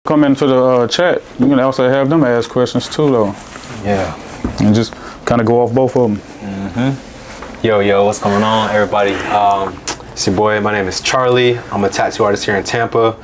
come into the chat, you can also have them ask questions too, though. Yeah. And just kind of go off both of them. Yo, what's going on, everybody? It's your boy. My name is Charlie. I'm a tattoo artist here in Tampa,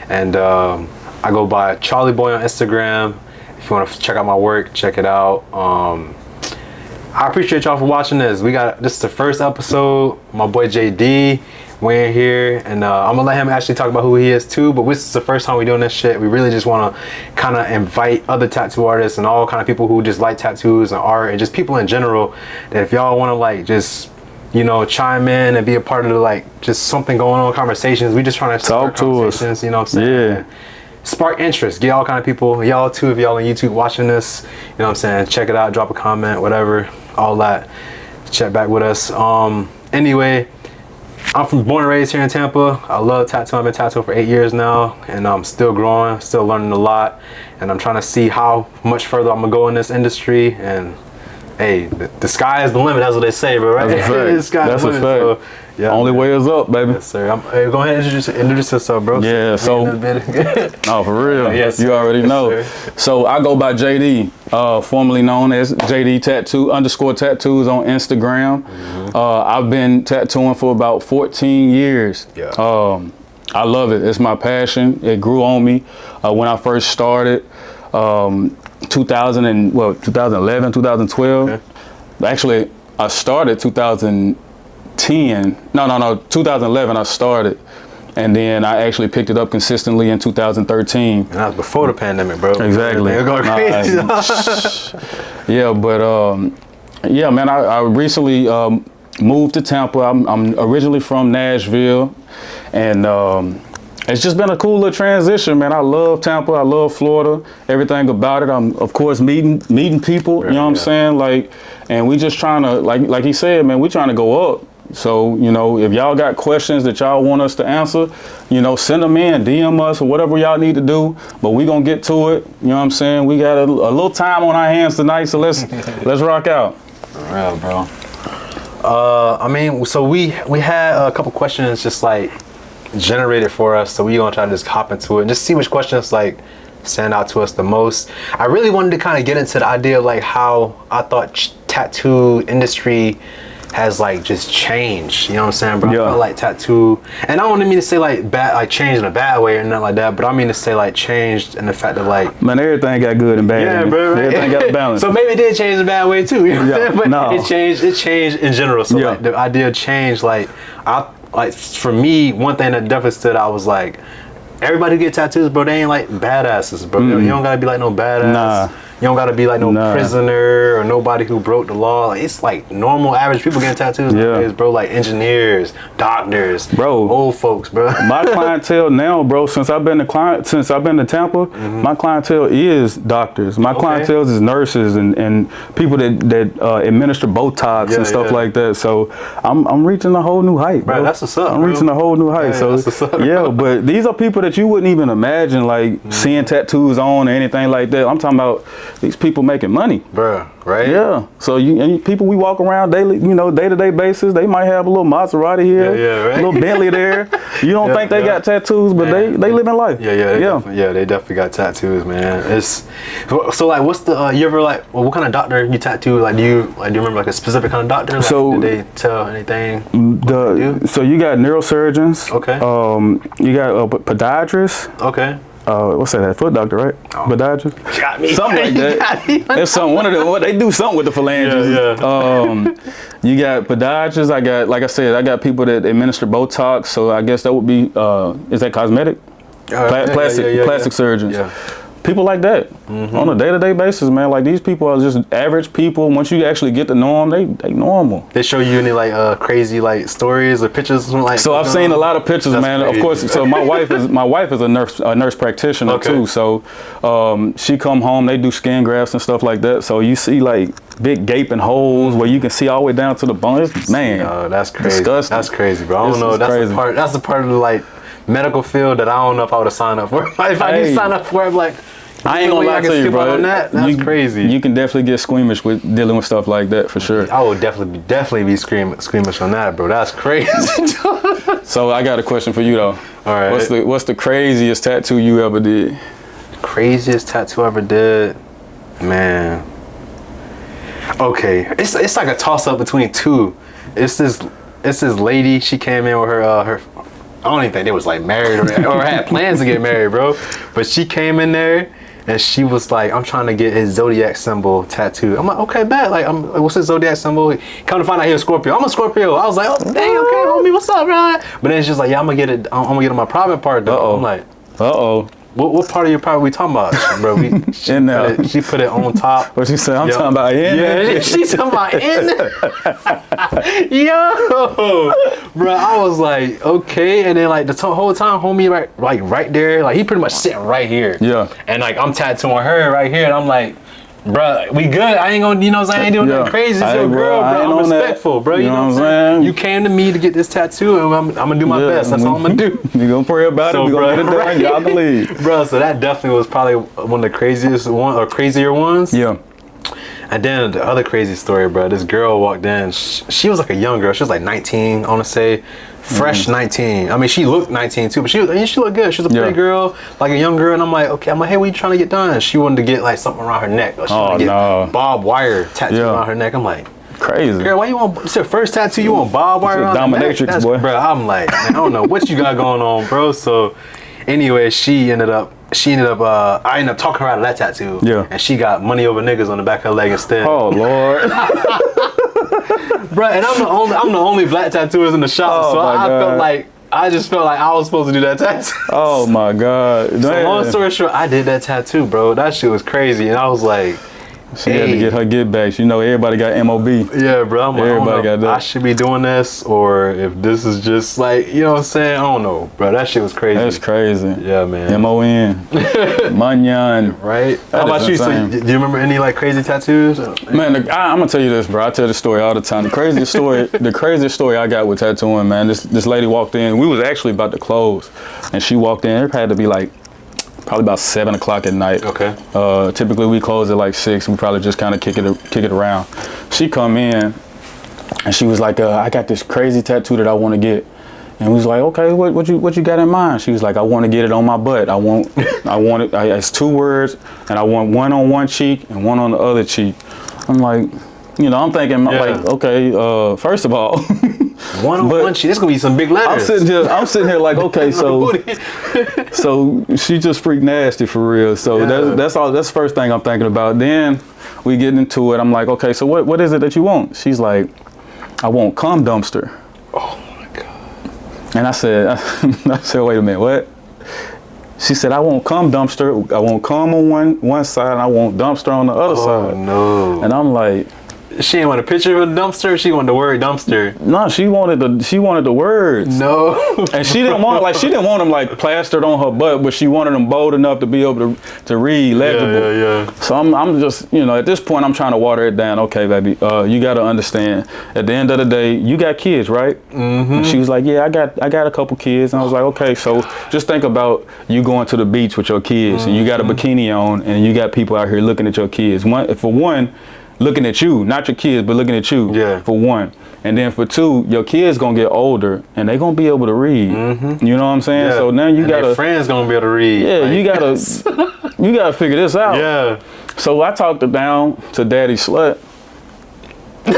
and I go by Charlie Boy on Instagram. If you want to check out my work, check it out. I appreciate y'all for watching this. This is the first episode. My boy JD, we're in here, and I'm gonna let him actually talk about who he is too. But this is the first time we're doing this shit. We really just want to kind of invite other tattoo artists and all kind of people who just like tattoos and art and just people in general. That if y'all want to like just chime in and be a part of the just something going on, conversations. We just trying to talk to us. You know what I'm saying? Yeah. Spark interest, get all kind of people, y'all too, if y'all on YouTube watching this, you know what I'm saying, check it out, drop a comment, whatever, all that, check back with us. Anyway, I'm born and raised here in Tampa. I love tattooing. I've been tattooing for 8 years now, and I'm still growing, still learning a lot, and I'm trying to see how much further I'm gonna go in this industry. And hey, the sky is the limit. That's what they say, bro. Right? That's a fact. That's a fact. So, yeah, only way is up, baby. Yes, sir. Hey, go ahead and introduce yourself, bro. Yeah. So, no, for real. Yes, you already know. Yes, so I go by JD, formerly known as JD _tattoos on Instagram. I've been tattooing for about 14 years. Yeah. I love it. It's my passion. It grew on me when I first started. 2011, 2012. Okay. Actually, I started 2010. No, 2011 I started. And then I actually picked it up consistently in 2013. And that was before the pandemic, bro. Exactly. It was going crazy. Yeah, but yeah, man, I recently moved to Tampa. I'm originally from Nashville, and it's just been a cool little transition, man. I love Tampa. I love Florida. Everything about it. I'm, of course, meeting people. You know what I'm saying? And we just trying to, like he said, man, we trying to go up. So, if y'all got questions that y'all want us to answer, send them in, DM us, or whatever y'all need to do. But we gonna get to it. You know what I'm saying? We got a little time on our hands tonight, so let's rock out. For real, bro. I mean, so we had a couple questions just generated for us, so we gonna try to just hop into it and just see which questions stand out to us the most. I really wanted to kind of get into the idea of how I thought tattoo industry has just changed, you know what I'm saying, bro? Yeah. I felt tattoo, and I don't mean to say bad, changed in a bad way or nothing like that, but I mean to say changed in the fact that man, everything got good and bad. Yeah, bro. Right? Everything got balance. So maybe it did change in a bad way too, you know what I'm saying? But no. it changed in general. So the idea of change, for me, one thing that definitely stood out was everybody who get tattoos, bro, they ain't badasses, bro. You don't gotta be no badass. Nah. You don't gotta be no prisoner or nobody who broke the law. It's normal, average people getting tattoos nowadays, bro. Engineers, doctors, bro, old folks, bro. My clientele now, bro, since I've been to Tampa, my clientele is doctors. My clientele is nurses and people that administer Botox and stuff like that. So I'm reaching a whole new height, bro. That's what's up. I'm reaching a whole new height. So that's what's up, but these are people that you wouldn't even imagine seeing tattoos on or anything like that. I'm talking about these people making money, bro. Right? Yeah. So people we walk around daily, day-to-day basis. They might have a little Maserati here, right? A little Bentley there. You don't think they got tattoos, but they living life. They definitely got tattoos, man. It's so what's the you ever what kind of doctor you tattoo? Do you remember a specific kind of doctor? So did they tell anything? So you got neurosurgeons. Okay. You got a podiatrist. Okay. What's that? Foot doctor, right? Podiatrist. Got me. Something like that. There's something. One of them. They do something with the phalanges. You got podiatrists. I got people that administer Botox. So I guess that would be. Is that cosmetic? Plastic surgeons. Yeah. People like that on a day-to-day basis, man. These people are just average people. Once you actually get to know them, they normal. They show you any crazy stories or pictures? So I've seen a lot of pictures, man. Crazy. Of course. So my wife is a nurse practitioner too. So she come home. They do skin grafts and stuff like that. So you see big gaping holes where you can see all the way down to the bone. Man, that's crazy. Disgusting. That's crazy, bro. I don't know. That's the part of the medical field that I don't know if I would have signed up for. If I did sign up for it, I ain't gonna lie to you, bro. That's crazy. You can definitely get squeamish with dealing with stuff like that, for sure. I would definitely be squeamish on that, bro. That's crazy. So I got a question for you though. All right. What's the craziest tattoo you ever did? craziest tattoo I ever did, man. Okay, it's like a toss up between two. It's this lady. She came in with her I don't even think they was like married or had plans to get married, bro. But she came in there and she was like, I'm trying to get his zodiac symbol tattooed. I'm like, okay, bet. Like, what's his zodiac symbol? Come to find out he's a Scorpio. I'm a Scorpio. I was like, oh, dang, okay, homie, what's up, bro? But then it's just like, yeah, I'm gonna get it on my private part, though. I'm like, What part of your private we talking about, bro? She put it on top. What you say? I'm talking about in. Yeah, she's talking about in. Yo, bro, I was like, okay, and then like the whole time, homie, right there, like he pretty much sitting right here. Yeah. And like I'm tattooing her right here, and I'm like, bro, we good. I ain't gonna, I ain't doing nothing crazy. It's your girl, bro. I'm respectful, bro. You know what I'm saying? You came to me to get this tattoo, and I'm gonna do my best. That's all I'm gonna do. You gonna pray about it. We gonna get it done. Y'all can leave, bro. So that definitely was probably one of the crazier ones. Yeah. And then the other crazy story, bro. This girl walked in. She was like a young girl. She was like 19, I want to say. Fresh 19. I mean, she looked 19 too, but she looked good. She was a pretty girl, like a young girl. And I'm like, okay. I'm like, hey, what you trying to get done? She wanted to get like something around her neck. Or she wanted to get barbed wire tattooed around her neck. I'm like, crazy. Girl, why you want? It's your first tattoo. You want barbed wire around your neck? Dominatrix, boy. Bro, I'm like, man, I don't know what you got going on, bro. So, anyway, I ended up talking her out of that tattoo. Yeah. And she got money over niggas on the back of her leg instead. Oh Lord. Bro, and I'm the only black tattooist in the shop, so I just felt like I was supposed to do that tattoo. Oh my God. So long story short, I did that tattoo, bro. That shit was crazy, and I was like, she had to get her get backs. You know, everybody got MOB. Yeah, bro. I'm like, everybody got that. I should be doing this, or if this is just like, you know what I'm saying? I don't know, bro. That shit was crazy. That's crazy. Yeah, man. MON. Manyan. Right? How about you? So, do you remember any like crazy tattoos? Man, I'm gonna tell you this, bro. I tell this story all the time. The craziest story I got with tattooing, man. This lady walked in. We was actually about to close, and she walked in. It had to be like probably about 7 o'clock at night. Okay. Typically we close at like 6. We probably just kind of kick it around. She come in and she was like, I got this crazy tattoo that I want to get. And we was like, okay, what you got in mind? She was like, I want to get it on my butt. I want it. It's 2 words, and I want one on one cheek and one on the other cheek. I'm like, I'm thinking like, okay, first of all. One on one cheek. There's gonna be some big letters. I'm sitting here like, okay, so she just freak nasty for real. So that's all. That's the first thing I'm thinking about. Then we get into it. I'm like, okay, so what is it that you want? She's like, I want cum dumpster. Oh my God. And I said, wait a minute, what? She said, I want cum dumpster. I want cum on one side, and I want dumpster on the other side. Oh no. And I'm like, she didn't want a picture of a dumpster. She wanted the word dumpster. No, she wanted the words. No. And she didn't want them like plastered on her butt, but she wanted them bold enough to be able to read legible. Yeah. So I'm just, at this point I'm trying to water it down. Okay, baby, you got to understand. At the end of the day, you got kids, right? Mm-hmm. And she was like, yeah, I got a couple kids. And I was like, okay, so just think about you going to the beach with your kids, and you got a bikini on, and you got people out here looking at your kids. For one, looking at you, not your kids, but looking at you. Yeah. For one. And then for two, your kids gonna get older and they gonna be able to read. Mm-hmm. You know what I'm saying? Yeah. So now you gotta. Their friends gonna be able to read. Yeah, like, you gotta figure this out. Yeah. So I talked her down to Daddy Slut. Wait,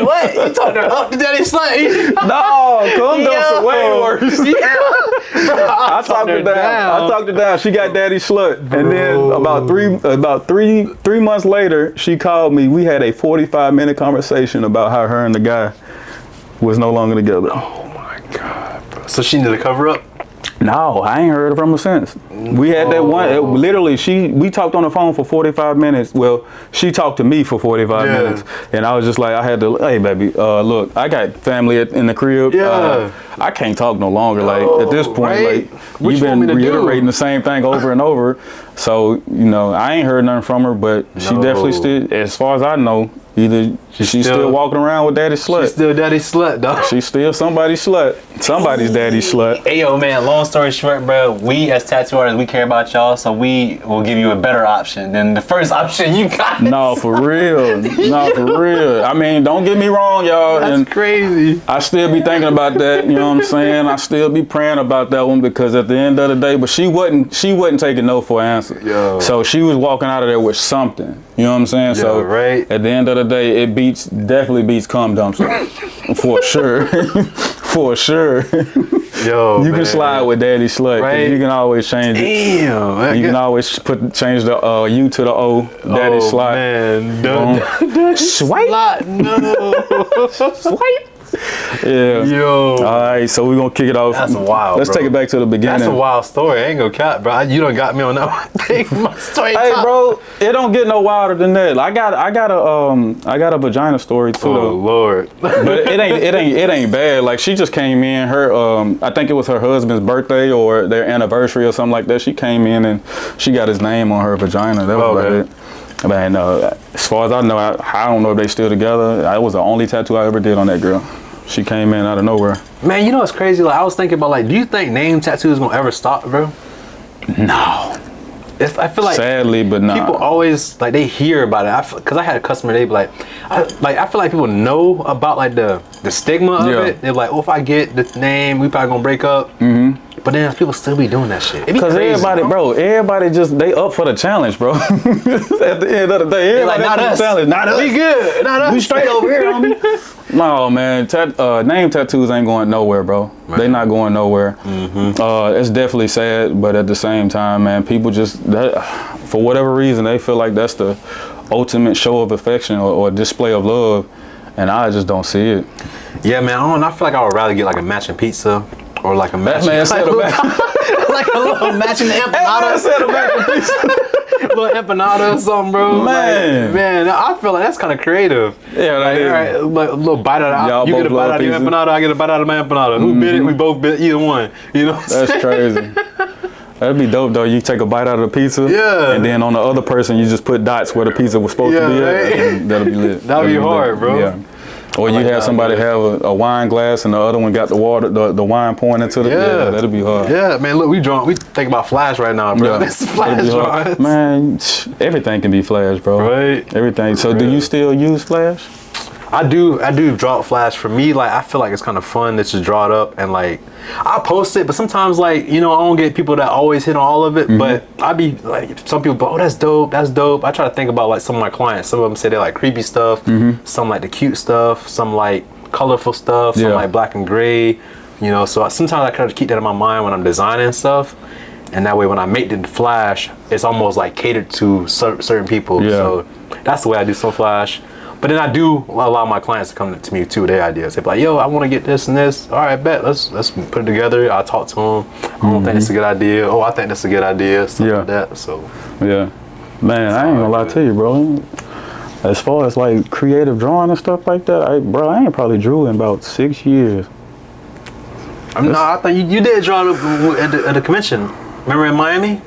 what? You talked her up to Daddy Slut? No, cum dumpster way worse. I talked her down. She got Daddy Slut. Bro. And then about three months later, she called me. We had a 45-minute conversation about how her and the guy was no longer together. Oh my God, bro. So she needed to cover up? No, I ain't heard from her since. We had that one. Literally, we talked on the phone for 45 minutes. Well, she talked to me for 45 minutes, and I was just like, I had to. Hey, baby, look, I got family in the crib. Yeah. I can't talk no longer. Like at this point, right? Like you've been reiterating the same thing over and over. So I ain't heard nothing from her, but she definitely still, as far as I know, Either she's still walking around with daddy slut. She's still daddy slut, dog. She's still somebody's slut. Somebody's daddy slut. Hey, yo, man, long story short, bro, we as tattoo artists, we care about y'all, so we will give you a better option than the first option you got. No, for real. No, for real. I mean, don't get me wrong, y'all. That's crazy. I still be thinking about that, you know what I'm saying? I still be praying about that one because at the end of the day, but she wasn't taking no for an answer. Yo. So she was walking out of there with something. You know what I'm saying? Yo, so right. At the end of the day, it definitely beats cum dumpster. For sure. For sure. Yo, you can slide with daddy slut. Right? You can always change it. Damn. You can always change the U to the O. Daddy slut. Man, daddy swipe. No. Swipe. Yeah. Yo. All right, so we're gonna kick it off. That's wild. Let's take it back to the beginning. That's a wild story. I ain't gonna cap, bro. You done got me on that one. My story. Hey, bro, it don't get no wilder than that. I got a vagina story too. Oh Lord. But it ain't bad. Like she just came in. Her I think it was her husband's birthday or their anniversary or something like that. She came in and she got his name on her vagina. That was about it. Man, as far as I know, I don't know if they still together. That was the only tattoo I ever did on that girl. She came in out of nowhere. Man, you know what's crazy? Like I was thinking about, like, do you think name tattoos gonna ever stop, bro? No. I feel like sadly, but no. People always like they hear about it. Because I had a customer, they be like, I feel like people know about like the stigma of it. They're like, oh, if I get the name, we probably gonna break up. Mm-hmm. But then people still be doing that shit. Because everybody just they up for the challenge, bro. At the end of the day, everybody like, not us. Challenge. Not us. We good. Not us. We straight over here, homie. No, man. Name tattoos ain't going nowhere, bro. Right. They not going nowhere. Mm-hmm. It's definitely sad, but at the same time, man, people just for whatever reason they feel like that's the ultimate show of affection or display of love, and I just don't see it. Yeah, man. I feel like I would rather get like a matching pizza. Or like a matching, like a little matching empanada. Instead of matching pizza. Little empanada or something, bro. Man, I feel like that's kind of creative. Yeah, like, all right, like a little bite out of you get a bite out of your empanada, I get a bite out of my empanada. Who bit it? We both bit either one. You know. That's crazy. That'd be dope though. You take a bite out of the pizza, and then on the other person you just put dots where the pizza was supposed to be at. That'll be lit. That'd be hard, bro. Yeah. Or you have somebody have a wine glass and the other one got the water, the wine pouring into the. Yeah, that'll be hard. Yeah, man. Look, we drunk. We think about Flash right now, bro. This is Flash, man. Everything can be Flash, bro. Right. Everything. So, do you still use Flash? I do draw Flash. For me, like I feel like it's kind of fun to just draw it up and like I post it, but sometimes like I don't get people that always hit on all of it. Mm-hmm. But I be like some people, oh that's dope. I try to think about like some of my clients. Some of them say they like creepy stuff. Mm-hmm. Some like the cute stuff. Some like colorful stuff. Some like black and gray. So sometimes I kind of keep that in my mind when I'm designing stuff. And that way, when I make the Flash, it's almost like catered to certain people. Yeah. So that's the way I do some Flash. But then I do allow my clients to come to me too with their ideas. They're like, yo, I want to get this and this. All right, bet. Let's put it together. I talk to them. I don't think it's a good idea. Oh, I think that's a good idea. Stuff like that. So yeah, man, I ain't gonna lie to you, bro. As far as like creative drawing and stuff like that, I ain't probably drew in about 6 years. No, I thought you did draw at the convention. Remember in Miami?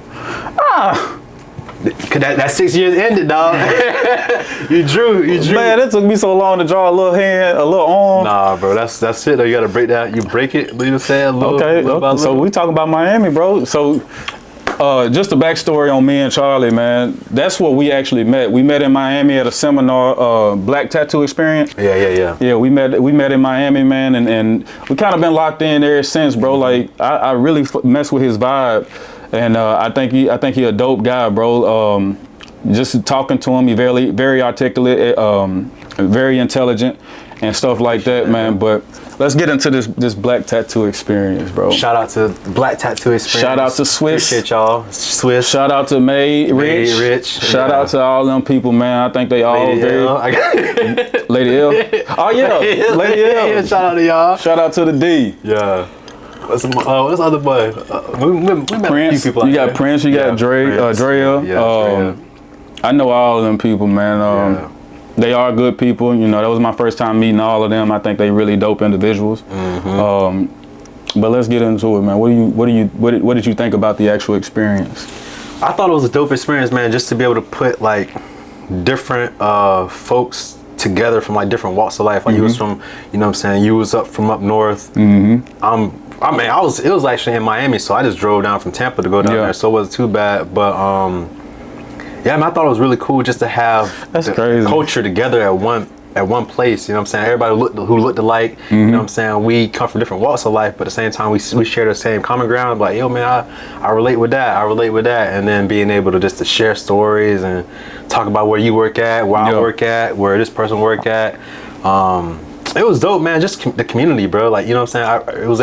Cause that 6 years ended, dog. You drew. Man, it took me so long to draw a little hand, a little arm. Nah, bro, that's it. Though. You gotta break that. You break it. You say a little. Okay. So we talking about Miami, bro. So, just a backstory on me and Charlie, man. That's where we actually met. We met in Miami at a seminar, Black Tattoo Experience. Yeah. Yeah, we met in Miami, man, and we kind of been locked in ever since, bro. Like I really mess with his vibe. And I think he a dope guy, bro. Just talking to him, he very articulate, very intelligent, and stuff like that, man. But let's get into this Black Tattoo Experience, bro. Shout out to Black Tattoo Experience. Shout out to Swiss. Appreciate y'all. Swiss. Shout out to May Rich. Shout out to all them people, man. I think they all Lady L. Oh yeah, Lady L. Yeah, shout out to y'all. Shout out to the D. Yeah. What's other boy? We met Prince. a few people. You got Prince. You got Drea. I know all of them people, man. They are good people. That was my first time meeting all of them. I think they really dope individuals. Mm-hmm. But let's get into it, man. What did you think about the actual experience? I thought it was a dope experience, man. Just to be able to put like different folks together from like different walks of life. Like you was from, you know what I'm saying, you was from up north. It was actually in Miami, so I just drove down from Tampa to go down there, so it wasn't too bad. But yeah, man, I thought it was really cool just to have crazy culture together at one place. You know what I'm saying? Everybody who looked alike. You know what I'm saying? We come from different walks of life, but at the same time we share the same common ground. Like, yo, man, I relate with that. I relate with that. And then being able to just to share stories and talk about where you work at, where I work at, where this person work at. It was dope, man. Just the community, bro. Like, you know what I'm saying? It was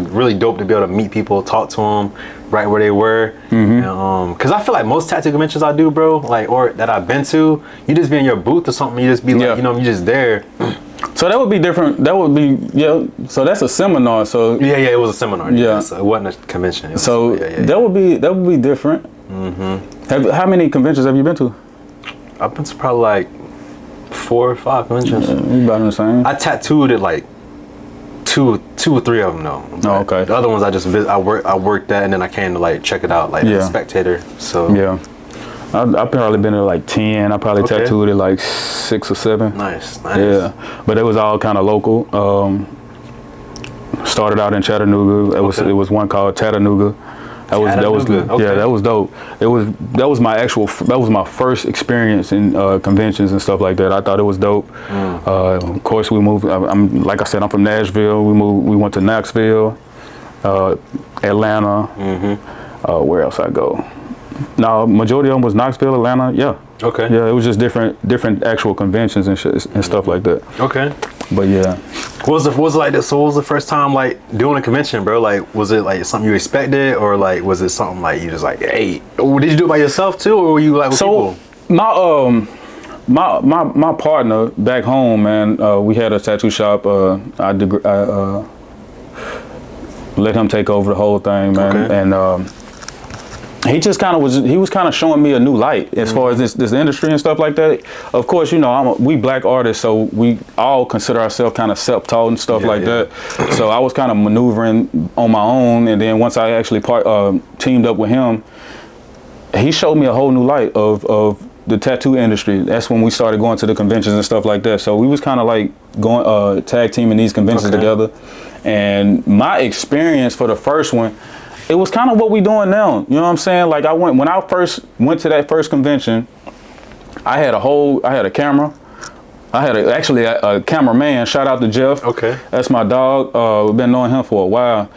really dope to be able to meet people, talk to them right where they were. Because I feel like most tattoo conventions I do, bro, like, or that I've been to, you just be in your booth or something. You just be like, you know, you just there. So that would be different. That would be, so that's a seminar. So yeah, it was a seminar. Yeah, so it wasn't a convention. That would be different. How many conventions have you been to? I've been to probably like 4 or 5 conventions. You about the same. I tattooed at like two or three of them though. Oh, okay. The other ones I worked at, and then I came to like check it out like as a spectator. So yeah, I've probably been to like 10. I probably tattooed at like 6 or 7. Nice. Yeah, but it was all kind of local. Started out in Chattanooga. It was one called Chattanooga. That was dope. That was my first experience in conventions and stuff like that. I thought it was dope. Of course, we moved. Like I said, I'm from Nashville. We went to Knoxville, Atlanta. Where else I go? No, majority of them was Knoxville, Atlanta. Yeah. Okay. Yeah, it was just different actual conventions and shit and stuff like that. Okay. But yeah. What was it like this? So what was the first time like doing a convention, bro? Like, was it like something you expected, or like was it something like you just like, hey, did you do it by yourself too, or were you like with people? My partner back home, man, we had a tattoo shop. I let him take over the whole thing, man, and he just kind of was showing me a new light as far as this industry and stuff like that. Of course, you know, we black artists, so we all consider ourselves kind of self-taught and stuff that. So I was kind of maneuvering on my own, and then once I actually teamed up with him, he showed me a whole new light of the tattoo industry. That's when we started going to the conventions and stuff like that. So we was kind of like going tag teaming these conventions together. And my experience for the first one, it was kind of what we doing now. You know what I'm saying? Like when I first went to that first convention, I had a camera. I had a cameraman. Shout out to Jeff. Okay. That's my dog. We've been knowing him for a while.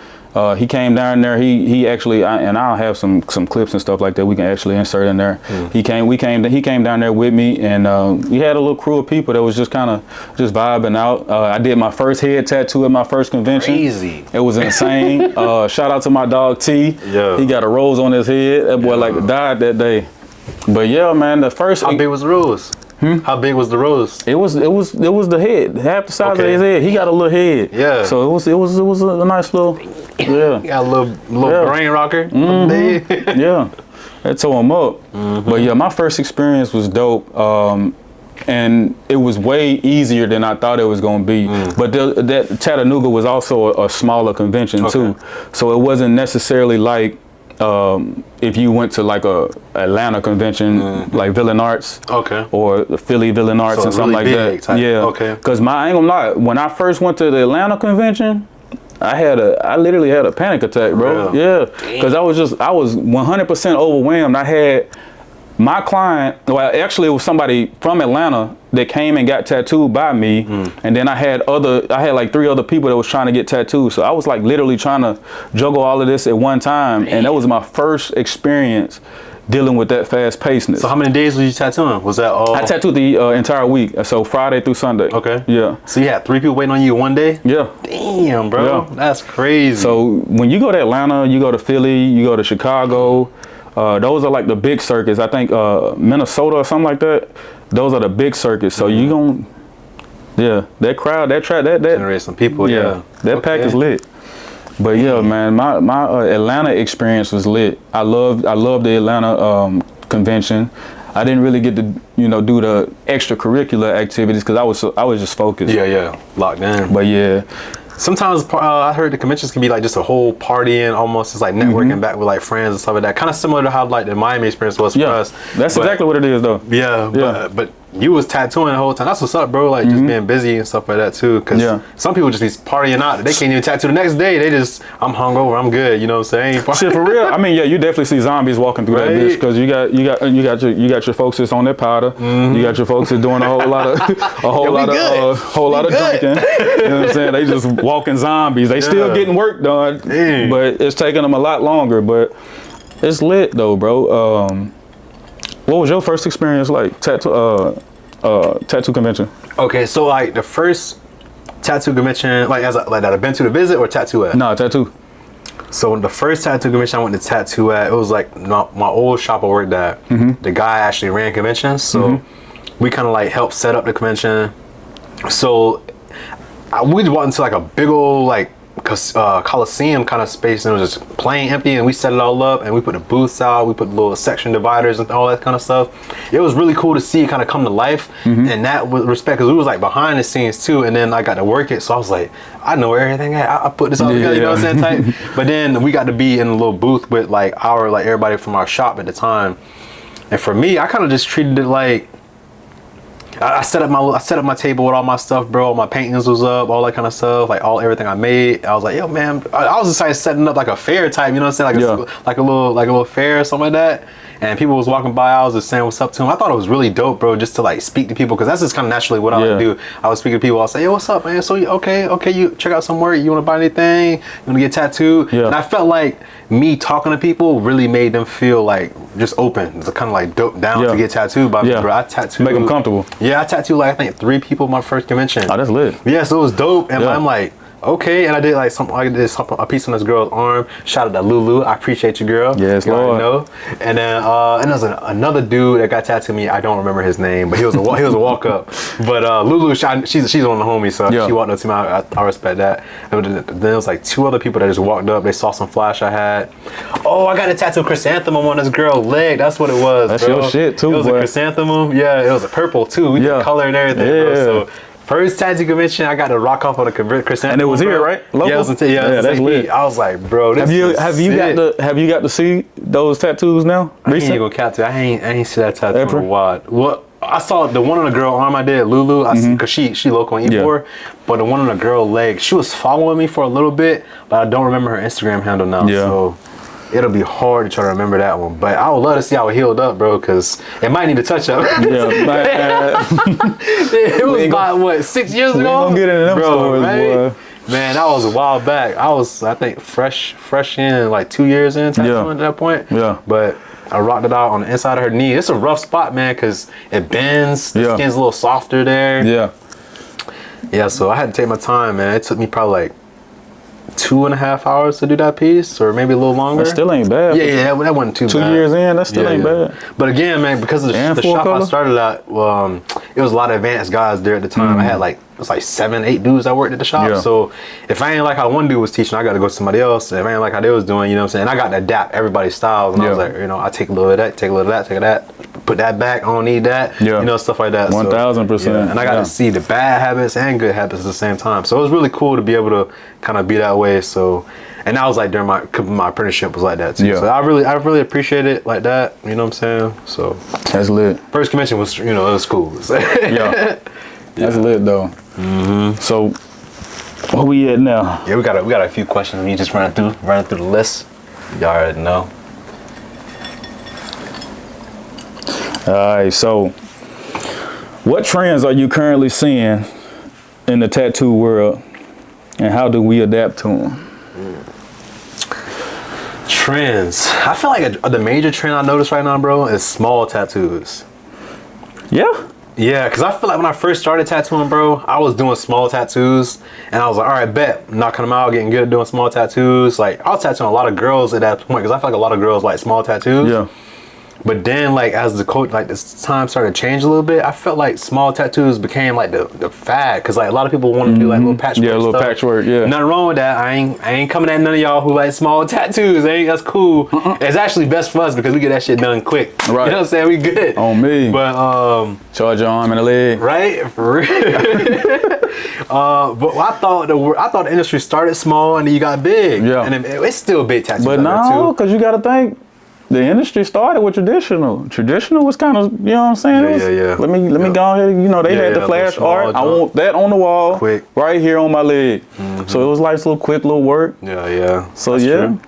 He came down there. He actually, and I'll have some clips and stuff like that we can actually insert in there. He came down there with me, and we had a little crew of people that was just kind of just vibing out. I did my first head tattoo at my first convention. Crazy. It was insane. Shout out to my dog T. Yeah. He got a rose on his head. That boy like died that day. But yeah, man, the first. How big was the rose? How big was the rose? It was the head, half the size of his head. He got a little head. Yeah. So it was a nice little. Yeah. He got a little brain rocker. Yeah. That tore him up. But yeah, my first experience was dope. And it was way easier than I thought it was going to be. But that Chattanooga was also a smaller convention too. So it wasn't necessarily like if you went to like a Atlanta convention, like Villain Arts, or the Philly Villain Arts, and something really like that. Yeah, because I ain't gonna lie, when I first went to the Atlanta convention, I literally had a panic attack, bro. Yeah, because I was 100% overwhelmed. I had my client, well, actually it was somebody from Atlanta that came and got tattooed by me, and then I had like 3 other people that was trying to get tattooed. So I was like literally trying to juggle all of this at one time, and that was my first experience dealing with that fast pacedness. So how many days was you tattooing? Was that all? I tattooed the entire week, so Friday through Sunday. Okay. Yeah. So you had 3 people waiting on you one day? Yeah. Damn, bro. Yeah. That's crazy. So when you go to Atlanta, you go to Philly, you go to Chicago, those are like the big circuits. I think Minnesota or something like that. Those are the big circuits. So you gon', that crowd, that generate some people. Yeah. That pack is lit. But yeah, man, my Atlanta experience was lit. I loved the Atlanta convention. I didn't really get to do the extracurricular activities because I was just focused. Yeah, locked in. But yeah. Sometimes I heard the conventions can be like just a whole partying, almost it's like networking back with like friends and stuff like that. Kind of similar to how like the Miami experience was for us. That's exactly what it is though. Yeah. But you was tattooing the whole time. That's what's up, bro. Like just being busy and stuff like that too. Cause some people just be partying out. They can't even tattoo the next day. They just, I'm hungover. I'm good. You know what I'm saying? Shit, for real. I mean, yeah, you definitely see zombies walking through that bitch because you got your folks that's on their powder. You got your folks that's doing a whole lot of drinking. You know what I'm saying? They just walking zombies. They still getting work done, but it's taking them a lot longer. But it's lit though, bro. What was your first experience like tattoo convention? Okay, so like the first tattoo convention, like that I've been to the visit or tattoo at? No, tattoo. So the first tattoo convention I went to tattoo at, it was like my old shop I worked at. The guy actually ran conventions, so we kind of like helped set up the convention. So we walked into like a big old like Coliseum kind of space, and it was just plain empty, and we set it all up and we put the booths out, we put little section dividers and all that kind of stuff. It was really cool to see it kind of come to life in that respect, because we was like behind the scenes too, and then I got to work it, so I was like, I know everything. I put this all together, you know what I'm saying, type. But then we got to be in a little booth with like everybody from our shop at the time, and for me, I kind of just treated it like I set up my table with all my stuff, bro. All my paintings was up, all that kind of stuff, like everything I made. I was like, yo, man, I was just like setting up like a fair type, you know what I'm saying, like a little fair or something like that. And people was walking by, I was just saying what's up to them. I thought it was really dope, bro, just to like speak to people, because that's just kind of naturally what I like to do. I would speak to people, I'll say, yo, what's up, man? So okay, you check out some work, you want to buy anything, you want to get tattooed? And I felt like me talking to people really made them feel like just open, it's kind of like dope down to get tattooed by me, bro. I tattooed, make them comfortable. I tattooed like I think 3 people my first convention. Oh, that's lit. Yeah, so it was dope, and I'm like, okay, and I did like a piece on this girl's arm. Shout out to Lulu, I appreciate you, girl. Yes, Lord. Know. And then and there's another dude that got tattooed me. I don't remember his name, but he was a walk up. But Lulu, she's one of the homies, so she walked up to me. I respect that. And then there was like 2 other people that just walked up. They saw some flash I had. Oh, I got a tattoo chrysanthemum on this girl's leg. That's what it was. That's your shit too. It was a chrysanthemum. Yeah, it was a purple too. We did color and everything. Bro, so. First tattoo convention, I got to rock off on a chrysanthemum. And it was here, right? Local? Yeah, it was that's lit. I was like, bro, this have you got to see those tattoos now? I ain't gonna cap to. I ain't see that tattoo for a while. What I saw, the one on the girl arm I did, Lulu, I see, cause she local on E4, but the one on the girl leg, she was following me for a little bit, but I don't remember her Instagram handle now. So it'll be hard to try to remember that one, but I would love to see how it healed up, bro, because it might need a touch up. It was about, what, 6 years ago? Don't get into them stories, boy. Man, that was a while back. I was, I think, fresh in, like 2 years in tattooing at that point. But I rocked it out on the inside of her knee. It's a rough spot, man, because it bends. The skin's a little softer there. Yeah, so I had to take my time, man. It took me probably like 2.5 hours to do that piece, or maybe a little longer. That still ain't bad. Yeah, that wasn't too bad. 2 years in, that still ain't bad. But again, man, because of the shop I started at, it was a lot of advanced guys there at the time. I had like, it was like 7, 8 dudes that worked at the shop. So if I ain't like how one dude was teaching, I got to go to somebody else. If I ain't like how they was doing, you know what I'm saying? And I got to adapt everybody's styles. And I was like, you know, I take a little of that, take a little of that, take of that, put that back, I don't need that. You know, stuff like that. 1000%. And I got to see the bad habits and good habits at the same time. So it was really cool to be able to kind of be that way. So, and that was like during my apprenticeship was like that too. So I really appreciate it like that. You know what I'm saying? So that's lit. First convention was, you know, it was cool. That's lit though. So where we at now? Yeah, we got a few questions. We just running through the list. Y'all already know. All right. So, what trends are you currently seeing in the tattoo world, and how do we adapt to them? Trends. I feel like the major trend I notice right now, bro, is small tattoos. Yeah, because I feel like when I first started tattooing, bro, I was doing small tattoos, and I was like, all right, bet, knocking them out, getting good at doing small tattoos. Like, I was tattooing a lot of girls at that point, because I feel like a lot of girls like small tattoos. But then, like, as the this time started to change a little bit, I felt like small tattoos became like the fad, because like a lot of people want to do like little patchwork. Yeah, little patchwork. Yeah. Nothing wrong with that. I ain't coming at none of y'all who like small tattoos. That's cool. It's actually best for us because we get that shit done quick. Right. You know what I'm saying? We good. On me. But charge your arm and a leg. Right. For real. But I thought the industry started small and then you got big. Yeah. And it's still big tattoo. But no, because you got to think. the industry started with traditional. Traditional was kind of, you know what I'm saying? Yeah. Let me go ahead. You know, they had the flash art. I want that on the wall, quick, right here on my leg. So it was like little quick little work. Yeah. So that's yeah, true.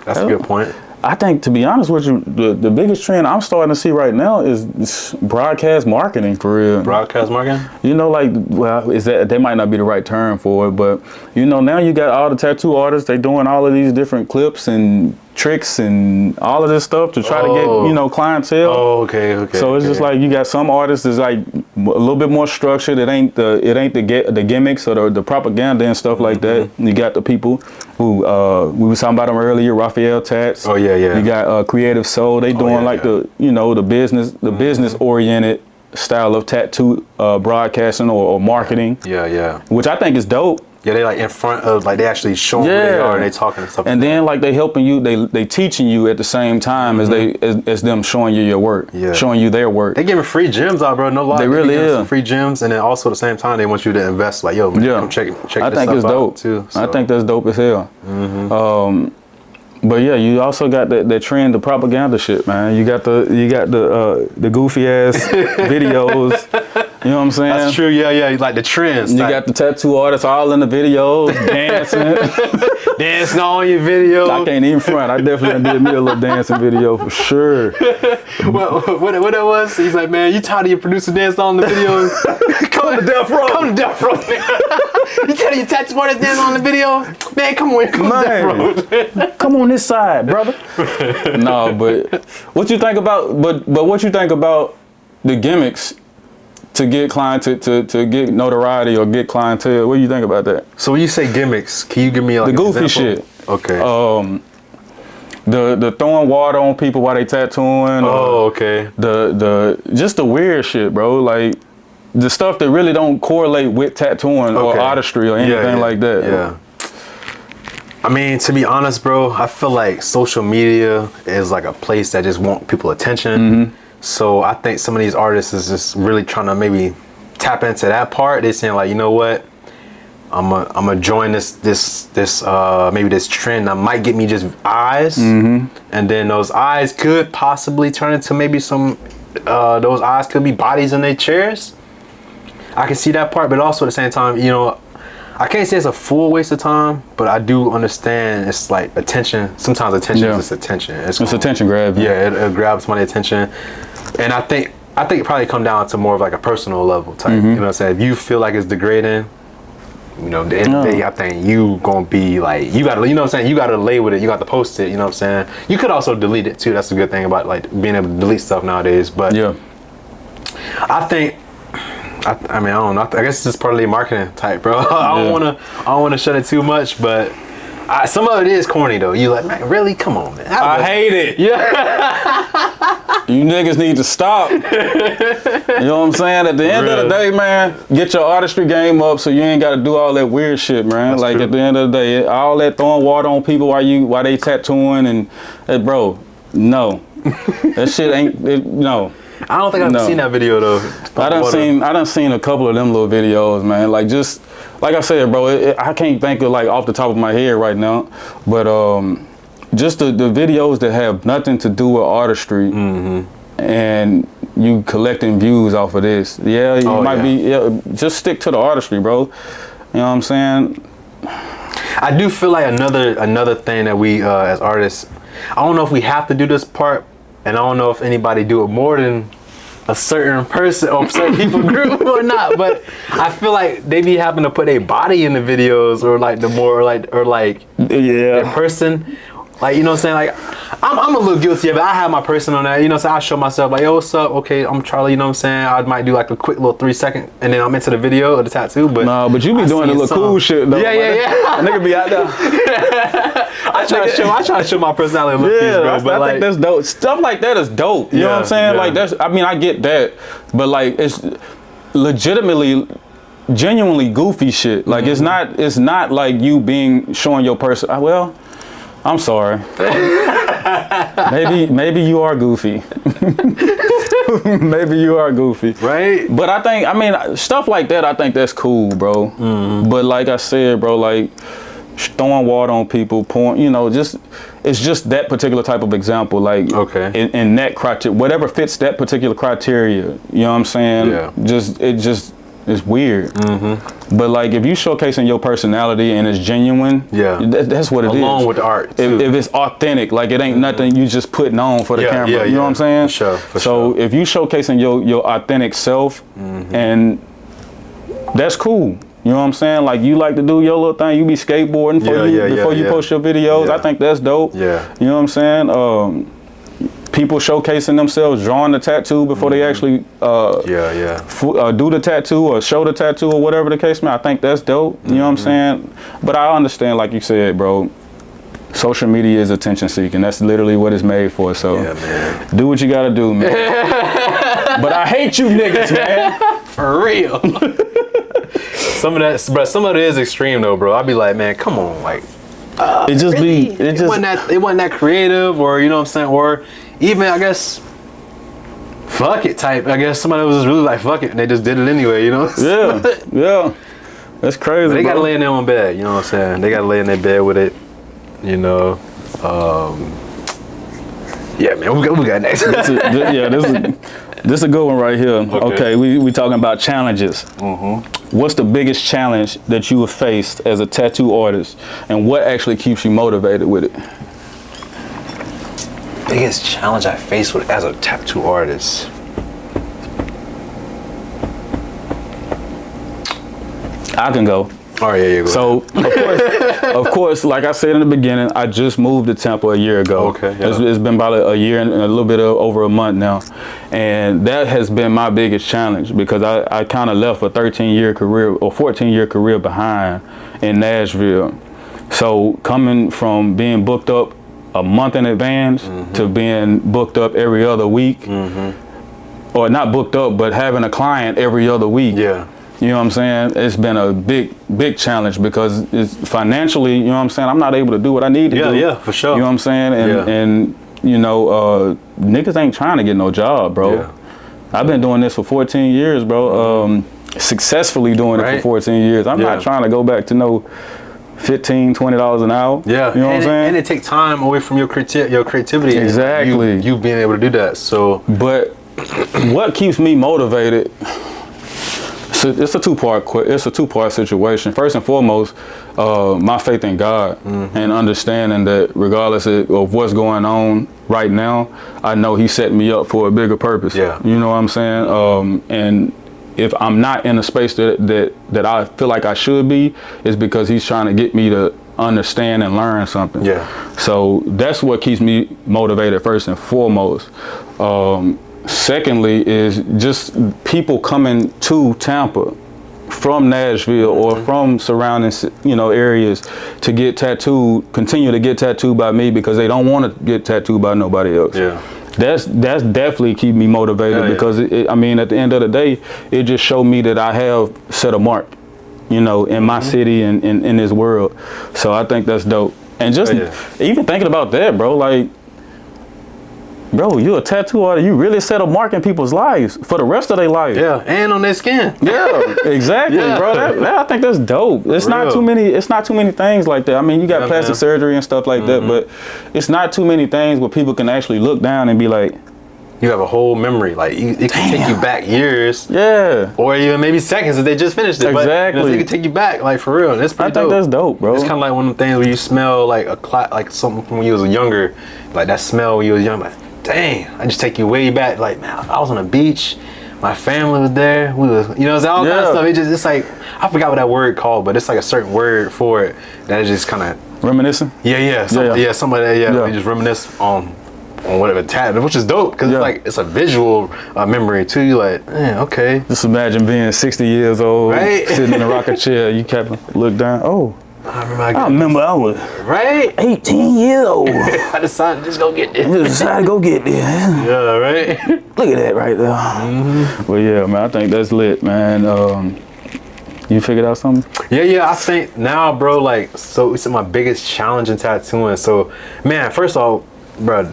That's a good point. I think, to be honest with you, the biggest trend I'm starting to see right now is broadcast marketing, for real. Broadcast marketing? You know, like, well, that might not be the right term for it, but you know, now you got all the tattoo artists, they doing all of these different clips and tricks and all of this stuff to try to get, you know, clientele. Oh, okay. So it's just like you got some artists that's like a little bit more structured. It ain't the gimmicks or the propaganda and stuff like that. You got the people who we was talking about them earlier, Raphael Tats. Oh yeah. You got Creative Soul. They doing the, you know, the business oriented style of tattoo broadcasting or marketing. Yeah. Which I think is dope. Yeah, they like in front of, like, they actually showing who they are and they talking and stuff. And then like they helping you, they teaching you at the same time as as them showing you your work, showing you their work. They giving free gyms out, bro. No lie. They really is. Free gyms, and then also at the same time they want you to invest. Like, yo, man, come check I this think it's stuff dope out too. So. I think that's dope as hell. But yeah, you also got that trend, the propaganda shit, man. You got the goofy ass videos. You know what I'm saying? That's true. Yeah. Like the trends. You got the tattoo artists all in the videos dancing on your video. I can't even front. I definitely did me a little dancing video for sure. Well, what it was? He's like, man, you tired of your producer dancing on the videos? Come to death row. Come to death row. You tired of your tattoo artist dancing on the video? Man, come on, come to death row. Come on this side, brother. No, but what you think about? But what you think about the gimmicks to get to get notoriety or get clientele? What do you think about that? So when you say gimmicks, can you give me like the goofy example? shit? Okay. The throwing water on people while they tattooing. Oh, okay. The just the weird shit, bro. Like the stuff that really don't correlate with tattooing or artistry or anything like that. Yeah. I mean, to be honest, bro, I feel like social media is like a place that just want people attention. So I think some of these artists is just really trying to maybe tap into that part. They're saying like, you know what, I'm gonna join this maybe this trend that might get me just eyes, and then those eyes could possibly turn into maybe some those eyes could be bodies in their chairs. I can see that part, but also at the same time, you know, I can't say it's a full waste of time, but I do understand it's like attention. Sometimes attention is just attention. It's attention grab. Yeah, it grabs my attention. And I think it probably come down to more of like a personal level type. You know what I'm saying? If you feel like it's degrading, you know, at the end of the day, I think you gonna be like, you gotta, you know what I'm saying? You gotta lay with it. You got to post it. You know what I'm saying? You could also delete it too. That's a good thing about like being able to delete stuff nowadays. But yeah, I think. I mean, I don't know. I guess it's just part of the marketing type, bro. I don't wanna shut it too much, but some of it is corny though. You like, man, really? Come on, man. I hate it. Yeah. You niggas need to stop. You know what I'm saying? At the end of the day, man, get your artistry game up so you ain't got to do all that weird shit, man. That's like true. At the end of the day, all that throwing water on people while they tattooing and bro, no, that shit ain't. No. I don't think I've seen that video though. I done seen a couple of them little videos, man. Like just like I said, bro, I can't think of like off the top of my head right now, but just the videos that have nothing to do with artistry, and you collecting views off of this. Yeah, you might be. Yeah, just stick to the artistry, bro. You know what I'm saying? I do feel like another thing that we as artists, I don't know if we have to do this part. And I don't know if anybody do it more than a certain person or certain people group or not, but I feel like they be having to put their body in the videos or like the more or like their person. Like, you know what I'm saying? Like, I'm a little guilty of it. I have my person on that. You know what I'm saying? I show myself like, yo, what's up? Okay, I'm Charlie. You know what I'm saying? I might do like a quick little 3-second and then I'm into the video or the tattoo. But no, but you be doing the little cool shit though. Yeah. That nigga be out there. I try to show my personality a little piece, bro. But I think that's dope. Stuff like that is dope. You know what I'm saying? Yeah. Like I mean, I get that, but like it's legitimately, genuinely goofy shit. Like it's not like you showing your person. Well, I'm sorry. maybe you are goofy. Maybe you are goofy. Right? But I mean, stuff like that, I think that's cool, bro. But like I said, bro, like throwing water on people, pouring, it's just that particular type of example. Like, okay, in that criteria, whatever fits that particular criteria, you know what I'm saying? Yeah. It's weird. Mm-hmm. But like, if you showcasing your personality and it's genuine, that's what it is. Along with the art, too. If it's authentic, like it ain't nothing you just putting on for the camera. You know what I'm saying? For sure. If you showcasing your authentic self, and that's cool. You know what I'm saying? Like, you like to do your little thing. You be skateboarding before you post your videos. I think that's dope. Yeah. You know what I'm saying? People showcasing themselves, drawing the tattoo before they actually do the tattoo or show the tattoo or whatever the case may be. I think that's dope. You know what I'm saying? But I understand, like you said, bro, social media is attention seeking. That's literally what it's made for. So do what you gotta do, man. But I hate you niggas, man. For real. Some of it is extreme though, bro. I'd be like, man, come on, like it wasn't that creative, or you know what I'm saying, or even, I guess, fuck it type. I guess somebody was just really like, fuck it, and they just did it anyway, you know? Yeah. That's crazy, but they bro. gotta lay in their own bed, you know what I'm saying? They gotta lay in their bed with it, you know? Yeah, man, we got next. This is a good one right here. Okay, we talking about challenges. What's the biggest challenge that you have faced as a tattoo artist, and what actually keeps you motivated with it? Biggest challenge I faced with as a tattoo artist. I can go. All right, yeah, go So, of course, like I said in the beginning, I just moved to Tampa a year ago. Okay, yeah. It's been about a year and a little bit over a month now. And that has been my biggest challenge, because I kind of left a 13-year career or 14-year career behind in Nashville. So coming from being booked up a month in advance to being booked up every other week, or not booked up, but having a client every other week. Yeah. You know what I'm saying? It's been a big challenge, because it's financially, you know what I'm saying, I'm not able to do what I need to do. Yeah, for sure. You know what I'm saying? And you know, niggas ain't trying to get no job, bro. Yeah. I've been doing this for 14 years, bro. Successfully doing it for 14 years. I'm not trying to go back to no $15, $20 an hour. Yeah, you know what I'm saying? And it take time away from your creativity. Exactly. You being able to do that. So, but what keeps me motivated? So it's a two-part situation. First and foremost, my faith in God, and understanding that regardless of what's going on right now, I know He set me up for a bigger purpose. Yeah. You know what I'm saying? And if I'm not in a space that I feel like I should be, it's because He's trying to get me to understand and learn something. Yeah. So that's what keeps me motivated first and foremost. Secondly is just people coming to Tampa from Nashville or from surrounding, areas to get tattooed, continue to get tattooed by me, because they don't want to get tattooed by nobody else. Yeah. That's definitely keep me motivated, because at the end of the day, it just showed me that I have set a mark, in my city and in this world. So I think that's dope. And just even thinking about that, bro, like, bro, you a tattoo artist. You really set a mark in people's lives for the rest of their life. Yeah, and on their skin. Yeah, exactly, bro. I think that's dope. It's not too many. It's not too many things like that. I mean, you got plastic surgery and stuff like that, but it's not too many things where people can actually look down and be like, you have a whole memory. Like it can take you back years. Yeah. Or even maybe seconds if they just finished it. Exactly. But, it can take you back, like, for real. That's pretty dope. I think that's dope, bro. It's kind of like one of the things where you smell like like something from when you was younger, like that smell when you was young. Like, dang, I just take you way back. Like, man, I was on the beach. My family was there. We was, all kind of stuff. It's like, I forgot what that word called, but it's like a certain word for it that is just kind of reminiscing. Something like that. Yeah. You just reminisce on whatever tab, which is dope, because it's like, it's a visual memory too. You like, man, okay. Just imagine being 60 years old, sitting in a rocking chair. You kept look down. Oh. I remember I was 18 years old. I decided to just go get this. Yeah, right? Look at that right there. Well, yeah, man, I think that's lit, man. You figured out something? Yeah, I think now, bro, like, so it's my biggest challenge in tattooing. So, man, first off, bro,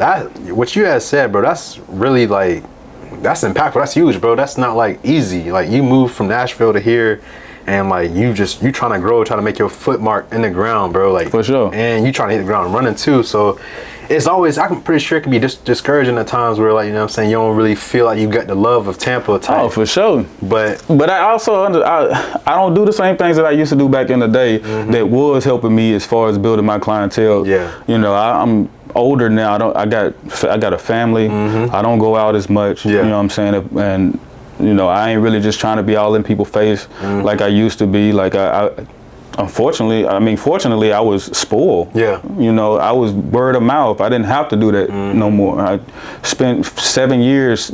what you had said, bro, that's really, like, that's impactful. That's huge, bro. That's not, like, easy. Like, you moved from Nashville to here, and like you trying to grow, trying to make your footmark in the ground, bro. Like For sure. and you trying to hit the ground running too. So it's always, I'm pretty sure it can be discouraging at times where, like, you know what I'm saying, you don't really feel like you got the love of Tampa type. Oh, for sure. But I also I don't do the same things that I used to do back in the day that was helping me as far as building my clientele. Yeah. You know, I'm older now. I got a family. I don't go out as much. Yeah. You know what I'm saying? And you know, I ain't really just trying to be all in people's face like I used to be. Like fortunately, I was spoiled. Yeah. You know, I was word of mouth. I didn't have to do that no more. I spent 10 years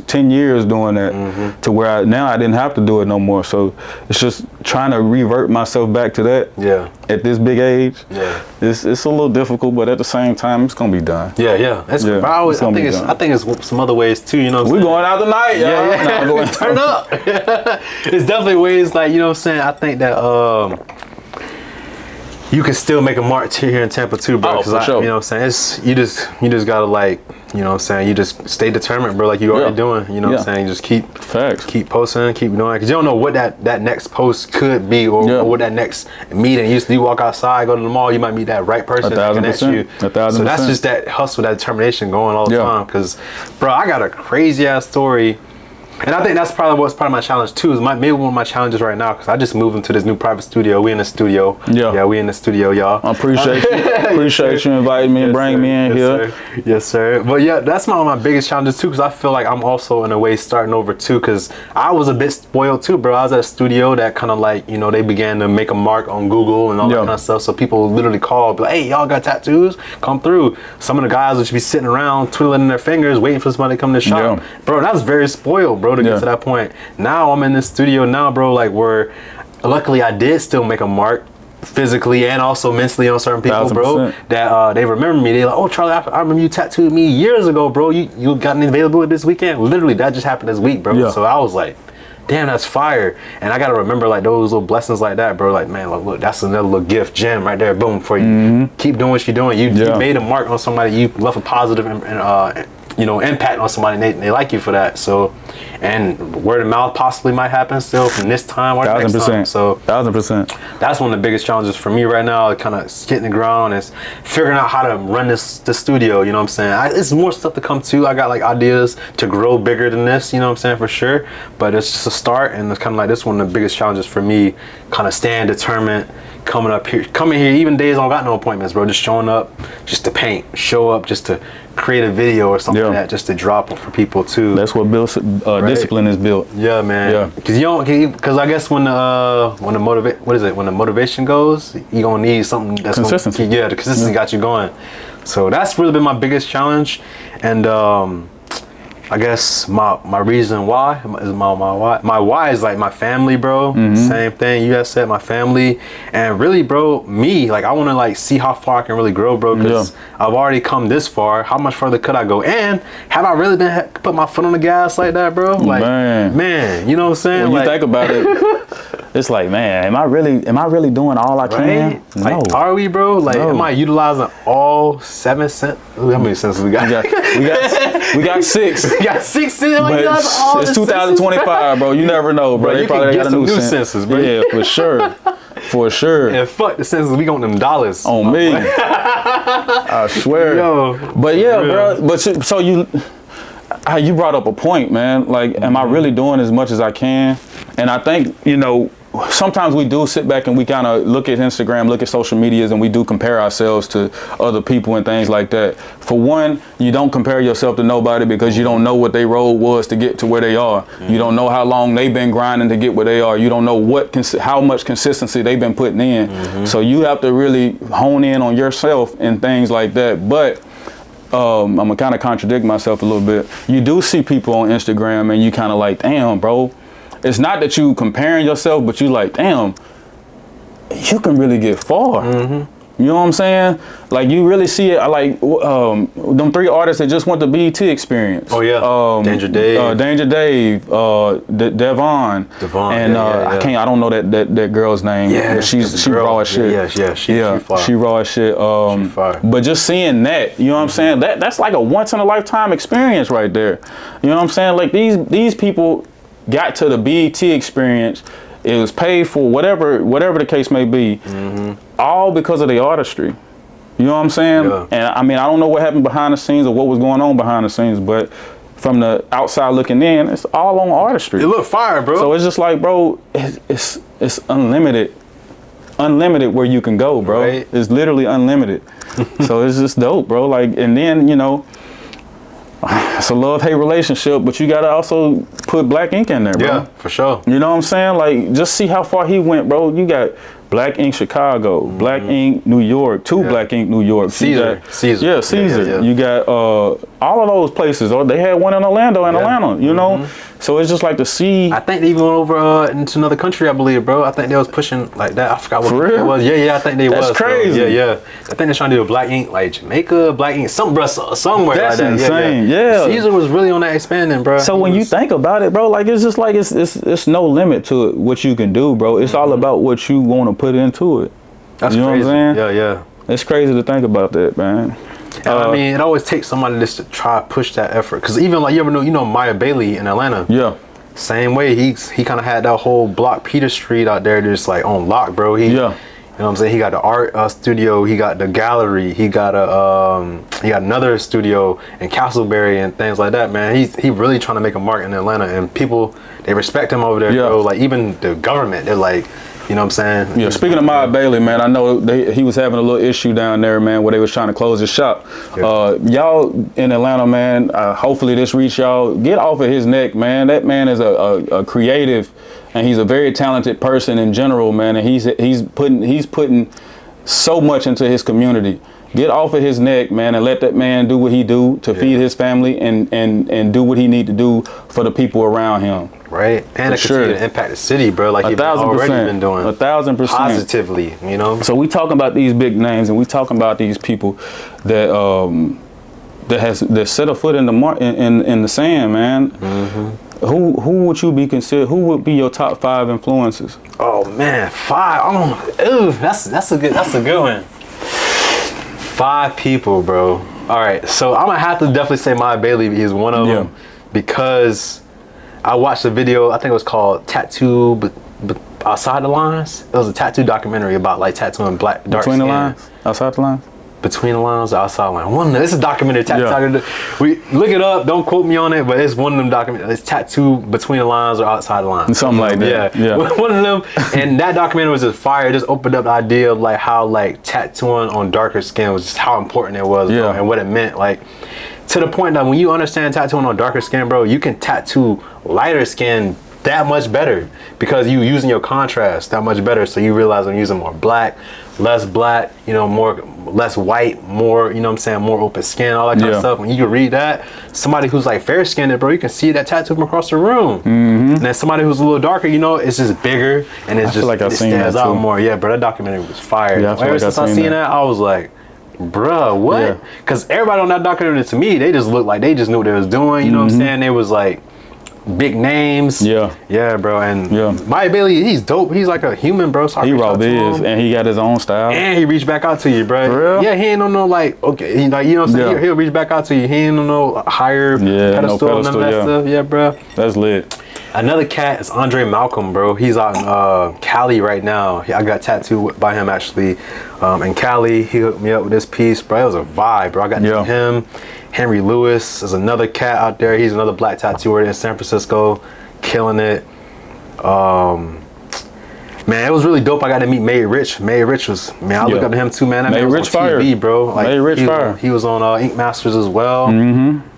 doing that to where now I didn't have to do it no more. So it's just trying to revert myself back to that. Yeah. At this big age. Yeah. It's a little difficult, but at the same time, it's gonna be done. Yeah. That's I think it's some other ways too. You know, We're going out tonight, y'all. Yeah. Turn up. It's definitely ways, like, you know what I'm saying. I think that you can still make a mark here in Tampa too, bro. Oh, for sure. You know what I'm saying? You just gotta, like, you know what I'm saying, you just stay determined, bro, like you already doing. You know what I'm saying? You just keep posting, keep doing it. Because you don't know what that next post could be, or what that next meeting. You walk outside, go to the mall, you might meet that right person that connects you. 1,000%. So that's just that hustle, that determination going all the time. Because, bro, I got a crazy ass story. And I think that's probably what's part of my challenge too. Is maybe one of my challenges right now, because I just moved into this new private studio. We in the studio. Yeah, we in the studio, y'all. I appreciate you. Appreciate you inviting me and bringing me in here. Sir. Yes, sir. But yeah, that's one of my biggest challenges too, because I feel like I'm also in a way starting over too, because I was a bit spoiled too, bro. I was at a studio that kind of, like, you know, they began to make a mark on Google and all that kind of stuff. So people literally call, be like, hey, y'all got tattoos? Come through. Some of the guys would just be sitting around twiddling their fingers, waiting for somebody to come to the shop. Bro, that was very spoiled, bro, to get to that point. Now I'm in this studio now, bro, like, where luckily I did still make a mark physically and also mentally on certain people, 1,000%. bro, that they remember me. They like, oh, Charlie, I remember you tattooed me years ago, bro. You got an availability this weekend? Literally, that just happened this week, bro. So I was like, damn, that's fire. And I gotta remember, like, those little blessings like that, bro. Like, man, look, that's another little gift gem right there, boom, for you. Keep doing what you're doing. You made a mark on somebody. You left a positive and you know, impact on somebody, and they like you for that. So, and word of mouth possibly might happen still from this time or next time. So 1,000%. that's one of the biggest challenges for me right now, kind of getting the ground, is figuring out how to run the studio. You know what I'm saying? It's more stuff to come to. I got, like, ideas to grow bigger than this, you know what I'm saying, for sure. But it's just a start, and it's kind of like this one of the biggest challenges for me, kind of staying determined, coming here even days I don't got no appointments, bro, just showing up just to paint, show up just to create a video or something like that, just to drop for people too. That's what builds discipline is built. Yeah, man. Because because I guess when the motivation goes, you gonna need something that's consistency. The consistency got you going. So that's really been my biggest challenge, and I guess my reason why is my why. My why is, like, my family, bro. Same thing you guys said, my family. And really, bro, me, like, I want to, like, see how far I can really grow, bro, because I've already come this far. How much further could I go? And have I really been put my foot on the gas like that, bro? Like, man, you know what I'm saying? When you think about it, it's like, man, am I really doing all I can? No. Like, are we, bro? Like, am I utilizing all 7 cents? How many senses we got? We got 6. You got 6 cents. But it's 2025, bro. You never know, bro. They probably got some new senses, bro. Yeah, for sure. For sure. And fuck the senses, we got them dollars. On me. I swear. Yo, but yeah, bro. But so you brought up a point, man. Like, am I really doing as much as I can? And I think, you know, sometimes we do sit back and we kind of look at Instagram, look at social medias, and we do compare ourselves to other people and things like that. For one, you don't compare yourself to nobody because you don't know what their road was to get to where they are. You don't know how long they've been grinding to get where they are. You don't know how much consistency they've been putting in. So you have to really hone in on yourself and things like that. But I'm gonna kind of contradict myself a little bit. You do see people on Instagram and you kind of like, damn, bro. It's not that you comparing yourself, but you like, damn, you can really get far. You know what I'm saying? Like, you really see it. I like them 3 artists that just went to BET Experience. Oh yeah, Danger Dave, Devon, and I don't know that girl's name. Yeah, but she raw as shit. She raw as shit. But just seeing that, you know what I'm saying? That's like a once in a lifetime experience right there. You know what I'm saying? Like, these people got to the BET Experience It was paid for, whatever the case may be, all because of the artistry. You know what I'm saying? Yeah. And I mean, I don't know what happened behind the scenes or what was going on behind the scenes, but from the outside looking in, it's all on artistry. It look fire, bro. So it's just like, bro, it's unlimited where you can go, bro. Right. It's literally unlimited. So it's just dope, bro. Like, and then, you know, it's a love-hate relationship, but you gotta also put Black Ink in there, bro. Yeah, for sure. You know what I'm saying? Like, just see how far he went, bro. You got Black Ink Chicago, Black Ink New York, Black Ink New York. Caesar. Yeah, Caesar. Yeah. You got all of those places. Or they had one in Orlando and Atlanta, you know? So it's just like to see. I think they even went over into another country, I believe, bro. I think they was pushing like that. I forgot what For real? it was. Yeah, I think they was. That's crazy. Bro. Yeah. I think they're trying to do a Black Ink, like Jamaica, Black Ink, somewhere That's like that. insane. Yeah. Caesar was really on that expanding, bro. So when you think about it, bro, like it's just like it's no limit to it, what you can do, bro. It's all about what you want to put into it. That's you know crazy. what I'm saying? Yeah. It's crazy to think about that, man. And I mean, it always takes somebody just to try to push that effort. Cause even like you ever know, Maya Bailey in Atlanta. Yeah. Same way. He kind of had that whole block Peter Street out there just like on lock, bro. You know what I'm saying? He got the art studio, he got the gallery, he got another studio in Castleberry and things like that, man. He really trying to make a mark in Atlanta, and people, they respect him over there, bro. Like even the government, they're like, you know what I'm saying? Yeah, speaking of Maya Bailey, man, I know he was having a little issue down there, man, where they was trying to close his shop. Y'all in Atlanta, man, hopefully this reach y'all. Get off of his neck, man. That man is a creative, and he's a very talented person in general, man, and he's putting so much into his community. Get off of his neck, man, and let that man do what he do to feed his family and do what he need to do for the people around him. Right, and to continue to impact the city, bro, like you've already been doing. 1,000%. Positively, you know? So we talking about these big names, and we talking about these people that that set a foot in the sand, man. Who would you be considered? Who would be your top 5 influences? Oh man, 5. That's a good one. 5 people, bro. All right, so I'm gonna have to definitely say Maya Bailey is one of them, because I watched a video. I think it was called "Tattoo but Outside the Lines." It was a tattoo documentary about like tattooing dark Between the skin. lines, outside the lines. Between the lines, outside the line. It's a documentary. We look it up. Don't quote me on it, but it's one of them documentaries. It's tattoo between the lines or outside the lines. Something like that. Yeah. One of them. And that documentary was just fire. It just opened up the idea of like how like tattooing on darker skin was just how important it was, bro, and what it meant. Like to the point that when you understand tattooing on darker skin, bro, you can tattoo lighter skin that much better because you using your contrast that much better. So you realize I'm using more black, less black, less white, more, more open skin, all that kind of stuff. When you can read that, somebody who's like fair skinned, bro, you can see that tattoo from across the room. And then somebody who's a little darker, it's just bigger and it stands out more. Yeah, bro, that documentary was fire. Ever since I seen that, I was like, bruh, what? Because everybody on that documentary, to me, they just looked like they just knew what they was doing. You know what I'm saying? They was like big names. Yeah, bro. And Maya Bailey, he's dope. He's like a human, bro. So he raw biz, and he got his own style. And he reached back out to you, bro. For real? Yeah, he ain't on no like, okay, you know what I'm saying? He'll reach back out to you. He ain't on no higher pedestal, none of that stuff. Yeah, bro. That's lit. Another cat is Andre Malcolm, bro. He's out in Cali right now. I got tattooed by him actually in Cali. He hooked me up with this piece, bro. It was a vibe, bro. I got to meet him. Henry Lewis is another cat out there. He's another black tattooer in San Francisco, killing it. Man, it was really dope. I got to meet May Rich. May Rich was, I look up to him too, man. That May man was Rich on TV, fire. bro. Like, May Rich fire. He was on Ink Masters as well.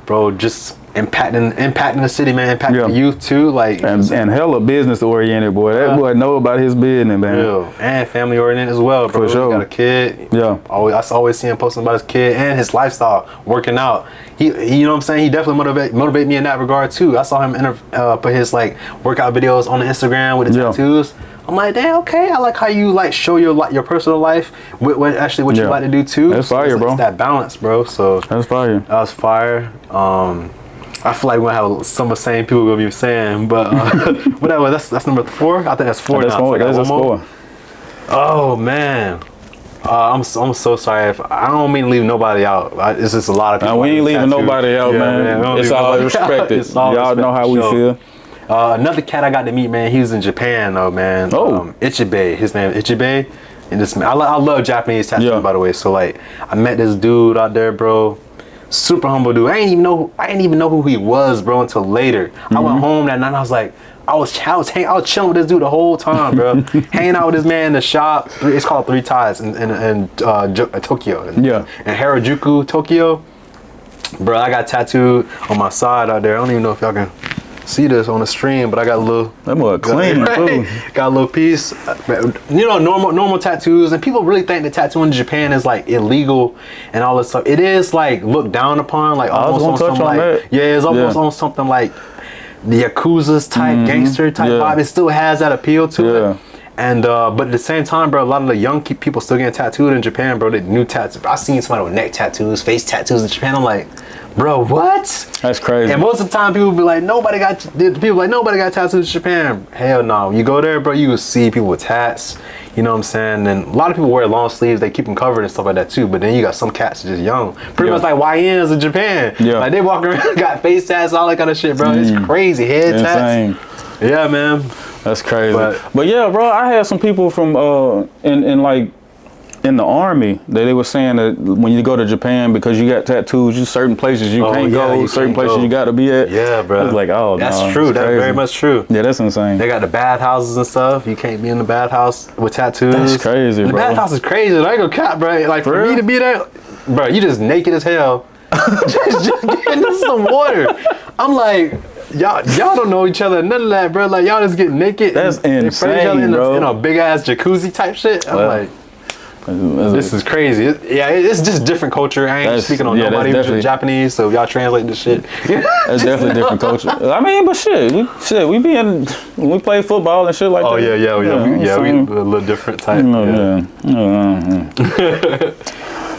Bro, just impacting the city, man. Impacting the youth too. Like and hella business oriented, boy. That boy know about his business, man. Real. And family oriented as well, bro. For sure. He got a kid. Yeah. I always see him posting about his kid and his lifestyle, working out. He you know what I'm saying? He definitely motivate me in that regard too. I saw him put his like workout videos on the Instagram with the tattoos. I'm like, damn, okay. I like how you like show your personal life with what you like to do too. That's fire, bro. It's that balance, bro. So that's fire. That was fire. I feel like we're gonna have some of the same people gonna be saying, but whatever. That's number 4. I think that's 4 that's now. That's 4. Oh man. I'm so sorry if I don't mean to leave nobody out. It's just a lot of people. We ain't leaving nobody out, man. It's all respected. Y'all know how we feel. Another cat I got to meet, man. He was in Japan, though, man. Oh. Ichibe. His name is Ichibe. And this man, I love Japanese tattoos, Yeah. by the way. So like, I met this dude out there, bro. Super humble dude. I didn't even know who he was, bro, until later. I went home that night and I was like, I was chilling with this dude the whole time, bro. Hanging out with this man in the shop. It's called Three Ties in Tokyo. Yeah. In Harajuku, Tokyo. Bro, I got tattooed on my side out there. I don't even know if y'all can see this on the stream, but I got a little. That boy clean too. Got a little piece. You know, normal tattoos, and people really think that tattooing in Japan is like illegal and all this stuff. It is like looked down upon, like almost on something like it's almost on something like the Yakuza's type gangster type vibe. It still has that appeal to it. And but at the same time, bro, a lot of the young people still getting tattooed in Japan, bro. The new tattoos. I seen somebody with neck tattoos, face tattoos in Japan. I'm like, bro, what? That's crazy. And most of the time, people be like, nobody got tattoos in Japan. Hell no. You go there, bro, you will see people with tats. You know what I'm saying? And a lot of people wear long sleeves. They keep them covered and stuff like that too. But then you got some cats just young, pretty much like YNs in Japan. Yeah. Like they walk around, got face tats, all that kind of shit, bro. It's crazy. Head tats. Yeah, man. That's crazy. But yeah, bro, I had some people from in the army that they were saying that when you go to Japan, because you got tattoos, you certain places you can't go, certain places you got to be at. Yeah, bro. It's like, oh, that's true. That's very much true. Yeah, that's insane. They got the bathhouses and stuff. You can't be in the bathhouse with tattoos. That's crazy, bro. The bathhouse is crazy. I ain't gonna cap, bro. Like for me to be there, bro, you just naked as hell. just getting into some water. I'm like, y'all don't know each other, none of that, bro. Like y'all just get naked. That's insane, bro. In a big ass jacuzzi type shit. I'm like, this is crazy. It's just different culture. I ain't speaking on nobody who's Japanese, so y'all translate this shit. That's definitely different culture. I mean, but we play football and shit like that. We a little different type.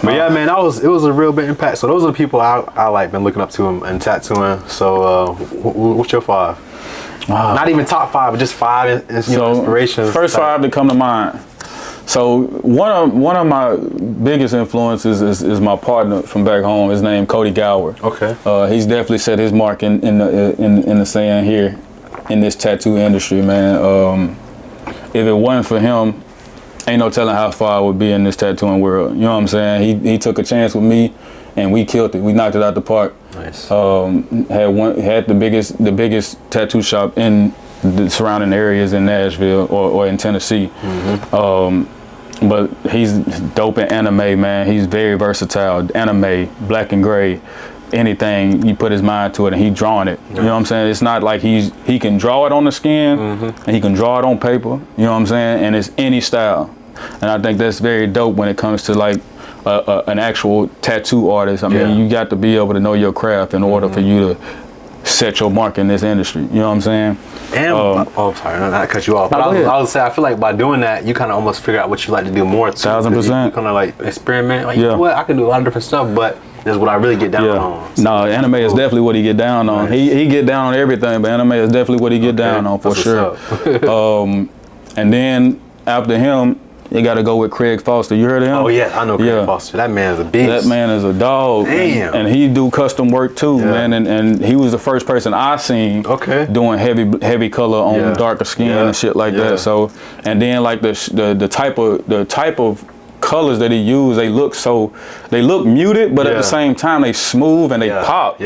But yeah, man, it was a real big impact. So those are the people I like been looking up to and tattooing. So what's your 5? Not even top 5, but just 5 inspirations. First 5 that come to mind. So one of my biggest influences is my partner from back home. His name Cody Gower. Okay. He's definitely set his mark in the sand here in this tattoo industry, man. If it wasn't for him, ain't no telling how far I would be in this tattooing world. You know what I'm saying? He took a chance with me, and we killed it. We knocked it out the park. Nice. Had the biggest tattoo shop in the surrounding areas in Nashville or in Tennessee. But he's dope in anime, man. He's very versatile. Anime, black and gray, anything you put his mind to it, and he drawing it. You know what I'm saying? It's not like he can draw it on the skin, and he can draw it on paper. You know what I'm saying? And it's any style. And I think that's very dope when it comes to like an actual tattoo artist. I mean, you got to be able to know your craft in order for you to set your mark in this industry. You know what I'm saying? And sorry, not cut you off. But I would say I feel like by doing that, you kind of almost figure out what you like to do more. 1000%. You kind of like experiment. Like, you know what? I can do a lot of different stuff, but this is what I really get down on. So, no, anime is definitely what he get down on. Nice. He get down on everything, but anime is definitely what he get down on for sure. And then after him, you got to go with Craig Foster. You heard of him? Oh yeah, I know Craig Foster. That man is a beast. That man is a dog. Damn. And he do custom work too, man. And he was the first person I seen doing heavy color on darker skin and shit like that. So, and then like the type of colors that he used, they look muted, but at the same time they smooth and they pop.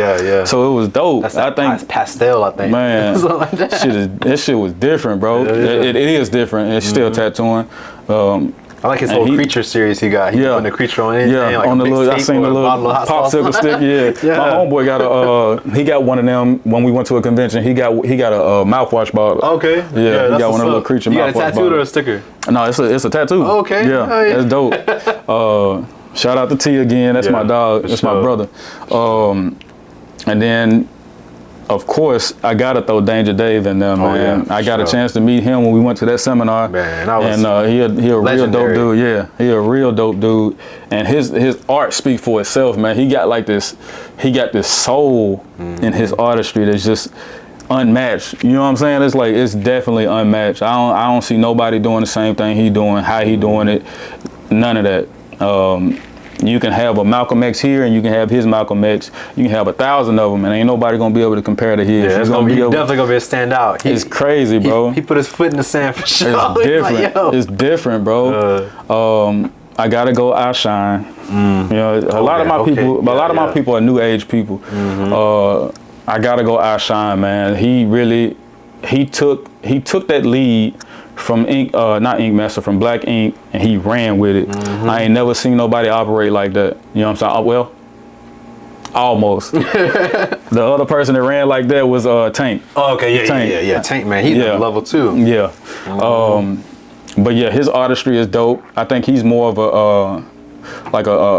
So it was dope. I think pastel. I think, man, like that shit was different, bro. It is different. It's still tattooing. I like his whole creature series he got. He put the creature on anything. Yeah, like on the little, I seen the little popsicle stick. My homeboy got he got one of them when we went to a convention. He got a mouthwash bottle. Okay. Yeah, he got one of the little creature mouthwash bottles. You got a tattoo or a sticker? No, it's a tattoo. Oh, okay. Yeah, that's dope. Shout out to T again. That's my dog. That's my brother. And then, of course, I gotta throw Danger Dave in there, man. I got a chance to meet him when we went to that seminar, man. And he a real dope dude. Yeah, he a real dope dude, and his art speaks for itself, man. He got this soul in his artistry that's just unmatched. You know what I'm saying? It's definitely unmatched. I don't see nobody doing the same thing he doing, how he doing it, none of that. You can have a Malcolm X here, and you can have his Malcolm X. You can have 1,000 of them, and ain't nobody gonna be able to compare to his. Yeah, definitely gonna be a standout. It's crazy, bro. He put his foot in the sand for sure. It's different. Like, it's different, bro. I gotta go outshine. You know, a lot of my people are new age people. I gotta go outshine, man. He took that lead from from Black Ink, and he ran with it. I ain't never seen nobody operate like that. You know what I'm saying? Well, almost. The other person that ran like that was Tank. Oh, okay, Tank. yeah. Tank, man, he's level 2. Yeah. But yeah, his artistry is dope. I think he's more of a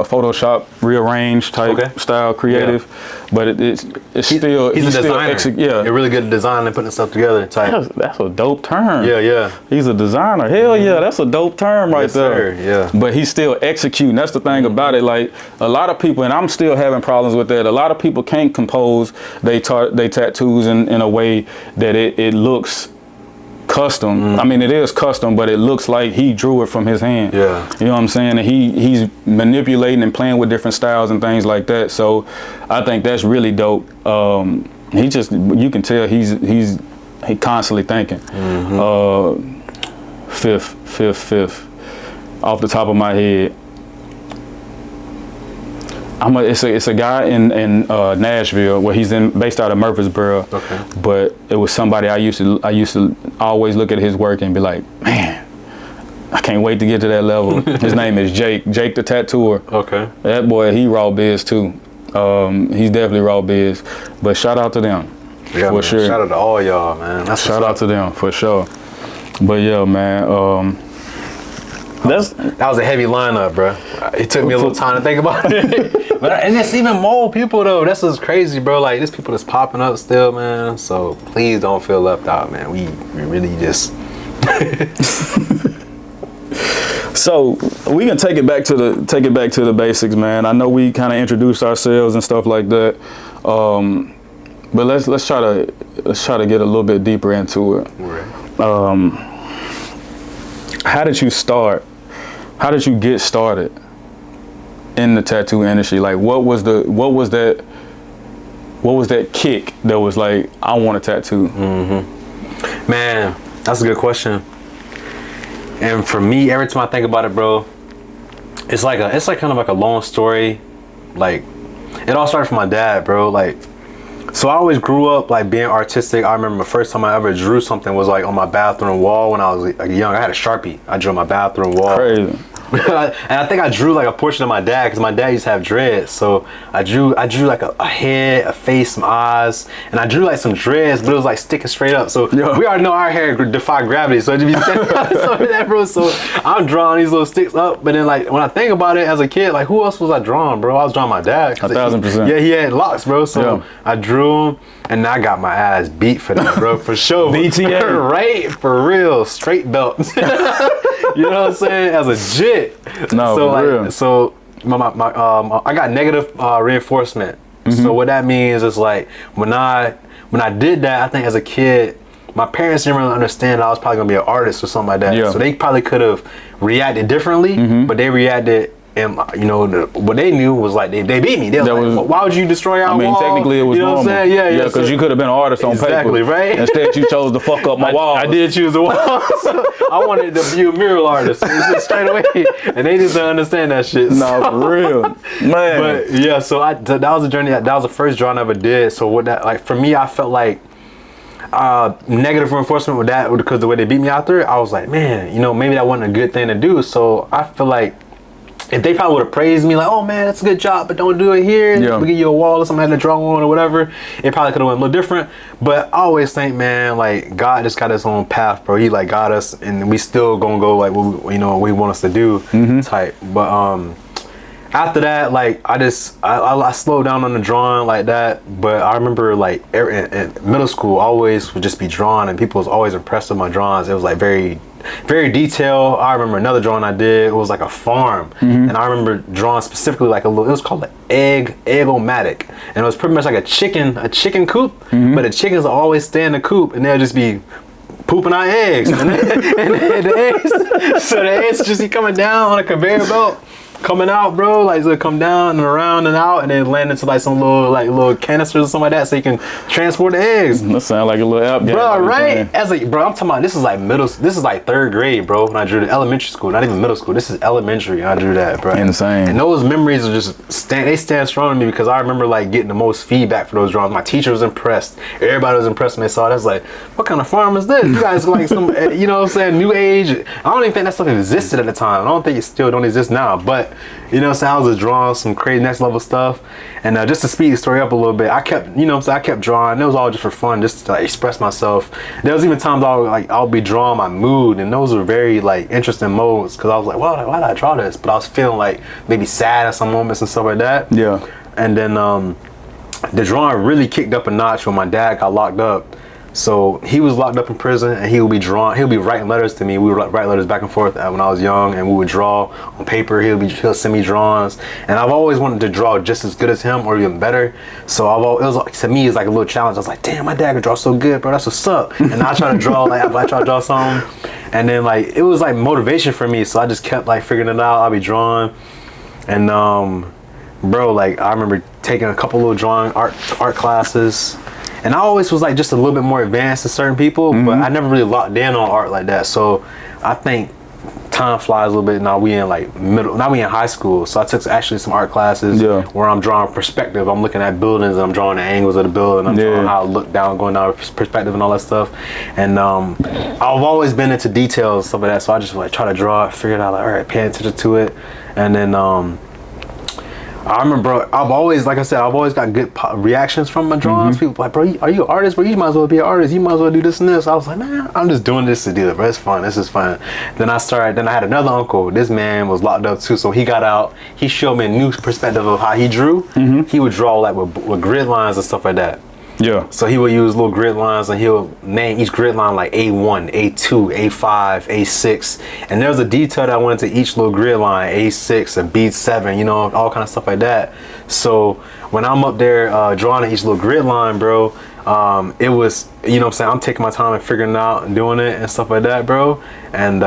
Photoshop rearrange type style creative, but it's still he's a designer. You're really good at designing and putting stuff together. Type. That's a dope term. Yeah. He's a designer. Hell yeah, that's a dope term right there. Sir. Yeah. But he's still executing. That's the thing about it. Like a lot of people, and I'm still having problems with that. A lot of people can't compose they tattoos in a way that it looks custom. I mean, it is custom, but it looks like he drew it from his hand. Yeah. You know what I'm saying? And he's manipulating and playing with different styles and things like that. So I think that's really dope. You can tell he constantly thinking. Fifth. Off the top of my head. It's a guy in Nashville where he's based out of Murfreesboro. Okay. But it was somebody I used to always look at his work and be like, man, I can't wait to get to that level. His name is Jake the Tattooer. Okay. That boy, he raw biz too. He's definitely raw biz. But shout out to them. Yeah, for sure. Shout out to all y'all, man. Shout out to them for sure. But yeah, man. That was a heavy lineup, bro. It took me a little time to think about it. And it's even more people though. That's what's crazy, bro. Like there's people that's popping up still, man. So please don't feel left out, man. We really just. So we can take it back to the basics, man. I know we kind of introduced ourselves and stuff like that, but let's try to get a little bit deeper into it. Right. How did you start? How did you get started in the tattoo industry? Like, what was that kick that was like, I want a tattoo? Man, that's a good question. And for me, every time I think about it, bro, it's like kind of like a long story. Like, it all started from my dad, bro. Like, so I always grew up like being artistic. I remember the first time I ever drew something was like on my bathroom wall when I was like young. I had a Sharpie. I drew on my bathroom wall. Crazy. And I think I drew like a portion of my dad because my dad used to have dreads. So I drew like a head, a face, some eyes, and I drew like some dreads, but it was like sticking straight up. So we already know our hair defy gravity. So it just be something that, bro. So I'm drawing these little sticks up, but then like when I think about it as a kid, like who else was I drawing, bro? I was drawing my dad. 1,000%. Yeah, he had locks, bro. So I drew him, and I got my ass beat for that, bro, for sure. VTA. Right? For real. Straight belt. You know what I'm saying? As a jit. No, so for real. So I got negative reinforcement. So what that means is like when I did that, I think as a kid, my parents didn't really understand I was probably gonna be an artist or something like that. Yeah. So they probably could have reacted differently, but they reacted. And what they knew was like they beat me. They was like, why would you destroy our wall? I mean, technically it was normal. What I'm saying? Yeah, because so, you could have been an artist on paper. Exactly, right? Instead, you chose to fuck up my wall. I did choose the wall. I wanted to be a mural artist straight away, and they just didn't understand that shit. No, for real, man. But yeah, so that was a journey. That was the first drawing I ever did. So what that like for me, I felt like negative reinforcement with that because the way they beat me out there, I was like, man, maybe that wasn't a good thing to do. So I feel like if they probably would have praised me like, oh man, that's a good job, but don't do it here. We give you a wall or something I had to draw on or whatever. It probably could have went a little different. But I always think, man, like God just got his own path, bro. He like got us, and we still gonna go like what we want us to do type. But after that, like I slowed down on the drawing like that. But I remember like in middle school, I always would just be drawing, and people was always impressed with my drawings. It was like very detailed. I remember another drawing I did. It was like a farm, and I remember drawing specifically like a little. It was called an egg-o-matic, and it was pretty much like a chicken coop. But the chickens will always stay in the coop, and they'll just be pooping out eggs, and the eggs. So the eggs just be coming down on a conveyor belt. coming out, bro. Like, so it come down and around and out, and then land into like some little canisters or something like that, so you can transport the eggs. That sound like a little app game. Bro, right? As like, bro, I'm talking about this is like this is like 3rd grade, bro. When I drew the elementary school, not even middle school. This is elementary. I drew that, bro. Insane. And those memories are just stand strong to me because I remember like getting the most feedback for those drawings. My teacher was impressed. Everybody was impressed when they saw it. I was like, what kind of farm is this? You guys like some, you know what I'm saying, new age. I don't even think that stuff existed at the time. I don't think it still don't exist now. But you know what I'm saying, I was just drawing some crazy next level stuff. And just to speed the story up a little bit, I kept, you know what I'm saying, I kept drawing. It was all just for fun, just to like, express myself. There was even times I'll be drawing my mood, and those were very like interesting modes because I was like, well, why did I draw this? But I was feeling like maybe sad at some moments and stuff like that. Yeah. And then the drawing really kicked up a notch when my dad got locked up. So he was locked up in prison, and he'll be writing letters to me. We would write letters back and forth when I was young, and we would draw on paper. He'll send me drawings, and I've always wanted to draw just as good as him or even better. So it was like, to me, it's like a little challenge. I was like, damn, my dad can draw so good, bro. That's what's up. And I try to draw I try to draw something, and then like it was like motivation for me. So I just kept like figuring it out. I'll be drawing, and bro, like I remember taking a couple little drawing art classes. And I always was like just a little bit more advanced than certain people, but I never really locked in on art like that. So I think time flies a little bit. Now we in high school. So I took actually some art classes where I'm drawing perspective. I'm looking at buildings and I'm drawing the angles of the building. I'm drawing how it look down, going down perspective and all that stuff. And I've always been into details, stuff like that. So I just like try to draw it, figure it out, like, all right, pay attention to it. And then I remember, I've always got good reactions from my drawings. People like, bro, are you an artist? Bro, you might as well be an artist. You might as well do this and this. I was like, man, I'm just doing this to do it, bro. It's fun. This is fun. Then I had another uncle. This man was locked up too. So he got out. He showed me a new perspective of how he drew. He would draw like with grid lines and stuff like that. Yeah. So he would use little grid lines, and he'll name each grid line like A1, A2, A5, A6. And there's a detail that went into each little grid line, A6 and B7, you know, all kind of stuff like that. So when I'm up there drawing each little grid line, bro, it was, you know what I'm saying, I'm taking my time and figuring it out and doing it and stuff like that, bro. And,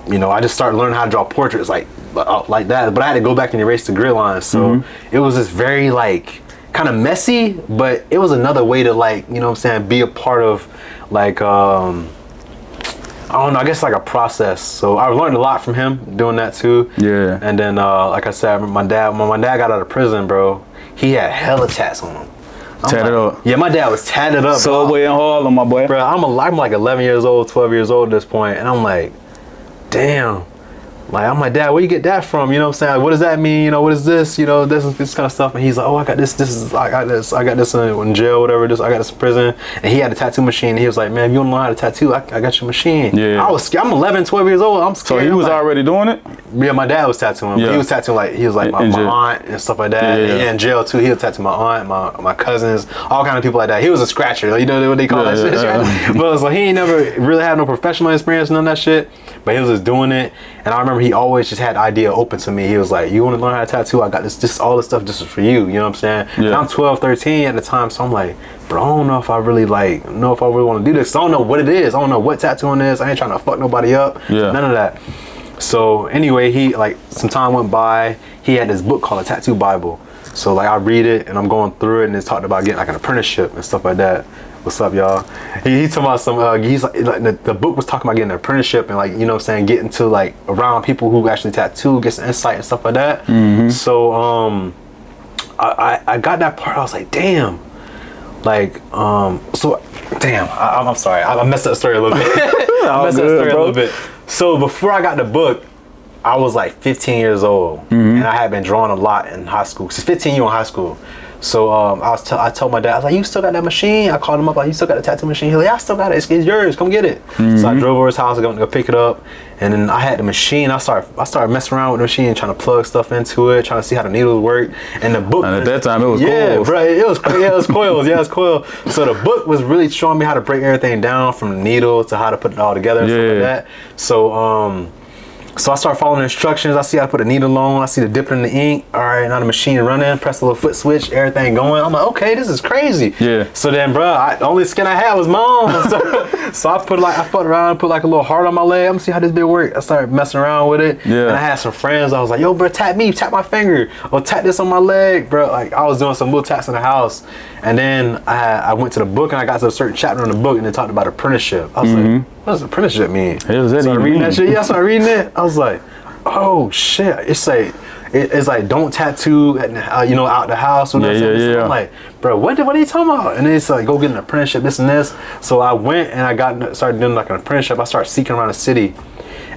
you know, I just started learning how to draw portraits like that. But I had to go back and erase the grid lines. So it was just very like, kind of messy, but it was another way to like, you know what I'm saying, be a part of like I don't know, I guess like a process. So I learned a lot from him doing that too. Yeah. And then like I said, when my dad got out of prison, bro, he had hella tats on him. Tatted up. Yeah, my dad was tatted up. Subway in Harlem, my boy. Bro, I'm like 11 years old, 12 years old at this point, and I'm like, damn. Like, I'm like, Dad, where you get that from? You know what I'm saying? Like, what does that mean? You know, what is this? You know, this kind of stuff. And he's like, oh, I got this I got this in jail, whatever. I got this in prison. And he had a tattoo machine. And he was like, man, if you don't know how to tattoo, I got your machine. Yeah. I was scared. I'm 11, 12 years old. I'm scared. So he was like, already doing it? Yeah, my dad was tattooing. Yeah. He was tattooing like my aunt and stuff like that. Yeah, in jail too. He would tattoo my aunt, my cousins, all kind of people like that. He was a scratcher. You know what they call that shit? But it was like, he ain't never really had no professional experience, none of that shit. But he was just doing it. And I remember he always just had the idea open to me. He was like, you want to learn how to tattoo? I got this all this stuff just for you. You know what I'm saying? Yeah. And I'm 12, 13 at the time. So I'm like, bro, I don't know if I really want to do this. I don't know what it is. I don't know what tattooing is. I ain't trying to fuck nobody up. Yeah. None of that. So anyway, he like some time went by. He had this book called A Tattoo Bible. So like I read it and I'm going through it, and it's talked about getting like an apprenticeship and stuff like that. What's up, y'all? He talking about some, he's like the book was talking about getting an apprenticeship and like, you know what I'm saying, getting to like around people who actually tattoo, get some insight and stuff like that. So I got that part. I was like, damn. Like, so damn, I'm sorry. I messed up the story a little bit. So before I got the book, I was like 15 years old, and I had been drawing a lot in high school. Cause 15, you in high school. So I told my dad, I was like, you still got that machine? I called him up, like, you still got the tattoo machine? He was like, yeah, I still got it. It's yours. Come get it. So I drove over his house. I went to go pick it up, and then I had the machine. I started messing around with the machine, trying to plug stuff into it, trying to see how the needles work. And the book. And at that time, it was coils. Yeah, bro, it was coils. Yeah, it was coils. So the book was really showing me how to break everything down from the needle to how to put it all together and stuff like that. So I start following the instructions. I see how to put a needle on. I see the dip in the ink. All right, now the machine running. Press the little foot switch. Everything going. I'm like, okay, this is crazy. Yeah. So then, bro, the only skin I had was my own. So I fucked around, put like a little heart on my leg. I'm gonna see how this bit work. I started messing around with it. Yeah. And I had some friends. I was like, yo, bro, tap my finger, or tap this on my leg, bro. Like I was doing some little taps in the house, and then I went to the book and I got to a certain chapter in the book and it talked about apprenticeship. I was like, what does apprenticeship mean? What does that So I even reading mean? that shit. Yeah, I started reading it. I was like, oh shit! It's like don't tattoo out the house. Or Yeah. I'm like, bro, what are you talking about? And then it's like, go get an apprenticeship, this and this. So I went and I started doing like an apprenticeship. I started seeking around the city,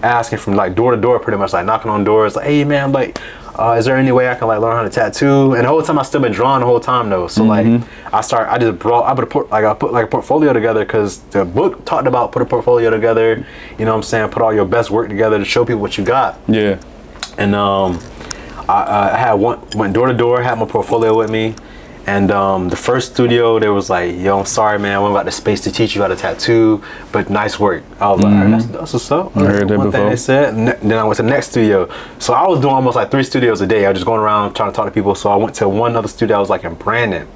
asking from like door to door, pretty much like knocking on doors, like, hey man, like, is there any way I can like learn how to tattoo? And the whole time I still been drawing the whole time though. So like I put like a portfolio together because the book talked about put a portfolio together. You know what I'm saying? Put all your best work together to show people what you got. Yeah. And I went door to door, had my portfolio with me. And the first studio, they was like, yo, I'm sorry, man, I won't got the space to teach you how to tattoo, but nice work. I was like, all right, that's what's up. I heard that One thing before. they said. And then I went to the next studio. So I was doing almost like 3 studios a day. I was just going around trying to talk to people. So I went to one other studio. I was like in Brandon.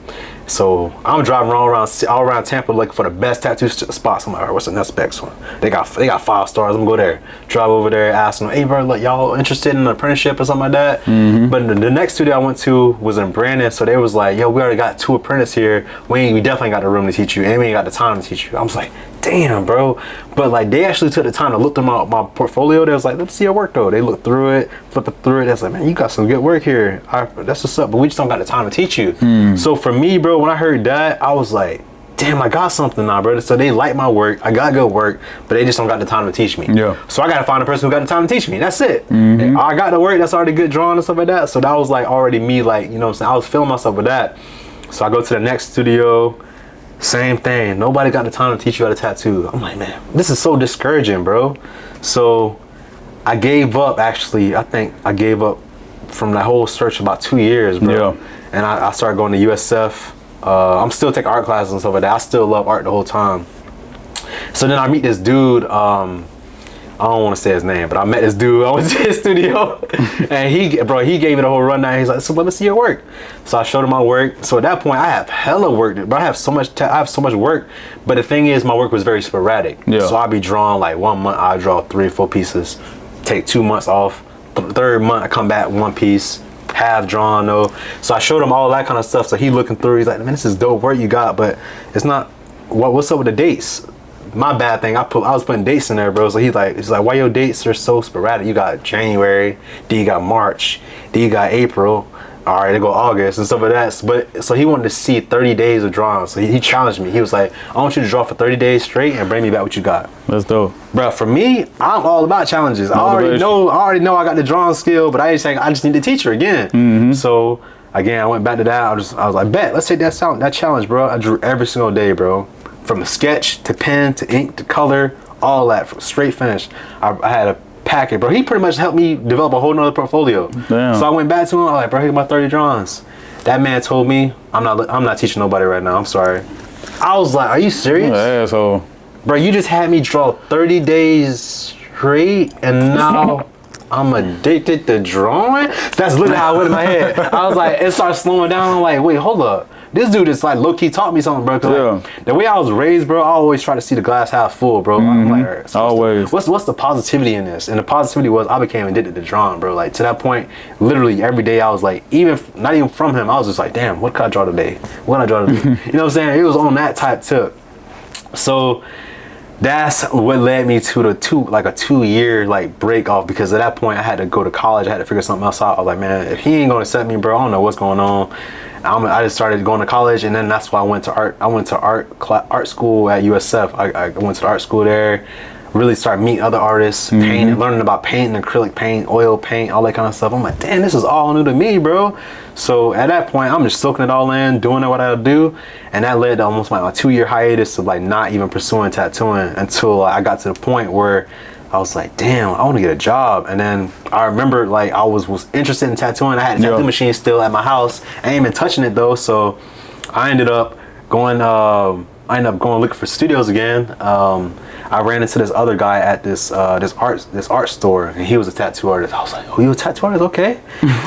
So I'm driving all around Tampa looking for the best tattoo spots. I'm like, all right, what's the next best one? They got 5 stars. I'm gonna go there. Drive over there, ask them, hey bro, look, y'all interested in an apprenticeship or something like that? But the next studio I went to was in Brandon. So they was like, yo, we already got 2 apprentices here. We definitely got the room to teach you, and we ain't got the time to teach you. I was like, damn, bro. But like they actually took the time to look through my portfolio. They was like, let's see your work though. They looked through it, flipped through it. They was like, man, you got some good work here. That's what's up. But we just don't got the time to teach you. So for me, bro, when I heard that, I was like, damn, I got something now, bro. So they like my work. I got good work, but they just don't got the time to teach me. Yeah. So I got to find a person who got the time to teach me. That's it. And I got the work. That's already good drawing and stuff like that. So that was like already me, like, you know what I'm saying? I was feeling myself with that. So I go to the next studio. Same thing. Nobody got the time to teach you how to tattoo. I'm like, man, this is so discouraging, bro. So I gave up, actually. I think I gave up from that whole search about 2 years, bro. Yeah. And I started going to USF. I'm still taking art classes and stuff like that. I still love art the whole time. So then I meet this dude. I don't want to say his name, but I met this dude. I went to his studio, and he gave me the whole rundown. He's like, so let me see your work. So I showed him my work. So at that point, I have hella work, but I have so much work. But the thing is, my work was very sporadic. Yeah. So I'd be drawing like 1 month, I draw 3 or 4 pieces, take 2 months off. Third month, I come back 1 piece, half drawn though. So I showed him all that kind of stuff. So he looking through, he's like, man, this is dope work you got, but it's not. What's up with the dates? My bad thing. I was putting dates in there, bro. So he's like, why your dates are so sporadic? You got January, then you got March, then you got April. All right, they go August and stuff like that. But so he wanted to see 30 days of drawing. So he challenged me. He was like, I want you to draw for 30 days straight and bring me back what you got. That's dope. Bro, for me, I'm all about challenges. I already know I got the drawing skill, but I just need the teacher again. So again, I went back to that. I was like, bet, let's take that challenge, bro. I drew every single day, bro. From a sketch to pen to ink to color, all that from straight finish. I had a packet, bro. He pretty much helped me develop a whole nother portfolio. Damn. So I went back to him. I was like, bro, here's my 30 drawings. That man told me, I'm not teaching nobody right now. I'm sorry. I was like, are you serious? Asshole. Bro, you just had me draw 30 days straight, and now I'm addicted to drawing? That's literally how it went in my head. I was like, it started slowing down. I'm like, wait, hold up. This dude just like low-key taught me something, bro. Like, the way I was raised, bro, I always try to see the glass half full, bro. I'm like, so always. What's the positivity in this? And the positivity was I became addicted to drawing, bro. Like to that point, literally every day I was like, not even from him, I was just like, damn, what could I draw today? What can I draw today? You know what I'm saying? It was on that type tip. So that's what led me to a 2-year like break off, because at that point I had to go to college. I had to figure something else out. I was like, man, if he ain't gonna accept me, bro, I don't know what's going on. I just started going to college, and then that's why I went to art. I went to art school at USF. I went to the art school there. Really started meeting other artists, painting, learning about painting, acrylic paint, oil paint, all that kind of stuff. I'm like, damn, this is all new to me, bro. So at that point, I'm just soaking it all in, doing what I do, and that led to almost like a 2-year hiatus of like not even pursuing tattooing until I got to the point where I was like, damn, I want to get a job. And then I remember like I was interested in tattooing. I had a tattoo machine still at my house. I ain't been touching it though, so I ended up going looking for studios again. I ran into this other guy at this art store, and he was a tattoo artist. I was like, oh, you a tattoo artist? Okay.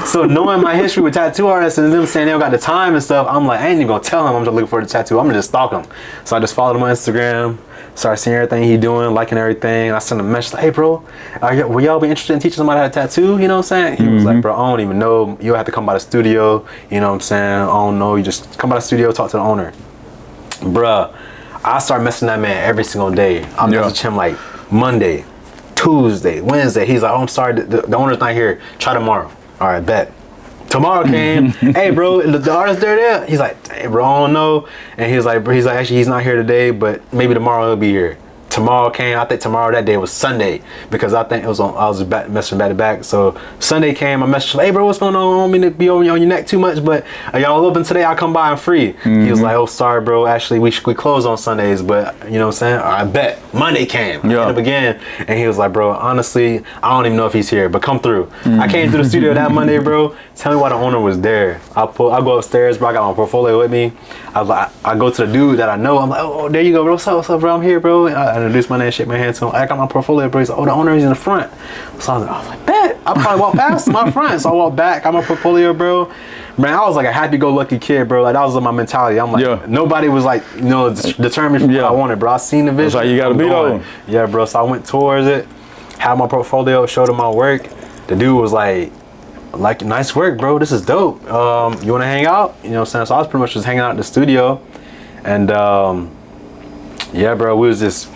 So knowing my history with tattoo artists and them saying they don't got the time and stuff, I'm like, I ain't even gonna tell him I'm just looking for the tattoo. I'm gonna just stalk him. So I just followed him on Instagram, started seeing everything he doing, liking everything. I sent him a message like, hey bro, will y'all be interested in teaching somebody how to tattoo? You know what I'm saying? He was like, bro, I don't even know. You'll have to come by the studio. You know what I'm saying? I don't know. You just come by the studio, talk to the owner. Bruh, I start messaging that man every single day. I message him like Monday, Tuesday, Wednesday. He's like, oh, I'm sorry, the owner's not here. Try tomorrow. All right, bet. Tomorrow came. Hey, bro, the artist there? He's like, hey, bro, I don't know. And he's like, actually, he's not here today, but maybe tomorrow he'll be here. Tomorrow came. I think tomorrow that day was Sunday because I think it was on. I was messaging back to back. So Sunday came. I messaged, hey bro, what's going on? I don't mean to be on your neck too much, but y'all open today? I'll come by and free. He was like, oh sorry bro. Actually, we close on Sundays, but you know what I'm saying? I bet Monday came. I hit up again, and he was like, bro, honestly, I don't even know if he's here, but come through. I came through the studio that Monday, bro. Tell me why the owner was there. I go upstairs, bro. I got my portfolio with me. I go to the dude that I know. I'm like, oh, there you go, bro. What's up, bro? I'm here, bro. I introduced my name, shake my hand to him. I got my portfolio, bro. He's like, oh, the owner is in the front. So I was like, bet. I probably walked past my front. So I walked back, got my portfolio, bro. Man, I was like a happy-go-lucky kid, bro. Like that was my mentality. I'm like, nobody was like, you know, determined from what I wanted, bro. I seen the vision. It's like you gotta be on. Yeah, bro. So I went towards it, had my portfolio, showed him my work. The dude was like, nice work, bro. This is dope. You want to hang out? You know what I'm saying? So I was pretty much just hanging out in the studio, and yeah, bro, we was just.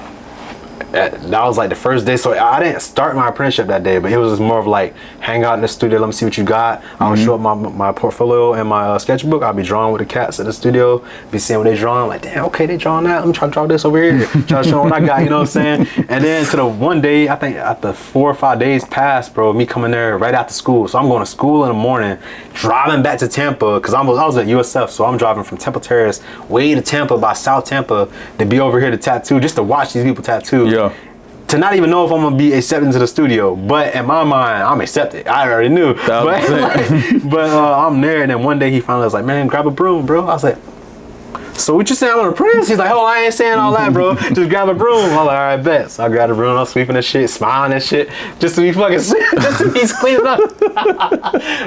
That was like the first day. So I didn't start my apprenticeship that day, but it was just more of like hang out in the studio. Let me see what you got. I'll show up my portfolio and my sketchbook. I'll be drawing with the cats at the studio. Be seeing what they drawing. Like, damn, okay, they drawing that. Let me try to draw this over here. Try to show them what I got. You know what I'm saying? And then to the one day, I think after 4 or 5 days passed, bro, me coming there right after school. So I'm going to school in the morning, driving back to Tampa because I was at USF. So I'm driving from Temple Terrace way to Tampa by South Tampa to be over here to tattoo, just to watch these people tattoo. Yeah. To not even know if I'm gonna be accepted into the studio, but in my mind, I'm accepted. I already knew. But I'm there, and then one day he finally was like, "Man, grab a broom, bro." I was like, "So what you saying? I'm an apprentice?" He's like, "Oh, I ain't saying all that, bro. Just grab a broom." I'm like, "All right, bet." So I grabbed a broom, I'm sweeping this shit, smiling and shit, just to be fucking, just to be cleaning up.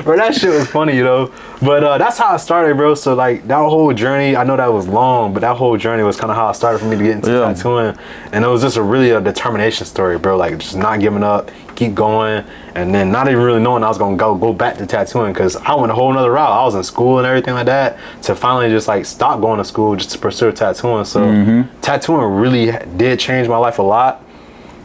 Bro, that shit was funny, you know. But that's how I started, bro. So like that whole journey, I know that was long, but that whole journey was kind of how I started for me to get into tattooing, and it was just a determination story, bro. Like just not giving up, keep going, and then not even really knowing I was gonna go back to tattooing because I went a whole nother route. I was in school and everything like that to finally just like stop going to school just to pursue tattooing. So tattooing really did change my life a lot,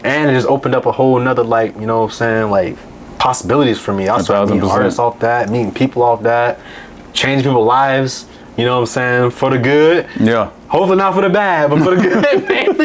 and it just opened up a whole nother like, you know what I'm saying, like possibilities for me. I started meeting artists off that, meeting people off that, changing people's lives, you know what I'm saying, for the good. Yeah. Hopefully not for the bad, but for the good, maybe.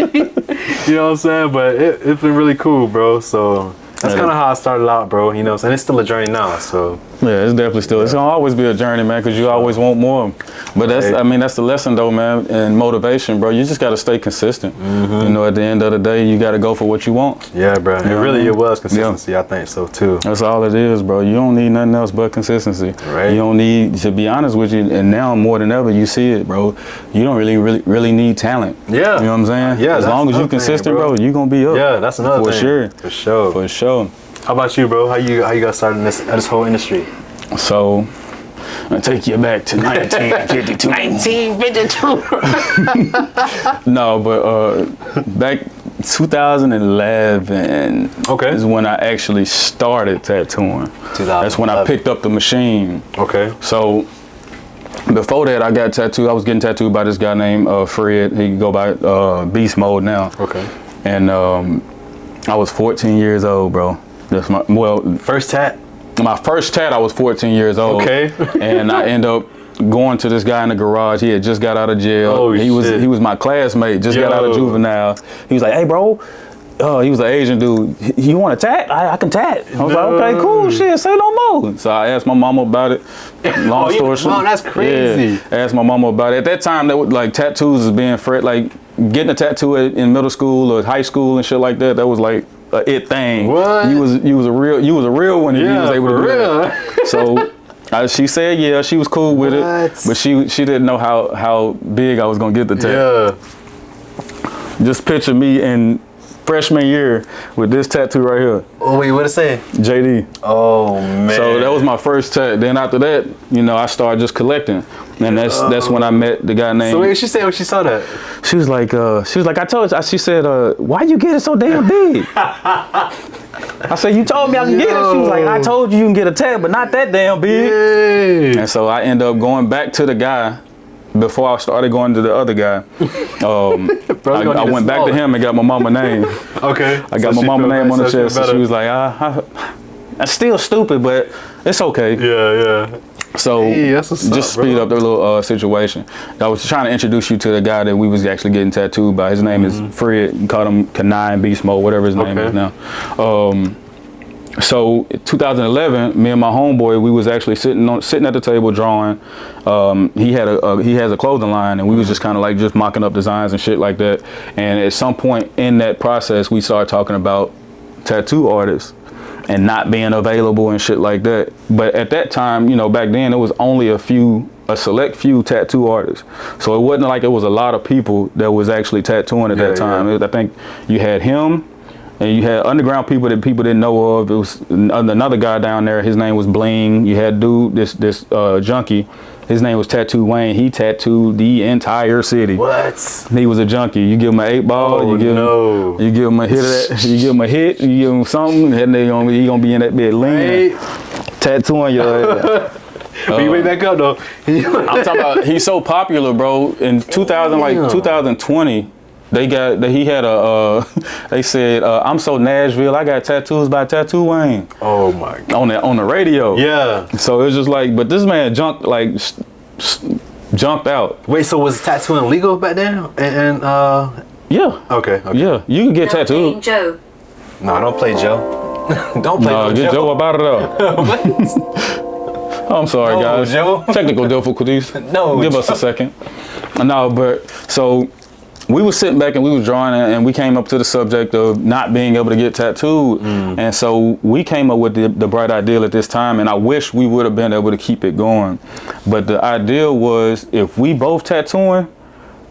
You know what I'm saying? But it's been really cool, bro. So that's kind of how I started out, bro. You know what I'm saying? It's still a journey now, so. Yeah, it's definitely still. It's gonna always be a journey, man, because you always want more. But that's, I mean, that's the lesson, though, man, and motivation, bro. You just gotta stay consistent. You know, at the end of the day, you gotta go for what you want. Yeah, bro. It was consistency. I think so too. That's all it is, bro. You don't need nothing else but consistency. Right. You don't need, to be honest with you, and now more than ever, you see it, bro. You don't really need talent. Yeah. You know what I'm saying? Yeah. As long as you're consistent, bro, you gonna be up. Yeah, that's another thing. For sure. For sure. How about you, bro? How you got started in this whole industry? So, I'll take you back to 1952. 1952. No, but back 2011 is when I actually started tattooing. That's when I picked up the machine. Okay. So before that, I got tattooed. I was getting tattooed by this guy named Fred. He can go by Beast Mode now. Okay. And I was 14 years old, bro. That's my first tat. My first tat, I was 14 years old. Okay. And I end up going to this guy in the garage. He had just got out of jail. Oh, he was my classmate, just got out of juvenile. He was like, "Hey, bro." He was an Asian dude. You want to tat? I can tat. I was like, okay, cool, shit, say no more. So I asked my mama about it. Long story short. Wow, that's crazy. Yeah, I asked my mama about it. At that time, that was like tattoos was being like getting a tattoo in middle school or high school and shit like that. That was like a it thing. What? You was a real one. Yeah, you was able to do that. So she said, yeah, she was cool with it, but she didn't know how big I was gonna get the tat. Yeah. Just picture me in freshman year with this tattoo right here. Oh wait, what it say? JD. Oh man. So that was my first tat. Then after that, you know, I started just collecting, and that's when I met the guy named. So wait, she said when she saw that. She was like, I told you. She said, why you get it so damn big? I said, you told me I could get it. She was like, I told you can get a tat, but not that damn big. Yay. And so I ended up going back to the guy before I started going to the other guy. I went back to him and got my mama name. Okay. I got my mama name on the chest. So she was like, that's still stupid, but it's okay. Yeah. So hey, that's what's just up, speed up the little situation. I was trying to introduce you to the guy that we was actually getting tattooed by. His name is Fred. You call him Kanai, Beast Mode, whatever his name is now. So 2011, me and my homeboy, we was actually sitting at the table drawing. He has a clothing line, and we was just kind of like just mocking up designs and shit like that. And at some point in that process, we started talking about tattoo artists and not being available and shit like that. But at that time, you know, back then it was only a select few tattoo artists. So it wasn't like it was a lot of people that was actually tattooing at that time. I think you had him, and you had underground people that people didn't know of. It was another guy down there. His name was Bling. You had this junkie. His name was Tattoo Wayne. He tattooed the entire city. What? He was a junkie. You give him an 8-ball. You give him a hit of that. You give him a hit. You give him something, and he gonna be in that bed leaning, tattooing your head. But you went back up though. I'm talking about. He's so popular, bro. In 2020. They said, I'm so Nashville, I got tattoos by Tattoo Wayne. Oh my God. On the radio. Yeah. So it's just like, but this man jumped out. Wait, so was tattooing legal back then? And Yeah. Okay. Yeah, you can get tattooed. Joe. No, don't play Joe. Don't play No, get Joe up out of there. I'm sorry, guys. Joe. Technical difficulties. No, Give us a second. No, but so we was sitting back and we was drawing, and we came up to the subject of not being able to get tattooed. And so we came up with the bright idea at this time, and I wish we would have been able to keep it going. But the idea was, if we both tattooing,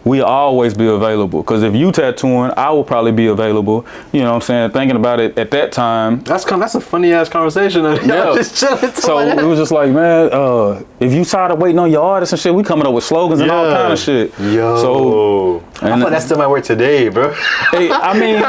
we always be available. Because if you tattooing, I will probably be available. You know what I'm saying? Thinking about it at that time. That's a funny ass conversation. Yeah. Just chilling. So it was just like, man, if you tired of waiting on your artists and shit, we coming up with slogans and all kind of shit. Yo. So I thought that still might work today, bro. I mean,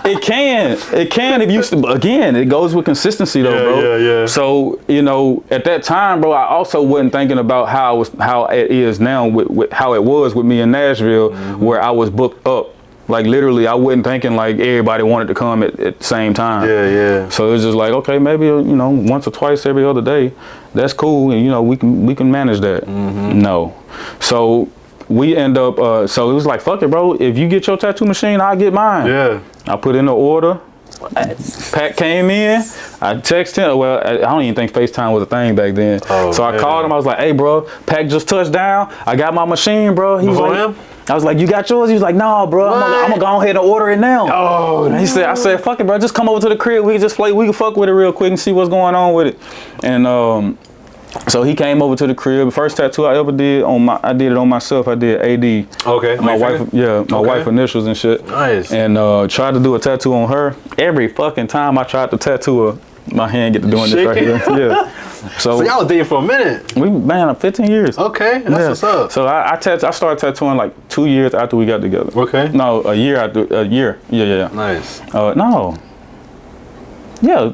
it can if you, again, it goes with consistency though, bro. Yeah. So, you know, at that time, bro, I also wasn't thinking about how it is now with how it was with me in Nashville, where I was booked up. Like literally, I wasn't thinking like everybody wanted to come at the same time. Yeah. So it's just like, okay, maybe, you know, once or twice every other day, that's cool, and you know, we can manage that. No. So we end up, so it was like, fuck it, bro. If you get your tattoo machine, I'll get mine. Yeah. I put in the order. Pat came in. I texted him. Well, I don't even think FaceTime was a thing back then. So I called him. I was like, hey, bro, Pat just touched down. I got my machine, bro. He was like, I was like, you got yours? He was like, no, bro. I'm gonna go ahead and order it now. Oh, and he said, I said, fuck it, bro. Just come over to the crib. We can fuck with it real quick and see what's going on with it. And so he came over to the crib. First tattoo I ever did I did it on myself. I did AD. Okay. My wife, my wife initials and shit. Nice. And tried to do a tattoo on her. Every fucking time I tried to tattoo her, my hand get to doing this right here. Yeah. So y'all was dating for a minute. We 15 years. Okay, that's what's up. So I started tattooing like 2 years after we got together. Okay. No, a year after a year. Yeah. Nice. No. Yeah.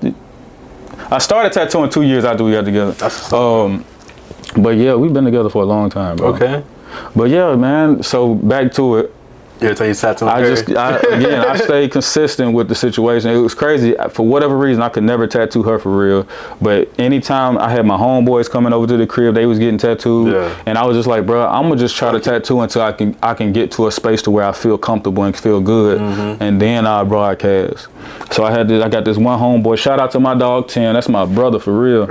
I started tattooing 2 years after we got together. That's but yeah, we've been together for a long time, bro. Okay. But yeah, man. So back to it. Every time you tattoo, I stayed consistent with the situation. It was crazy. For whatever reason, I could never tattoo her for real. But anytime I had my homeboys coming over to the crib, they was getting tattooed, and I was just like, bro, I'm gonna just try to tattoo until I can get to a space to where I feel comfortable and feel good, and then I'll broadcast. So I got this one homeboy. Shout out to my dog Tim. That's my brother for real.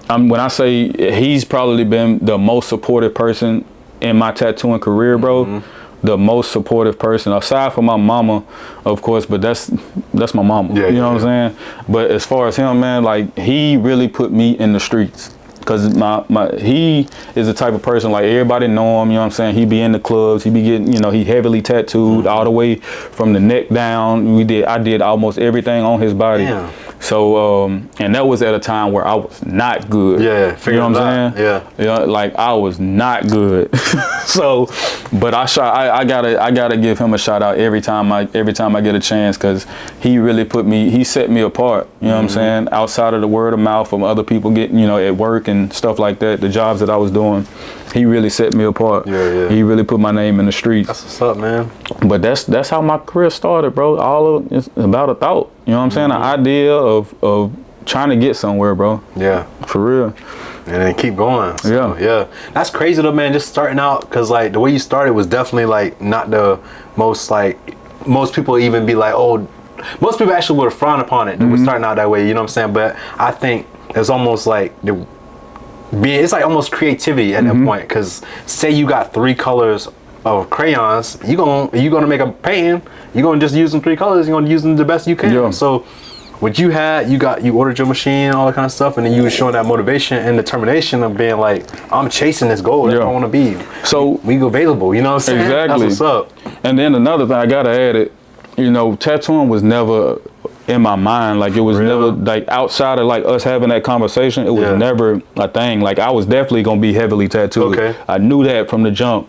When I say he's probably been the most supportive person in my tattooing career, bro. The most supportive person, aside from my mama, of course, but that's my mama. You know what I'm saying? But as far as him, man, like he really put me in the streets. Cause he is the type of person like everybody know him, you know what I'm saying? He be in the clubs, he be getting, you know, he heavily tattooed all the way from the neck down. I did almost everything on his body. Damn. So, and that was at a time where I was not good. Yeah, you know what I'm saying? Yeah. You know, like I was not good. So, but I gotta give him a shout out every time I get a chance, cause he set me apart. You know what I'm saying? Outside of the word of mouth from other people getting, you know, at work and stuff like that, the jobs that I was doing, he really set me apart. Yeah. He really put my name in the streets. That's what's up, man. But that's how my career started, bro. All of it's about a thought. You know what I'm saying? An idea of trying to get somewhere, bro. Yeah. For real. And then keep going. So, Yeah. That's crazy though, man. Just starting out, because like the way you started was definitely like not the most, like most people even be like, oh, most people actually would have frowned upon it. We're starting out that way, you know what I'm saying? But I think it's almost like it's like almost creativity at that point, because say you got 3 colors of crayons, you're gonna make a painting, you're gonna just use them 3 colors, you're gonna use them the best you can. Yeah. So what you had, you ordered your machine, all that kind of stuff, and then you was showing that motivation and determination of being like, I'm chasing this goal. That's what I want to be. So we available, you know what I'm saying? Exactly. That's what's up. And then another thing I gotta add it, you know, tattooing was never in my mind. Like it was never like outside of like us having that conversation. It was never a thing. Like I was definitely gonna be heavily tattooed. Okay. I knew that from the jump.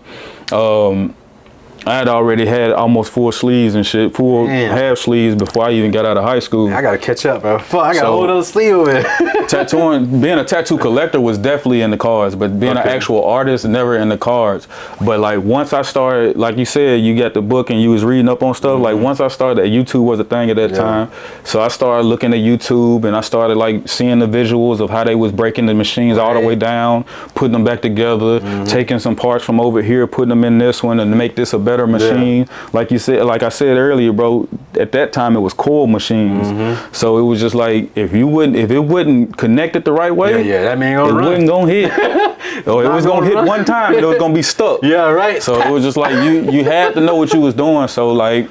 I had already had almost full sleeves and shit, full half sleeves before I even got out of high school. I gotta catch up, bro. Fuck, I got a whole other sleeve of it. Tattooing, being a tattoo collector was definitely in the cards, but being an actual artist, never in the cards. But like once I started, like you said, you got the book and you was reading up on stuff. Like once I started, YouTube was a thing at that time. So I started looking at YouTube and I started like seeing the visuals of how they was breaking the machines all the way down, putting them back together, taking some parts from over here, putting them in this one and make this a better machine. Like you said, like I said earlier, bro, at that time it was coil machines. So it was just like if it wouldn't connect it the right way, that mean gonna wasn't gonna hit. Or it was gonna hit one time and it was gonna be stuck. Yeah, right. So it was just like you had to know what you was doing. So like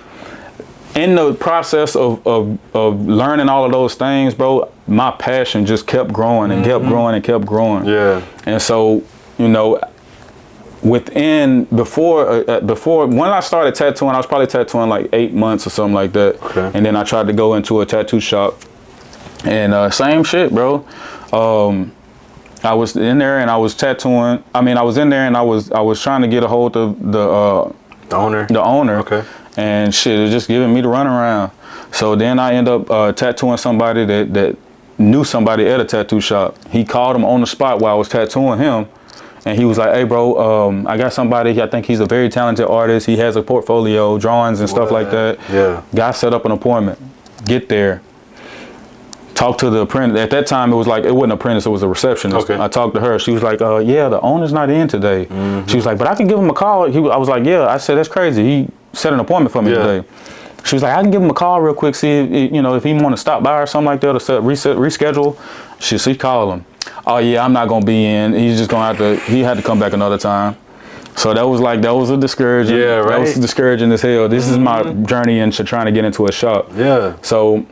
in the process of learning all of those things, bro, my passion just kept growing and kept growing and kept growing. Yeah. And so, you know, before when I started tattooing, I was probably tattooing like 8 months or something like that. Okay. And then I tried to go into a tattoo shop, and same shit, bro. I was in there and I was tattooing. I mean, I was in there and I was trying to get a hold of the owner. The owner. Okay. And shit, it was just giving me the runaround. So then I end up tattooing somebody that knew somebody at a tattoo shop. He called him on the spot while I was tattooing him. And he was like, hey, bro, I got somebody. I think he's a very talented artist. He has a portfolio, drawings and stuff like that. Yeah. Guy set up an appointment. Get there. Talk to the apprentice. At that time, it wasn't an apprentice. It was a receptionist. Okay. I talked to her. She was like, yeah, the owner's not in today. She was like, but I can give him a call. I was like, yeah. I said, that's crazy. He set an appointment for me today. She was like, I can give him a call real quick, see if he want to stop by or something like that, or reschedule. She called him. Oh yeah, I'm not gonna be in. He's just gonna he had to come back another time. So that was a discouraging. Yeah, right. That was discouraging as hell. This is my journey into trying to get into a shop. Yeah. So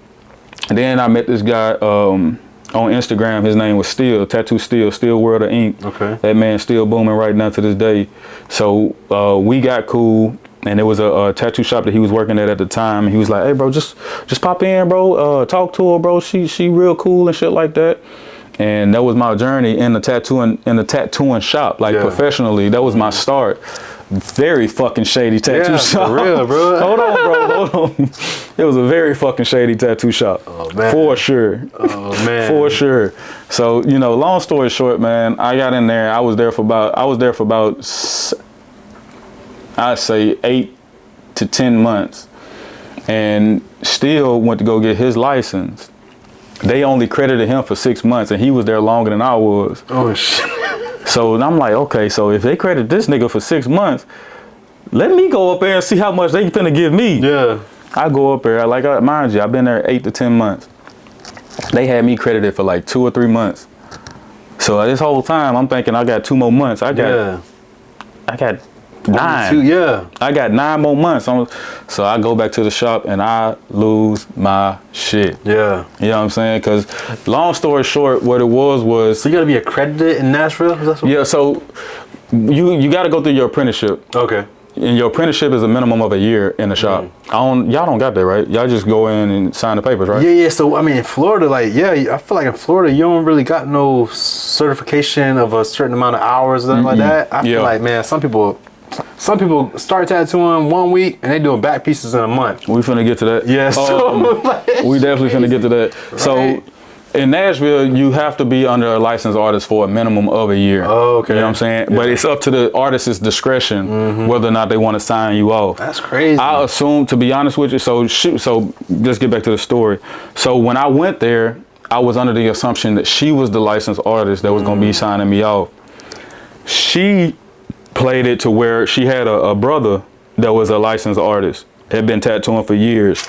then I met this guy on Instagram. His name was Tattoo Steel World of Ink. Okay. That man still booming right now to this day. So we got cool. And there was a tattoo shop that he was working at the time. And he was like, hey, bro, just pop in, bro. Talk to her, bro. She real cool and shit like that. And that was my journey in the tattooing shop, like professionally. That was my start. Very fucking shady tattoo shop. For real, bro. Hold on. It was a very fucking shady tattoo shop. Oh, man. For sure. Oh, man. For sure. So, long story short, man, I got in there. I was there for about I'd say 8 to 10 months, and still went to go get his license. They only credited him for 6 months, and he was there longer than I was. Oh shit. So I'm like, okay, so if they credit this nigga for 6 months, let me go up there and see how much they finna give me. Yeah. I go up there, mind you, I've been there 8 to 10 months. They had me credited for like 2 or 3 months. So this whole time I'm thinking I got 2 more months. I got 9. Yeah. I got 9 more months. So I go back to the shop and I lose my shit. Yeah. You know what I'm saying? Because long story short, what it was. So you gotta be accredited in Nashville? Is that Yeah. So you got to go through your apprenticeship. Okay. And your apprenticeship is a minimum of a year in the shop. Y'all don't got that, right? Y'all just go in and sign the papers, right? Yeah. So I mean, in Florida, like, yeah, I feel like in Florida, you don't really got no certification of a certain amount of hours or something like that. I feel like, man, some people start tattooing 1 week and they doing back pieces in a month. We finna get to that. Yeah. So we definitely finna get to that. Right. So in Nashville, you have to be under a licensed artist for a minimum of a year. Oh, okay. You know what I'm saying? Yeah. But it's up to the artist's discretion whether or not they want to sign you off. That's crazy. I assume, to be honest with you, so let's get back to the story. So when I went there, I was under the assumption that she was the licensed artist that was going to be signing me off. She played it to where she had a brother that was a licensed artist, had been tattooing for years.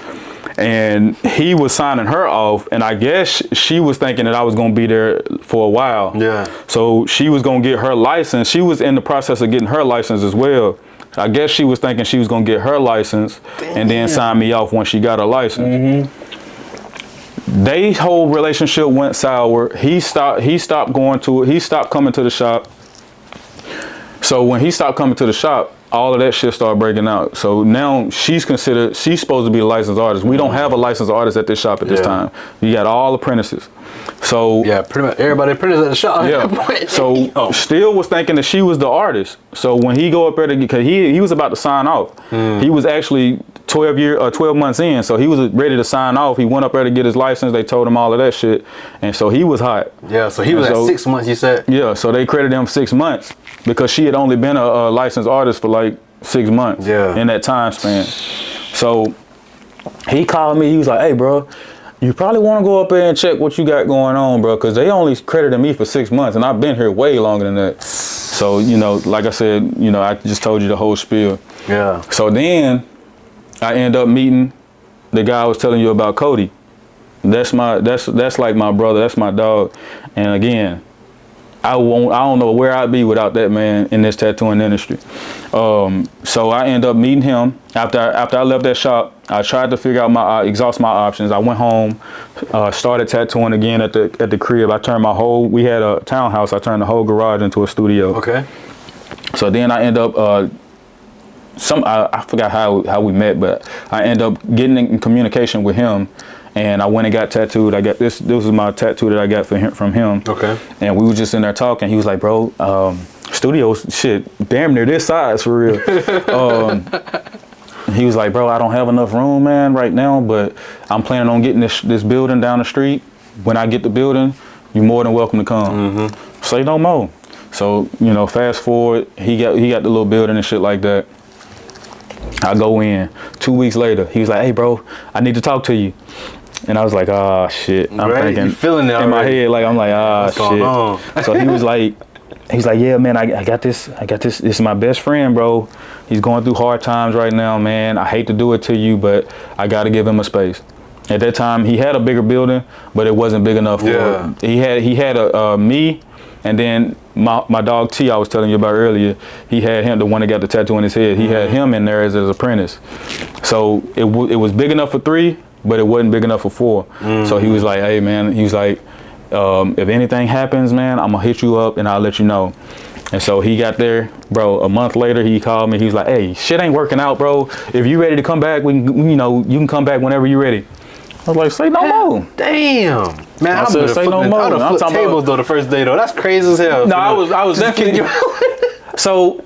And he was signing her off, and I guess she was thinking that I was going to be there for a while. Yeah. So she was going to get her license. She was in the process of getting her license as well. I guess she was thinking she was going to get her license and then sign me off once she got her license. Their whole relationship went sour. He stopped going to it. He stopped coming to the shop. So when he stopped coming to the shop, all of that shit started breaking out. So now she's supposed to be a licensed artist. We don't have a licensed artist at this shop at this time. You got all apprentices. So yeah, pretty much everybody apprentice at the shop. Yeah. So Steele was thinking that she was the artist. So when he go up there because he was about to sign off. He was actually 12 months in, so he was ready to sign off. He went up there to get his license. They told him all of that shit, and so he was hot. Yeah, so he was at 6 months, you said? Yeah, so they credited him 6 months because she had only been a licensed artist for like 6 months in that time span. So he called me. He was like, "Hey, bro, you probably want to go up there and check what you got going on, bro, because they only credited me for 6 months, and I've been here way longer than that." So, like I said, I just told you the whole spiel. Yeah. So then I end up meeting the guy I was telling you about, Cody. That's like my brother. That's my dog. And again, I don't know where I'd be without that man in this tattooing industry. So I end up meeting him after I left that shop. I tried to exhaust my options. I went home, started tattooing again at the crib. We had a townhouse. I turned the whole garage into a studio. Okay. So then I end up I forgot how we met, but I end up getting in communication with him, and I went and got tattooed. I got this was my tattoo that I got from him. Okay. And we were just in there talking. He was like, "Bro, studios shit damn near this size for real." He was like, "Bro, I don't have enough room, man, right now, but I'm planning on getting this building down the street. When I get the building, you're more than welcome to come." Say no more. So, fast forward, he got the little building and shit like that. I go in 2 weeks later. He was like, "Hey, bro, I need to talk to you." And I was like, "Ah, shit." I'm thinking, you feeling that in my head, like I'm like, "Ah, shit." So he was like, "Yeah, man, I got this. This is my best friend, bro. He's going through hard times right now, man. I hate to do it to you, but I got to give him a space." At that time, he had a bigger building, but it wasn't big enough for he had me, and then my dog T, I was telling you about earlier. He had him, the one that got the tattoo on his head. He had him in there as his apprentice. So it was big enough for 3, but it wasn't big enough for 4. So he was like, "Hey, man," he was like, "If anything happens, man, I'm gonna hit you up and I'll let you know." And so he got there, bro. A month later, he called me. He was like, "Hey, shit ain't working out, bro. If you ready to come back, we can, you can come back whenever you're ready." I was like, "Say no more." Damn, man. I said, "Say no more." I would have flipped tables though the first day though. That's crazy as hell. No, I was definitely. So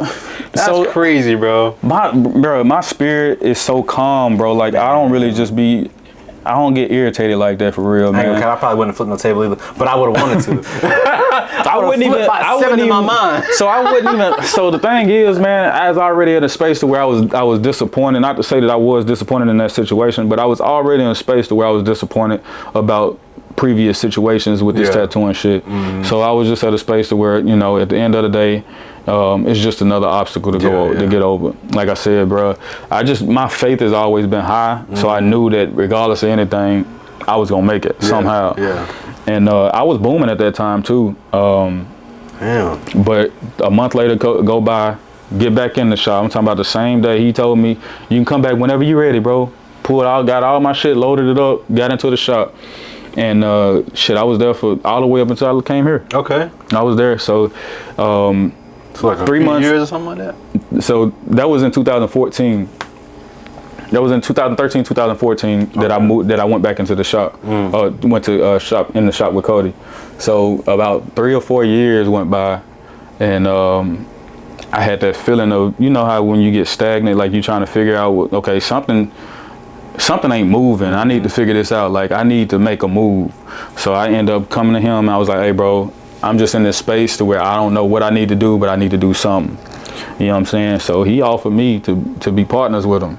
that's crazy, bro. My spirit is so calm, bro. Like I don't really I don't get irritated like that for real, man. I probably wouldn't have flipped no table either, but I would have wanted to. I wouldn't even. So I wouldn't even. So the thing is, man, I was already in a space to where I was disappointed. Not to say that I was disappointed in that situation, but I was already in a space to where I was disappointed about previous situations with this tattooing shit. So I was just at a space to where, at the end of the day, it's just another obstacle to get over. Like I said, bro, my faith has always been high, so I knew that regardless of anything, I was gonna make it somehow. And I was booming at that time too. Damn. But a month later go by, get back in the shop. I'm talking about the same day. He told me, you can come back whenever you're ready, bro. Pulled out, got all my shit, loaded it up, got into the shop. And shit, I was there for all the way up until I came here. Okay. I was there, so like 3 months. years or something like that? So that was in 2014. That was in 2013, 2014 that I moved. That I went back into the shop. Went to shop in the shop with Cody. So about 3 or 4 years went by, and I had that feeling of, you know how when you get stagnant, like you trying to figure out, okay, something ain't moving. I need to figure this out. Like I need to make a move. So I end up coming to him. And I was like, hey, bro, I'm just in this space to where I don't know what I need to do, but I need to do something. You know what I'm saying? So he offered me to be partners with him.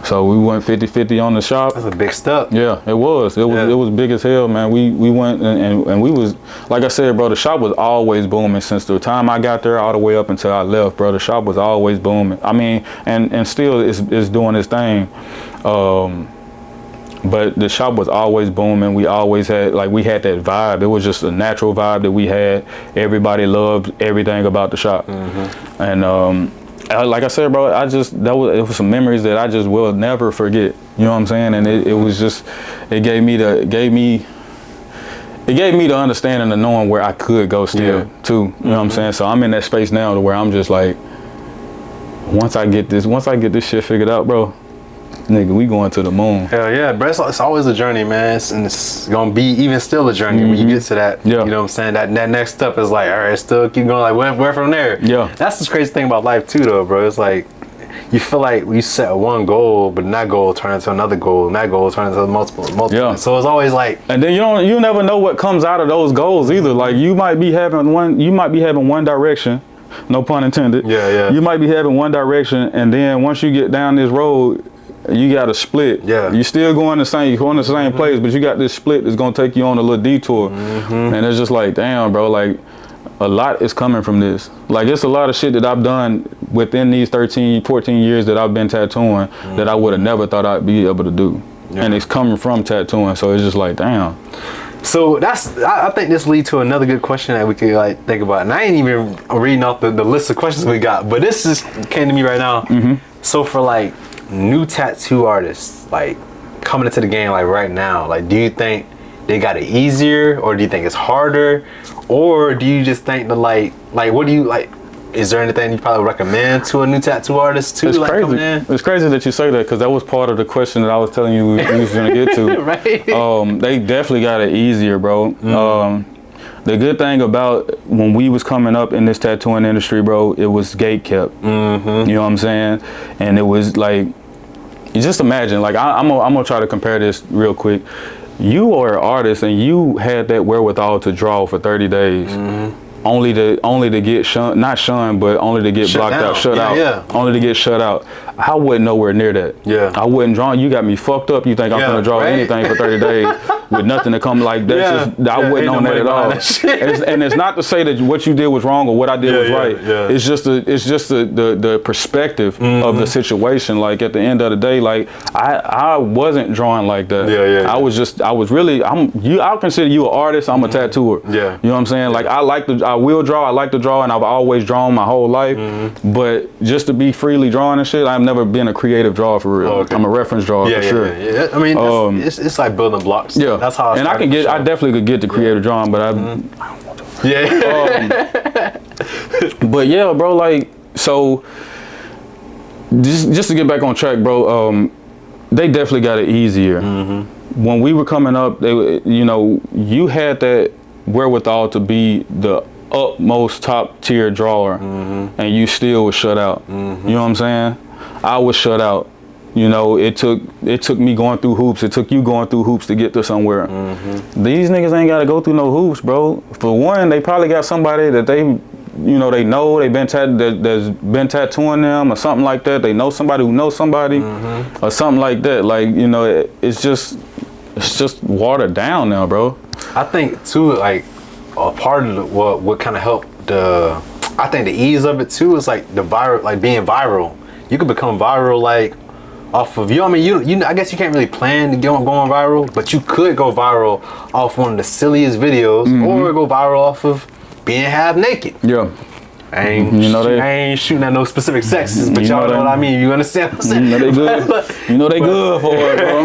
So we went 50-50 on the shop. That's a big step. Yeah, it was. It was big as hell, man. We went and we was, like I said, bro, the shop was always booming since the time I got there all the way up until I left, bro. The shop was always booming. I mean, and still is doing its thing. But the shop was always booming. We always had, like, we had that vibe. It was just a natural vibe that we had. Everybody loved everything about the shop. And like I said, bro, it was some memories that I just will never forget. You know what I'm saying? And it was just, it gave me the understanding of knowing where I could go still too. You know what I'm saying? So I'm in that space now to where I'm just like, once I get this shit figured out, bro, nigga, we going to the moon. Hell yeah, bro. It's always a journey, man. And it's gonna be even still a journey when you get to that. Yeah. You know what I'm saying? That next step is like, all right, still keep going. Like, where from there? Yeah. That's the crazy thing about life too, though, bro. It's like you feel like you set one goal, but that goal turns into another goal, and that goal turns into multiple. Yeah. So it's always like, and then you never know what comes out of those goals either. Like you might be having one direction. No pun intended. Yeah. You might be having one direction, and then once you get down this road, you got to split. Yeah. You still going the same place, but you got this split that's gonna take you on a little detour. And it's just like, damn, bro, like a lot is coming from this. Like it's a lot of shit that I've done within these 13, 14 years that I've been tattooing that I would have never thought I'd be able to do. And it's coming from tattooing, so it's just like, damn. So I think this leads to another good question that we could like think about. And I ain't even reading off the list of questions we got, but this just came to me right now. So for like new tattoo artists, like coming into the game like right now, like do you think they got it easier, or do you think it's harder, or do you just think that like what do you like? Is there anything you probably recommend to a new tattoo artist too? It's like crazy. Coming in? It's crazy that you say that, because that was part of the question that I was telling you we was gonna get to. Right. They definitely got it easier, bro. The good thing about when we was coming up in this tattooing industry, bro, it was gate kept. You know what I'm saying? And it was like, you just imagine, like I'm gonna try to compare this real quick. You are an artist and you had that wherewithal to draw for 30 days. Only to get shunned, not shunned, but only to get blocked out, shut out. Only to get shut out. I wasn't nowhere near that. I wasn't drawing. You got me fucked up. You think I'm gonna draw anything for 30 days with nothing to come like that? I wasn't on that at all. And it's not to say that what you did was wrong or what I did was right. It's just the perspective of the situation. Like at the end of the day, like I wasn't drawing like that. I'll consider you an artist. I'm a tattooer. You know what I'm saying? Like I like to draw, and I've always drawn my whole life. But just to be freely drawing and shit, I've never been a creative drawer for real. I'm a reference drawer for sure. I mean, it's like building blocks. That's how. I definitely could get the creative drawing, but I don't want to. But yeah, bro, like, so just to get back on track, bro, they definitely got it easier. When we were coming up, you had that wherewithal to be the utmost top tier drawer, and you still was shut out. You know what I'm saying? I was shut out. You know, it took me going through hoops. It took you going through hoops to get to somewhere. These niggas ain't got to go through no hoops, bro. For one, they probably got somebody that they know they've been that's been tattooing them or something like that. They know somebody who knows somebody or something like that. Like, it's just watered down now, bro. I think too, like a part of what kind of helped I think the ease of it too is like the viral, like being viral. You could become viral like off of I mean, I guess you can't really plan to going viral, but you could go viral off one of the silliest videos, or go viral off of being half naked. I ain't, I ain't shooting at no specific sexes, but y'all know what I mean. You understand what I'm saying? You know they good. You know they good for it, bro.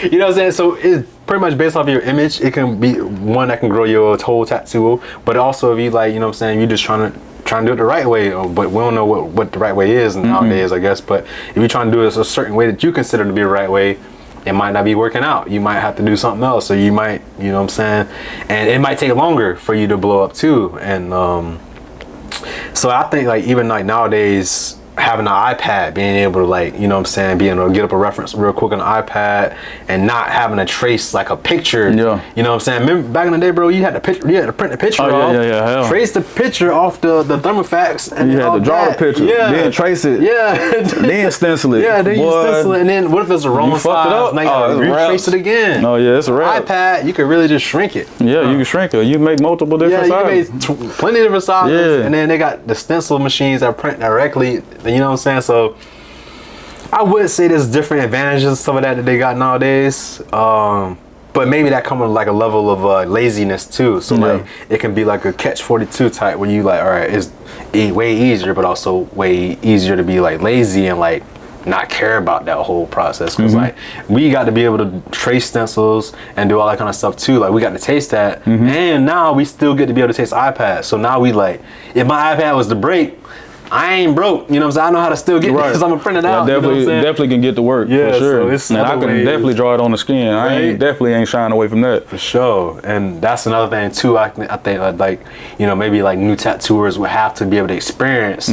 You know what I'm saying? So it's pretty much based off your image. It can be one that can grow your whole tattoo, but also if you like, you know what I'm saying, you're just trying to do it the right way, but we don't know what the right way is nowadays, I guess. But if you're trying to do it a certain way that you consider to be the right way, it might not be working out. You might have to do something else. So you might, you know what I'm saying? And it might take longer for you to blow up too. And so I think like even like nowadays, having an iPad, being able to like, you know what I'm saying, being able to get up a reference real quick on an iPad and not having to trace like a picture. Yeah. You know what I'm saying? Remember back in the day, bro, you had to print the picture off. Trace the picture off the thermofax, and you had to draw the picture. Yeah. Then trace it. Yeah. Then stencil it. Yeah, then you stencil it, and then what if it's the wrong size? Now you gotta retrace it again. Oh yeah, it's a wrap. iPad, you can really just shrink it. Yeah, you can shrink it. You make multiple different sizes. You made plenty of different sizes, and then they got the stencil machines that print directly. You know what I'm saying? So I would say there's different advantages and stuff like that they got nowadays. But maybe that comes with like a level of laziness too. So like it can be like a catch-42 type where you like, all right, it's way easier, but also way easier to be like lazy and like not care about that whole process. Because like we got to be able to trace stencils and do all that kind of stuff too. Like we got to taste that, and now we still get to be able to taste iPad. So now we like, if my iPad was to break, I ain't broke, you know what I'm saying? I know how to still get it because I'm gonna print it out. Definitely can get to work, for sure. So and I can definitely draw it on the skin. I definitely ain't shying away from that. For sure. And that's another thing too, I think like, you know, maybe like new tattooers would have to be able to experience,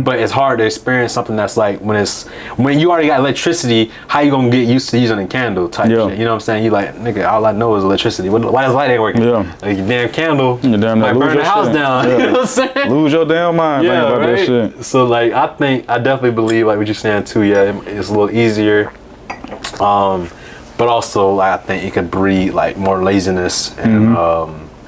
but it's hard to experience something that's like when you already got electricity, how you gonna get used to using a candle type shit? You know what I'm saying? You like, nigga, all I know is electricity. Why does light ain't working? Like your damn candle might burn the house down. You know what I'm saying? Lose your damn mind thinking about that shit. So like I definitely believe like what you're saying too, it's a little easier, but also like, I think it could breed like more laziness and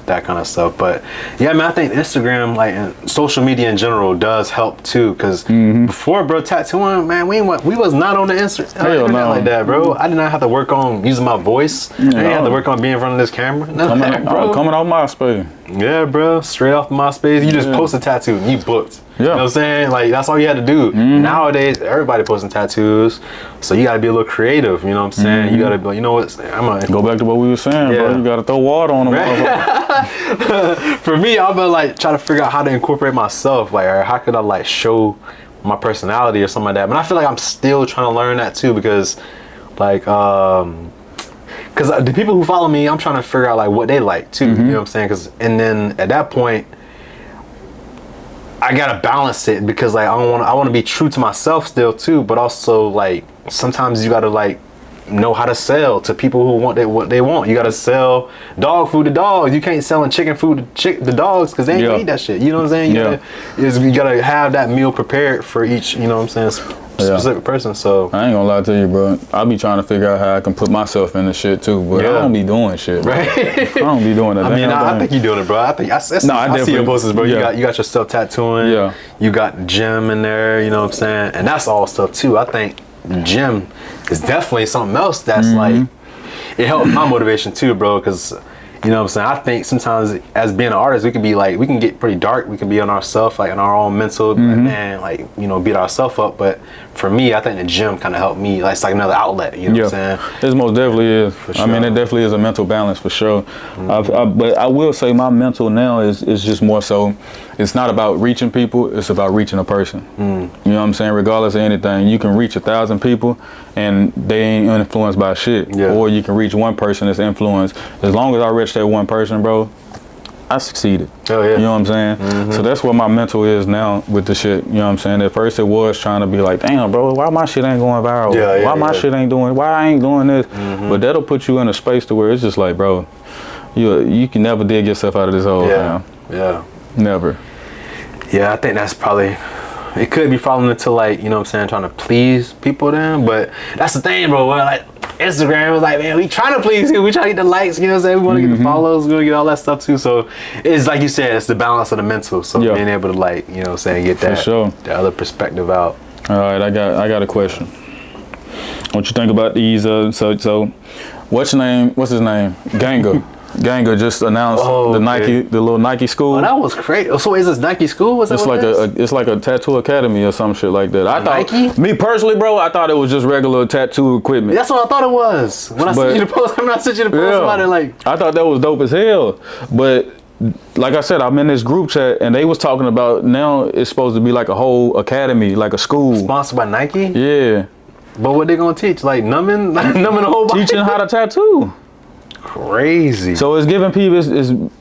that kind of stuff. But yeah, man, I think Instagram, like and social media in general, does help too. Because before, bro, tattooing, man, we was not on the internet like that, bro. I did not have to work on using my voice. I didn't have to work on being in front of this camera. Coming off MySpace. Yeah, bro, straight off MySpace. You just post a tattoo and you booked. You know what I'm saying? Like, that's all you had to do. Nowadays, everybody posting tattoos. So you got to be a little creative, you know what I'm saying? You got to be like, you know what? I'm going to go back to what we were saying, bro. You got to throw water on them. For me, I've been like trying to figure out how to incorporate myself. Like, or how could I like show my personality or something like that? But I feel like I'm still trying to learn that too because like, because the people who follow me, I'm trying to figure out like what they like too. You know what I'm saying? And then at that point, I gotta balance it because like I want to be true to myself still too, but also like sometimes you gotta like know how to sell to people who want what they want. You gotta sell dog food to dogs. You can't sell chicken food to dogs because they ain't gonna eat that shit. You know what I'm saying? You gotta have that meal prepared for each. You know what I'm saying? Specific person. So I ain't gonna lie to you, bro. I be trying to figure out how I can put myself in the shit too, but I don't be doing shit, bro. I don't be doing that. I mean, I think you're doing it, bro. I see your posters, bro. You got yourself tattooing. You got the gym in there. You know what I'm saying? And that's all stuff too. I think the gym is definitely something else that's like it helps my motivation too, bro. Because you know what I'm saying? I think sometimes as being an artist, we can get pretty dark. We can be on ourselves, like in our own mental, and like, you know, beat ourselves up. But for me, I think the gym kind of helped me. Like, it's like another outlet, you know what I'm saying? It most definitely is. Sure. I mean, it definitely is a mental balance for sure. But I will say my mental now is just more so, it's not about reaching people, it's about reaching a person. You know what I'm saying? Regardless of anything, you can reach 1,000 people and they ain't influenced by shit. Or you can reach one person that's influenced. As long as I reach that one person, bro, I succeeded. You know what I'm saying? So that's what my mental is now with the shit. You know what I'm saying? At first it was trying to be like, damn, bro, why my shit ain't going viral? Why my shit ain't doing, why I ain't doing this? But that'll put you in a space to where it's just like, bro, you can never dig yourself out of this hole, man. Never. Yeah, I think that's probably, it could be falling into like, you know what I'm saying, trying to please people then, but that's the thing, bro. Like Instagram was like, man, we trying to please you. We trying to get the likes, you know what I'm saying? We want to get the follows, we want to get all that stuff too. So it's like you said, it's the balance of the mental. So being able to like, you know what I'm saying, get that, the other perspective out. All right, I got a question. What you think about these, so what's his name? Ganga. Ganga just announced the Nike, the little Nike school. Oh, that was crazy. So is this Nike school? Was it's like it's like a tattoo academy or some shit like that. I thought, Nike? me personally, bro, I thought it was just regular tattoo equipment. That's what I thought it was. When I sent you the post, about it, like I thought that was dope as hell. But like I said, I'm in this group chat and they was talking about now it's supposed to be like a whole academy, like a school. Sponsored by Nike? Yeah. But what they gonna teach? Like numbing the whole body? Teaching how to tattoo. Crazy. So it's giving people,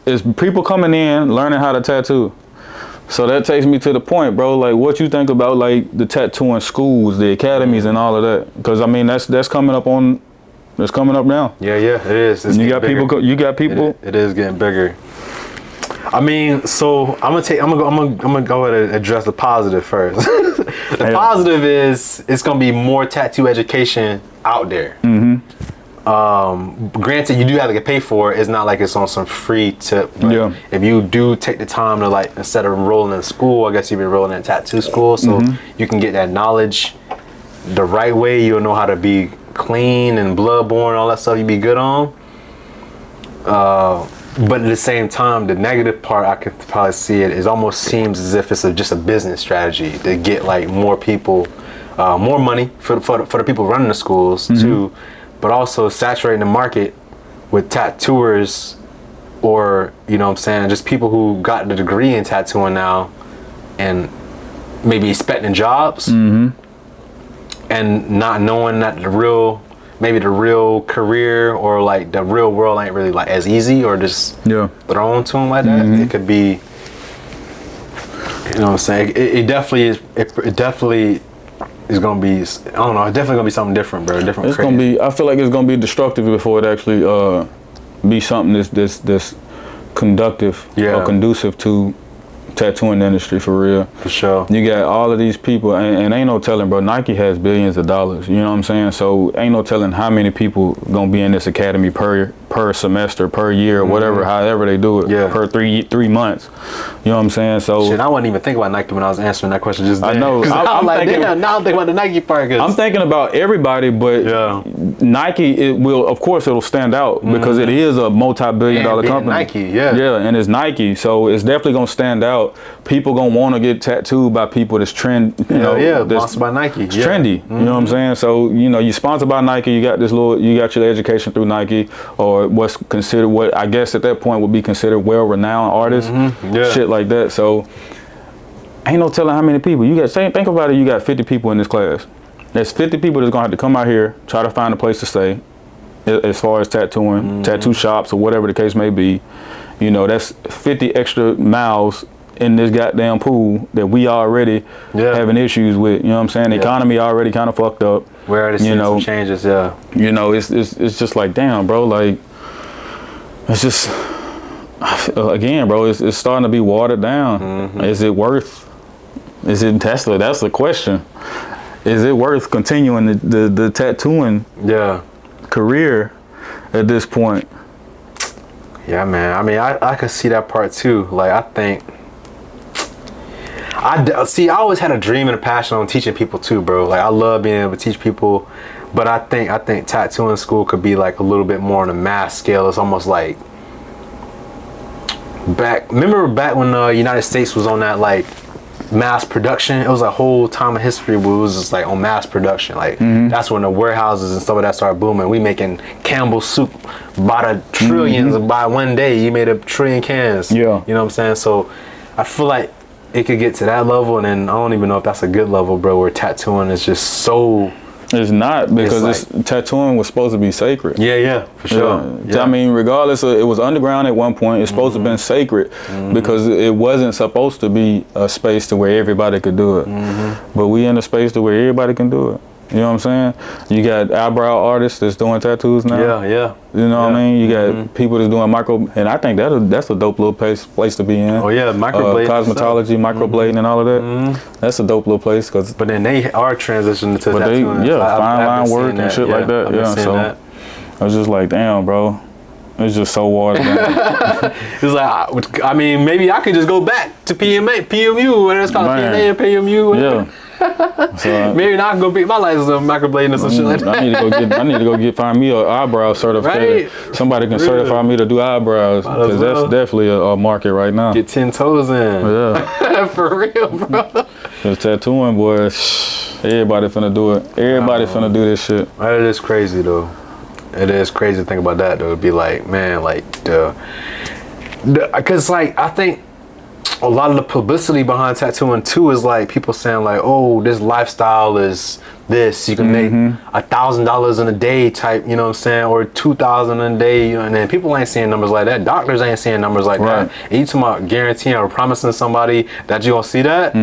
it's people coming in, learning how to tattoo. So that takes me to the point, bro. Like, what you think about like the tattooing schools, the academies, and all of that? Because I mean, that's coming up on, that's coming up now. Yeah, it is. You got people. You got people. It is getting bigger. I mean, so I'm gonna go ahead and address the positive first. The positive is it's gonna be more tattoo education out there. Granted, you do have to get paid for it. It's not like it's on some free tip. But if you do take the time to, like, instead of enrolling in school, I guess you'd be enrolling in tattoo school, so you can get that knowledge the right way. You'll know how to be clean and bloodborne, all that stuff you be good on. But at the same time, the negative part, I could probably see it, is almost seems as if it's just a business strategy to get like more people, more money for the people running the schools too, but also saturating the market with tattooers, or, you know what I'm saying, just people who got the degree in tattooing now and maybe expecting jobs and not knowing that maybe the real career or like the real world ain't really like as easy, or just thrown to them like that. It could be, you know what I'm saying, it definitely is. It definitely is gonna be, I don't know, it's definitely gonna be something different, bro. Different. It's gonna be, I feel like it's gonna be destructive before it actually be something that's conductive or conducive to tattooing industry, for real. For sure. You got all of these people, and ain't no telling, bro. Nike has billions of dollars. You know what I'm saying? So ain't no telling how many people gonna be in this academy per semester, per year, whatever, however they do it. Per 3 months. You know what I'm saying? So shit, I wasn't even thinking about Nike when I was answering that question just then. I know. I'm like, damn, now I'm thinking about the Nike part. I'm thinking about everybody, but Nike, of course, it'll stand out because it is a multi-billion-dollar company. Nike, and it's Nike, so it's definitely gonna stand out. People gonna want to get tattooed by people that's sponsored by Nike. It's trendy. You know what I'm saying? So, you know, you sponsored by Nike, you got your education through Nike, or what's considered, what I guess at that point would be considered well-renowned artists, shit like that. So ain't no telling how many people you got. Think about it. You got 50 people in this class. There's 50 people that's gonna have to come out here, try to find a place to stay, as far as tattooing, tattoo shops, or whatever the case may be. You know, that's 50 extra miles in this goddamn pool that we already having issues with. You know what I'm saying? The economy already kind of fucked up. We're already seeing some changes. You know, it's just like, damn, bro. Like, it's just, again, bro. It's starting to be watered down. Is it worth? Is it Tesla? That's the question. Is it worth continuing the tattooing career at this point? Yeah, man. I mean, I could see that part too. Like, I think, I always had a dream and a passion on teaching people too, bro. Like, I love being able to teach people, but I think tattooing school could be like a little bit more on a mass scale. It's almost like remember back when the United States was on that like mass production? It was a whole time of history where it was just like on mass production. Like that's when the warehouses and stuff like that started booming. We making Campbell's soup by the trillions. By one day you made 1 trillion cans. You know what I'm saying? So I feel like it could get to that level, and then I don't even know if that's a good level, bro, where tattooing is just so... It's not, because tattooing was supposed to be sacred. For sure. I mean, regardless of, it was underground at one point. It's supposed to have been sacred because it wasn't supposed to be a space to where everybody could do it. But we in a space to where everybody can do it. You know what I'm saying? You got eyebrow artists that's doing tattoos now. You know what I mean? You got people that's doing and I think that's a dope little place to be in. Microblading. Cosmetology, microblading, and all of that. That's a dope little place. But then they are transitioning to tattooing. Fine line work and shit like that. So I was just like, damn, bro. It's just so watered down. It's like, I mean, maybe I could just go back to PMU, whether it's called Man. PMA or PMU. Yeah. So Maybe now I can go beat my license on microblading or some shit like that. I need to go find me an eyebrow certificate. Right? Somebody can Really? certify me to do eyebrows, Might as because well. that's definitely a market right now. Get 10 toes in. Yeah. For real, bro. Cause tattooing, boy, everybody finna do it. Everybody finna do this shit. It is crazy though. It is crazy to think about that though. It'd be like, man, like cause like I think a lot of the publicity behind tattooing too is like people saying like, oh, this lifestyle is this. You can make $1,000 in a day type, you know what I'm saying, or 2,000 in a day, you know, and then people ain't seeing numbers like that. Doctors ain't seeing numbers like Right. that. And you talking about guaranteeing or promising somebody that you gonna see that?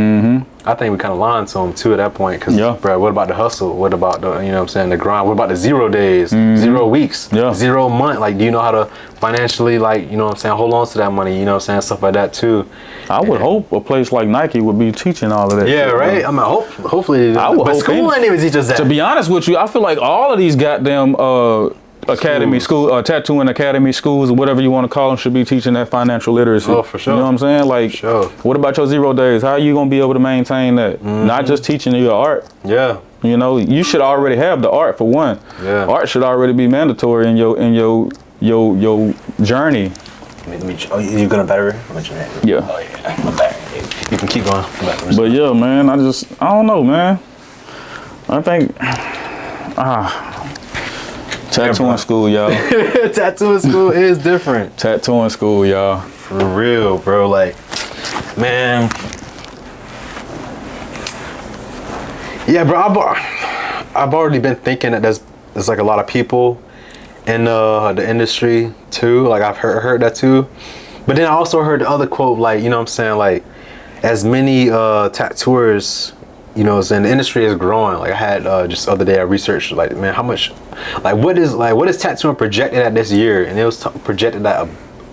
I think we kind of lying to them too at that point. Cause, Yeah. bro, what about the hustle? What about the, you know what I'm saying, the grind? What about the 0 days, 0 weeks, Yeah. 0 month? Like, do you know how to financially, like, you know what I'm saying, hold on to that money? You know what I'm saying, stuff like that too. I would hope a place like Nike would be teaching all of that. Yeah, shit, right. bro. I mean, hopefully. I would but hope school ain't even teach us that. To be honest with you, I feel like all of these goddamn tattooing academy schools or whatever you want to call them should be teaching that financial literacy. Oh, for sure. You know what I'm saying? Like, Sure. what about your 0 days? How are you gonna be able to maintain that? Not just teaching you your art. Yeah. You know, you should already have the art for one. Yeah. Art should already be mandatory in your journey. Oh, you gonna battery? I'm gonna try. Yeah. Oh yeah, my battery. You can keep going. But yeah, man, I don't know, man. I think tattooing school, y'all. Tattooing school is different. Tattooing school, y'all. For real, bro. Like, man. Yeah, bro. I've already been thinking that there's like a lot of people in the industry too. Like I've heard that too. But then I also heard the other quote, like, you know what I'm saying, like, as many tattooers, you know, and the industry is growing. Like I had just the other day I researched, like, man, how much, like what is tattooing projected at this year? And it was projected at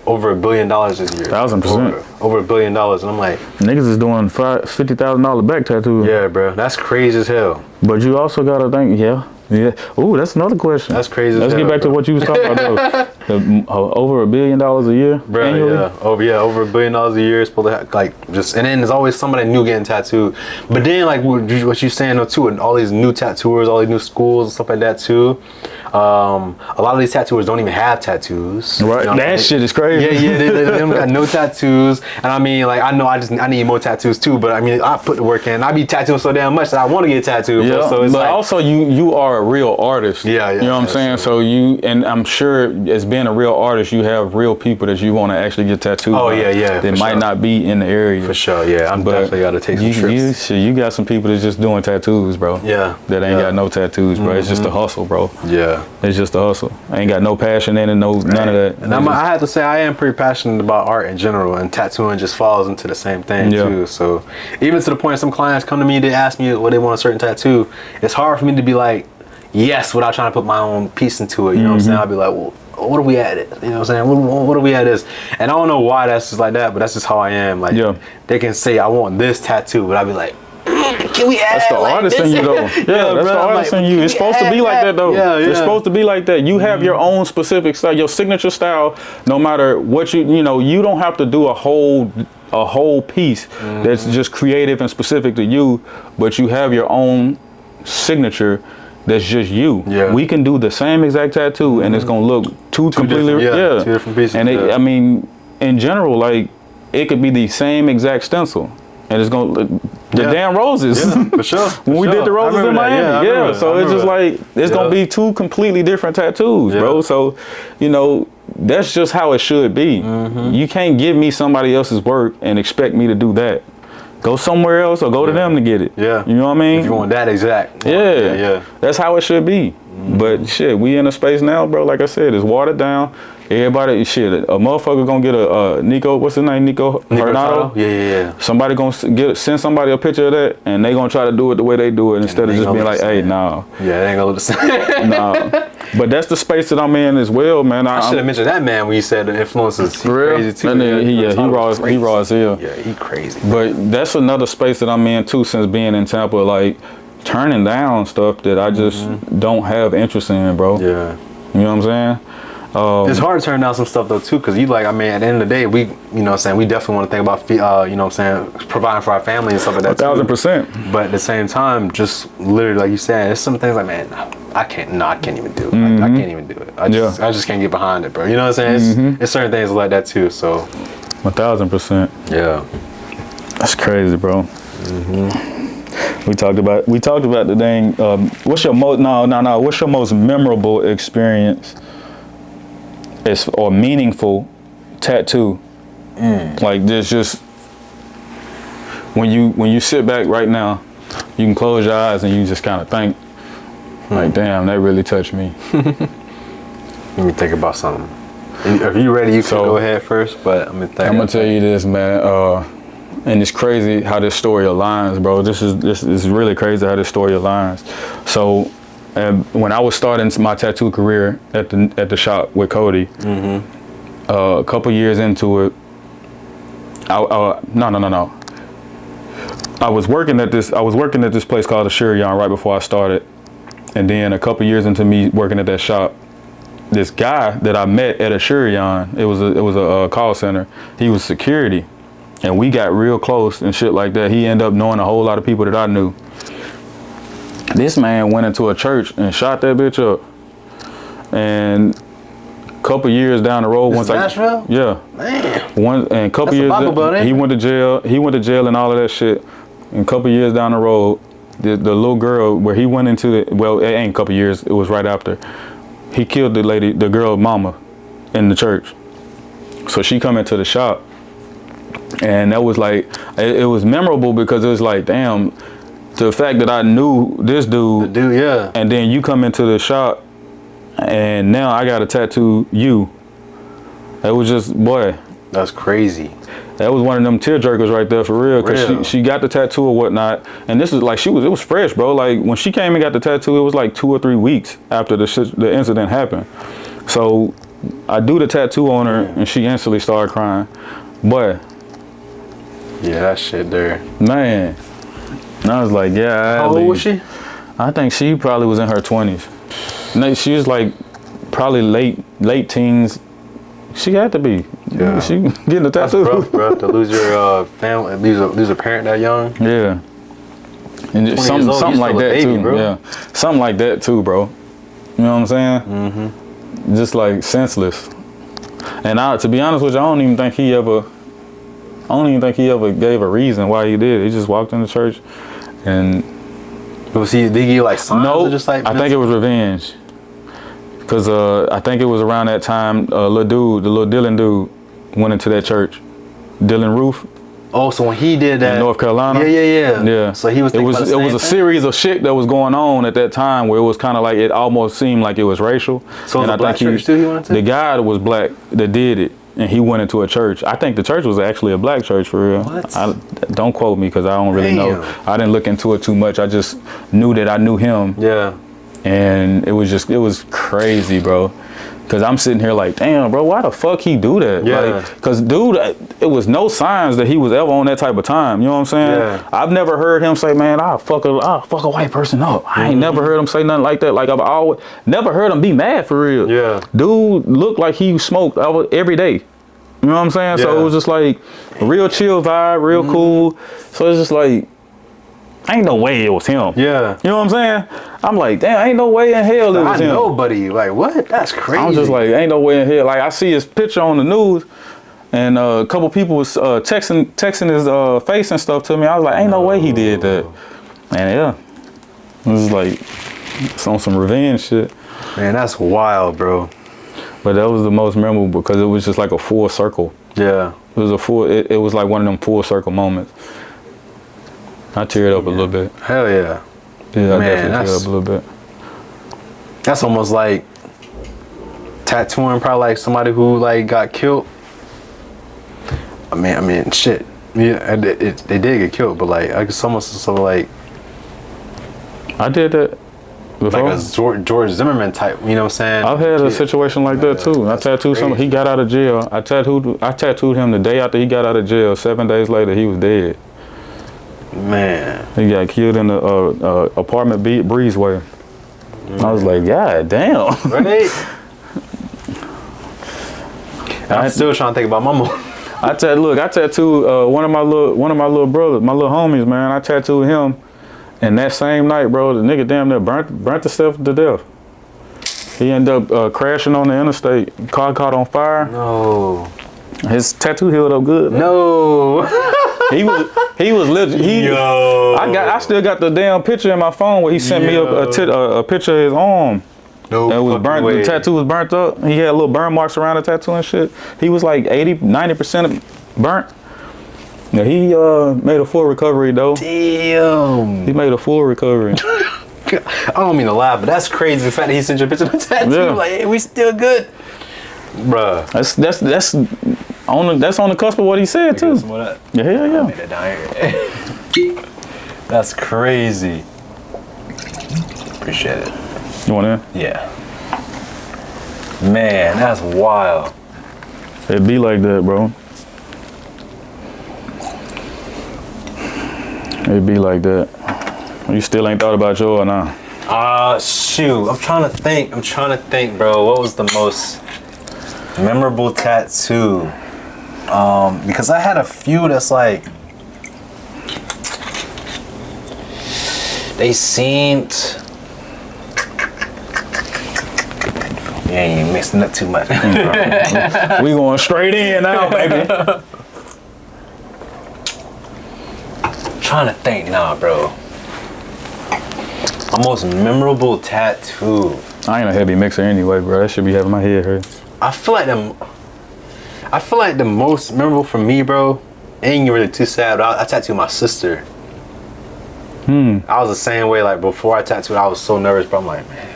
over $1 billion this year. 1,000%. Over $1 billion, and I'm like, Niggas is doing $50,000 back tattoos. yeah, bro, that's crazy as hell. But you also gotta think, yeah. Ooh, that's another question. That's crazy. Let's as get hell, back to bro. what you was talking about though. Over $1 billion a year Bro, annually. yeah, over $1 billion a year is supposed to have, like, just, and then there's always somebody new getting tattooed. But then, like, what you're saying though too, and all these new tattooers, all these new schools and stuff like that too. A lot of these tattooers don't even have tattoos. Right, You know, that shit is crazy. Yeah, they don't got no tattoos. And I mean, like, I know I need more tattoos too, but I mean, I put the work in. I be tattooing so damn much that I want to get tattooed. Yeah, Bro. So it's but like, also you are a real artist. Yeah, You know what I'm that's saying? true. So and I'm sure as being a real artist, you have real people that you want to actually get tattooed. Oh, by yeah, That for might sure. not be in the area. for sure, yeah, I'm But definitely got to take some trips. You got some people that's just doing tattoos, bro. Yeah, That ain't yeah. got no tattoos, bro. It's just a hustle, bro. Yeah. It's just a hustle. Ain't got no passion in it, none of that. And I have to say, I am pretty passionate about art in general, and tattooing just falls into the same thing Yeah. too. So even to the point, some clients come to me, they ask me what they want a certain tattoo. It's hard for me to be like, yes, without trying to put my own piece into it. You know what I'm saying? I'll be like, well, what are we at it? You know what I'm saying? What are we at this? And I don't know why that's just like that, but that's just how I am. Like, Yeah. they can say I want this tattoo, but I'll be like, can we add That's the like artist this? in you, though. Yeah, that's bro, the I'm artist like, in you. can It's we supposed to add be like that, though. Yeah, It's yeah. supposed to be like that. You have your own specific style, your signature style. No matter what you know, you don't have to do a whole piece that's just creative and specific to you, but you have your own signature. That's just you. Yeah. We can do the same exact tattoo, and it's gonna look two completely different, two different pieces. And yeah. I mean, in general, like it could be the same exact stencil, and it's gonna look the Yeah. damn roses. Yeah, for sure. When we did the roses in Miami, so it's just like it's gonna be two completely different tattoos, bro. So, you know, that's just how it should be. You can't give me somebody else's work and expect me to do that. Go somewhere else or go to them to get it. Yeah. You know what I mean? If you want that exact. Yeah. That's how it should be. But shit, we in a space now, bro. Like I said, it's watered down. Everybody, shit, a motherfucker gonna get a Nico. What's his name? Nico Hernado. Yeah. Somebody gonna send somebody a picture of that, and they gonna try to do it the way they do it instead of just being like, "Hey, nah, Yeah, it ain't gonna look the same. nah." But that's the space that I'm in as well, man. I should have mentioned that man when you said the influences. He real? crazy too. That nigga, he raw as hell. Yeah, he crazy. But that's another space that I'm in too since being in Tampa, like turning down stuff that I just don't have interest in, bro. Yeah. You know what I'm saying? It's hard to turn down some stuff though too, because you like, I mean, at the end of the day, we, you know what I'm saying, we definitely want to think about, you know what I'm saying, providing for our family and stuff like that. 1,000%. But at the same time, just literally like you said, there's some things like, man, I can't even do it. I can't even do it. I just can't get behind it, bro. You know what I'm saying? It's certain things like that too. So 1,000%. yeah, that's crazy, bro. We talked about the thing. What's your What's your most memorable experience or meaningful tattoo? Like this, just when you sit back right now, you can close your eyes and you just kind of think, like, damn, that really touched me. Let me think about something. If you ready, you can go ahead first. But I'm gonna tell you this, man. And it's crazy how this story aligns, bro. This is really crazy how this story aligns. So, when I was starting my tattoo career at the shop with Cody, a couple years into it, I was working at this place called the Shurion right before I started, and then a couple years into me working at that shop, this guy that I met at a Shurion, it was a call center. He was security. And we got real close and shit like that. He ended up knowing a whole lot of people that I knew. This man went into a church and shot that bitch up. And a couple years down the road, Nashville? Yeah. Man. A couple years he went to jail. He went to jail and all of that shit. And a couple years down the road, the little girl where he went into it ain't a couple years. It was right after. He killed the girl mama in the church. So she come into the shop. And that was like, it was memorable because it was like, damn, the fact that I knew this dude, yeah, and then you come into the shop, and now I got to tattoo you. That was just, boy. That's crazy. That was one of them tearjerkers right there for real, because she got the tattoo or whatnot, and this is like, it was fresh, bro. Like when she came and got the tattoo, it was like 2 or 3 weeks after the incident happened. So I do the tattoo on her, and she instantly started crying, boy. Yeah, that shit there. Man. And I was like, yeah. How old was she? I think she probably was in her 20s. She was like probably late teens. She had to be. Yeah. She getting a tattoo. That's rough, bro. To lose your family, lose a parent that young. Yeah. And just something like that too, bro. Yeah. Something like that too, bro. You know what I'm saying? Just like senseless. And to be honest with you, I don't even think he ever gave a reason why he did it. He just walked in the church and... Did he give like signs? No, just like, I think it was revenge. Because I think it was around that time, the little Dylan dude went into that church. Dylan Roof. Oh, so when he did that... In North Carolina. Yeah. So he was thinking about the same It was a series of shit that was going on at that time where it was kind of like, it almost seemed like it was racial. So it was a black church too he went to? The guy that was black that did it, and he went into a church. I think the church was actually a black church for real. What? Don't quote me because I don't really know. I didn't look into it too much. I just knew that I knew him. Yeah. And it was crazy, bro. Cause I'm sitting here like, damn, bro, why the fuck he do that? Yeah. Like, cause dude, it was no signs that he was ever on that type of time. You know what I'm saying? Yeah. I've never heard him say, man, I'll fuck a white person up. I ain't never heard him say nothing like that. Like I've always never heard him be mad for real. Yeah. Dude looked like he smoked every day. You know what I'm saying? Yeah. So it was just like a real chill vibe, real cool. So it's just like, ain't no way it was him. Yeah. You know what I'm saying? I'm like, damn, ain't no way in hell it was him. Nobody. Like, what? That's crazy. I'm just like, ain't no way in hell. Like, I see his picture on the news, and a couple people was texting his face and stuff to me. I was like, ain't no way he did that. And yeah, it was like, it's on some revenge shit. Man, that's wild, bro. But that was the most memorable because it was just like a full circle. Yeah. It was it was like one of them full circle moments. I teared up a little bit. Hell yeah. Yeah, I definitely teared up a little bit. That's almost like tattooing probably like somebody who like got killed. I mean, shit. Yeah, they did get killed, but like I guess almost so like I did that before. Like a George Zimmerman type, you know what I'm saying? I've had a situation like that too. I tattooed somebody. He got out of jail. I tattooed him the day after he got out of jail. 7 days later, he was dead. Man, he got killed in the apartment breezeway. I was like, God damn. Right? I'm still trying to think about my mom. I tattooed one of my little brothers, my little homies, man. I tattooed him, and that same night, bro, the nigga damn near burnt himself to death. He ended up crashing on the interstate. Car caught on fire. No. His tattoo healed up good. No. He was legit. Yo. I still got the damn picture in my phone where he sent me a picture of his arm. No. It was burnt. Way. The tattoo was burnt up. He had little burn marks around the tattoo and shit. He was like 90% burnt. Yeah, he made a full recovery though. Damn. He made a full recovery. I don't mean to laugh, but that's crazy. The fact that he sent you a picture of the tattoo, Yeah. like, hey, we still good, bruh. That's on the cusp of what he said too. Yeah, hell yeah. Made it down here. That's crazy. Appreciate it. You want in? Yeah. Man, that's wild. It be like that, bro. It be like that. You still ain't thought about yours now? Shoot. I'm trying to think, bro. What was the most memorable tattoo? Because I had a few that's like, they seemed, yeah, you ain't mixing up too much. We going straight in now, baby. Trying to think now, bro. My most memorable tattoo. I ain't a heavy mixer anyway, bro. That should be having my head hurt. I feel like the most memorable for me, bro, ain't really too sad, but I tattooed my sister. I was the same way, like, before I tattooed, I was so nervous, but I'm like, man,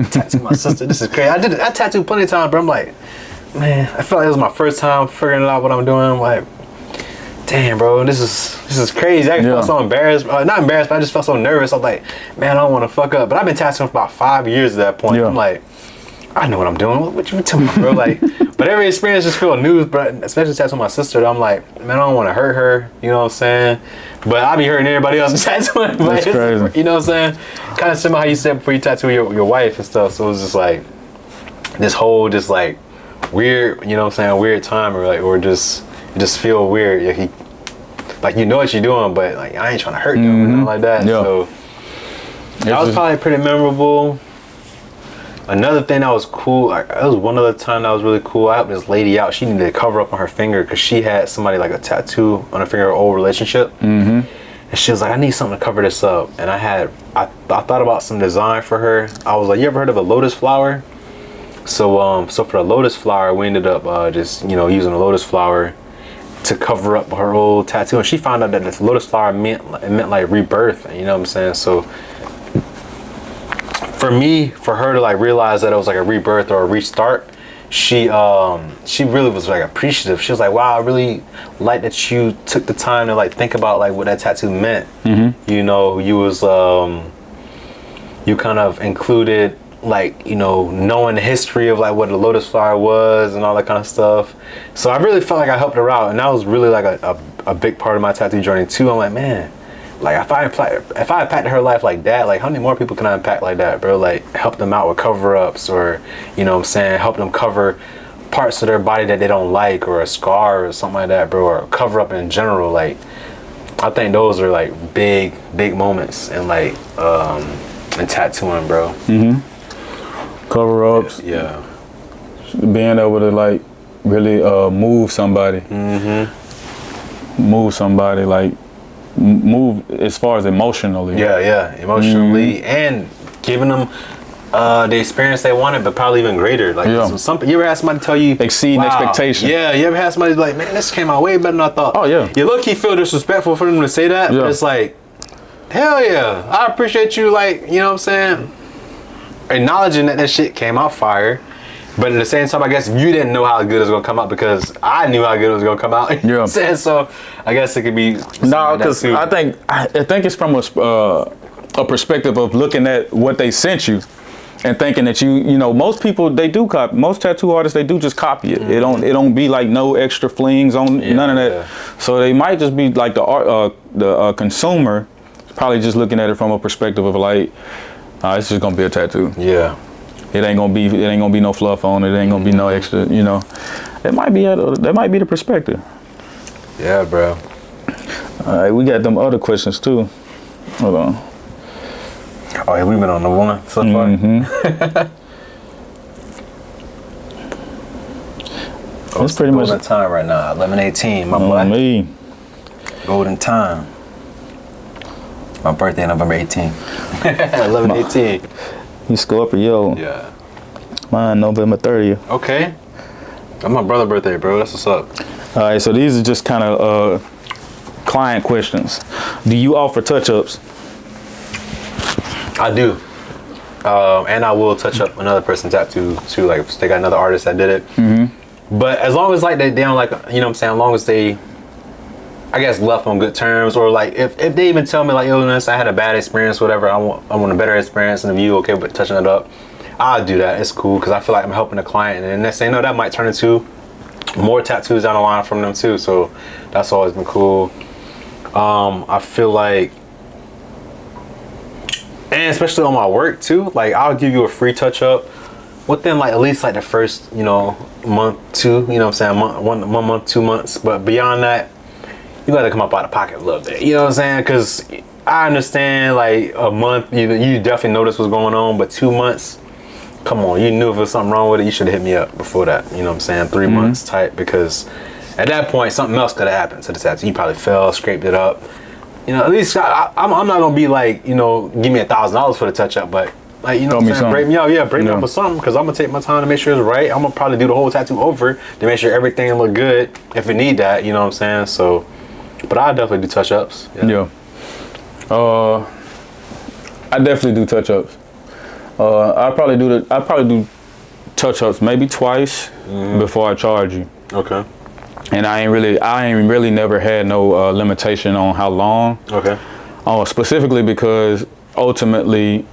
tattoo my sister, this is crazy. I tattooed plenty of times, but I'm like, man, I felt like it was my first time figuring out what I'm doing. I'm like, damn, bro, this is crazy. I felt so embarrassed. Not embarrassed, but I just felt so nervous. I'm like, man, I don't want to fuck up. But I've been tattooing for about 5 years at that point. Yeah. I'm like, I know what I'm doing. What you talking about, bro? Like, but every experience just feel new. But especially tattooing my sister, I'm like, man, I don't want to hurt her. You know what I'm saying? But I be hurting everybody else tattooing. That's crazy. You know what I'm saying? Kind of similar how you said before you tattoo your wife and stuff. So it was just like this whole just like weird, you know what I'm saying, weird time, or like, or just feel weird. Yeah, like, you know what you're doing, but like, I ain't trying to hurt them or nothing like that. Yeah. So that was probably pretty memorable. Another thing that was cool, that was one other time that was really cool. I helped this lady out. She needed to cover up on her finger because she had somebody like a tattoo on her finger, an old relationship. And she was like, I need something to cover this up. And I thought about some design for her. I was like, you ever heard of a lotus flower? So for the lotus flower, we ended up just, you know, using a lotus flower to cover up her old tattoo. And she found out that this lotus flower meant like rebirth. You know what I'm saying? So for her to like realize that it was like a rebirth or a restart, she really was like appreciative. She was like, wow, I really like that you took the time to like think about like what that tattoo meant. You know, you was you kind of included like, you know, knowing the history of like what the lotus flower was and all that kind of stuff. So I really felt like I helped her out, and that was really like a big part of my tattoo journey too. I'm like, man, like if I impacted her life like that, like how many more people can I impact like that, bro? Like help them out with cover-ups, or, you know what I'm saying, help them cover parts of their body that they don't like, or a scar or something like that, bro, or cover up in general. Like I think those are like big moments in like in tattooing, bro. Cover-ups. Yeah. Being able to like really move somebody. Move somebody, like move as far as emotionally. Yeah, emotionally, and giving them the experience they wanted, but probably even greater. Like you ever had somebody tell you exceeding expectation? Yeah, you ever had somebody be like, man, this came out way better than I thought. Oh yeah. You low-key feel disrespectful for them to say that, but it's like, hell yeah, I appreciate you, like, you know what I'm saying, acknowledging that shit came out fire. But at the same time, I guess you didn't know how good it was gonna come out, because I knew how good it was gonna come out. You know what I'm saying? So I guess it could be. No, because I think it's from a perspective of looking at what they sent you and thinking that you know, most people, they do copy. Most tattoo artists, they do just copy it. It don't be like no extra flings on none of that. Yeah. So they might just be like the consumer probably just looking at it from a perspective of like, it's just gonna be a tattoo. Yeah. It ain't gonna be no fluff on it. It ain't gonna be no extra. You know, that might be the perspective. Yeah, bro. All right, we got them other questions too. Hold on. Oh yeah, we've been on the one so far. That's pretty much golden time right now. 11:18, my boy. me. Golden time. My birthday, November 18th. 11:18. You Scorpio. Yeah. Mine November 30th. Okay. That's my brother's birthday, bro. That's what's up. All right, so these are just kind of client questions. Do you offer touch-ups? I do. And I will touch up another person's tattoo too. Like if they got another artist that did it. But as long as like they don't like, you know what I'm saying, as long as they, I guess, left on good terms, or like if they even tell me like, yo, I had a bad experience, whatever, I want a better experience, and if you okay with touching it up, I'll do that. It's cool because I feel like I'm helping the client, and then next thing you know, that might turn into more tattoos down the line from them too. So that's always been cool. I feel like, and especially on my work too, like I'll give you a free touch up within like at least like the first, you know, month, two, you know what I'm saying, one month, 2 months. But beyond that, you gotta come up out of pocket a little bit, you know what I'm saying? Because I understand like a month, you definitely notice what's going on, but 2 months, come on, you knew if there was something wrong with it, you should have hit me up before that, you know what I'm saying? 3 months type, because at that point, something else could have happened to the tattoo. You probably fell, scraped it up. You know, at least I'm not gonna be like, you know, give me $1,000 for the touch up, but like, you know what I'm saying, break me out, break me out for something, because I'm gonna take my time to make sure it's right. I'm gonna probably do the whole tattoo over to make sure everything look good if it need that, you know what I'm saying? So, but I definitely do touch ups. Yeah. I definitely do touch ups. I probably do touch ups maybe twice before I charge you. Okay. And I ain't really never had no limitation on how long. Okay. Specifically because ultimately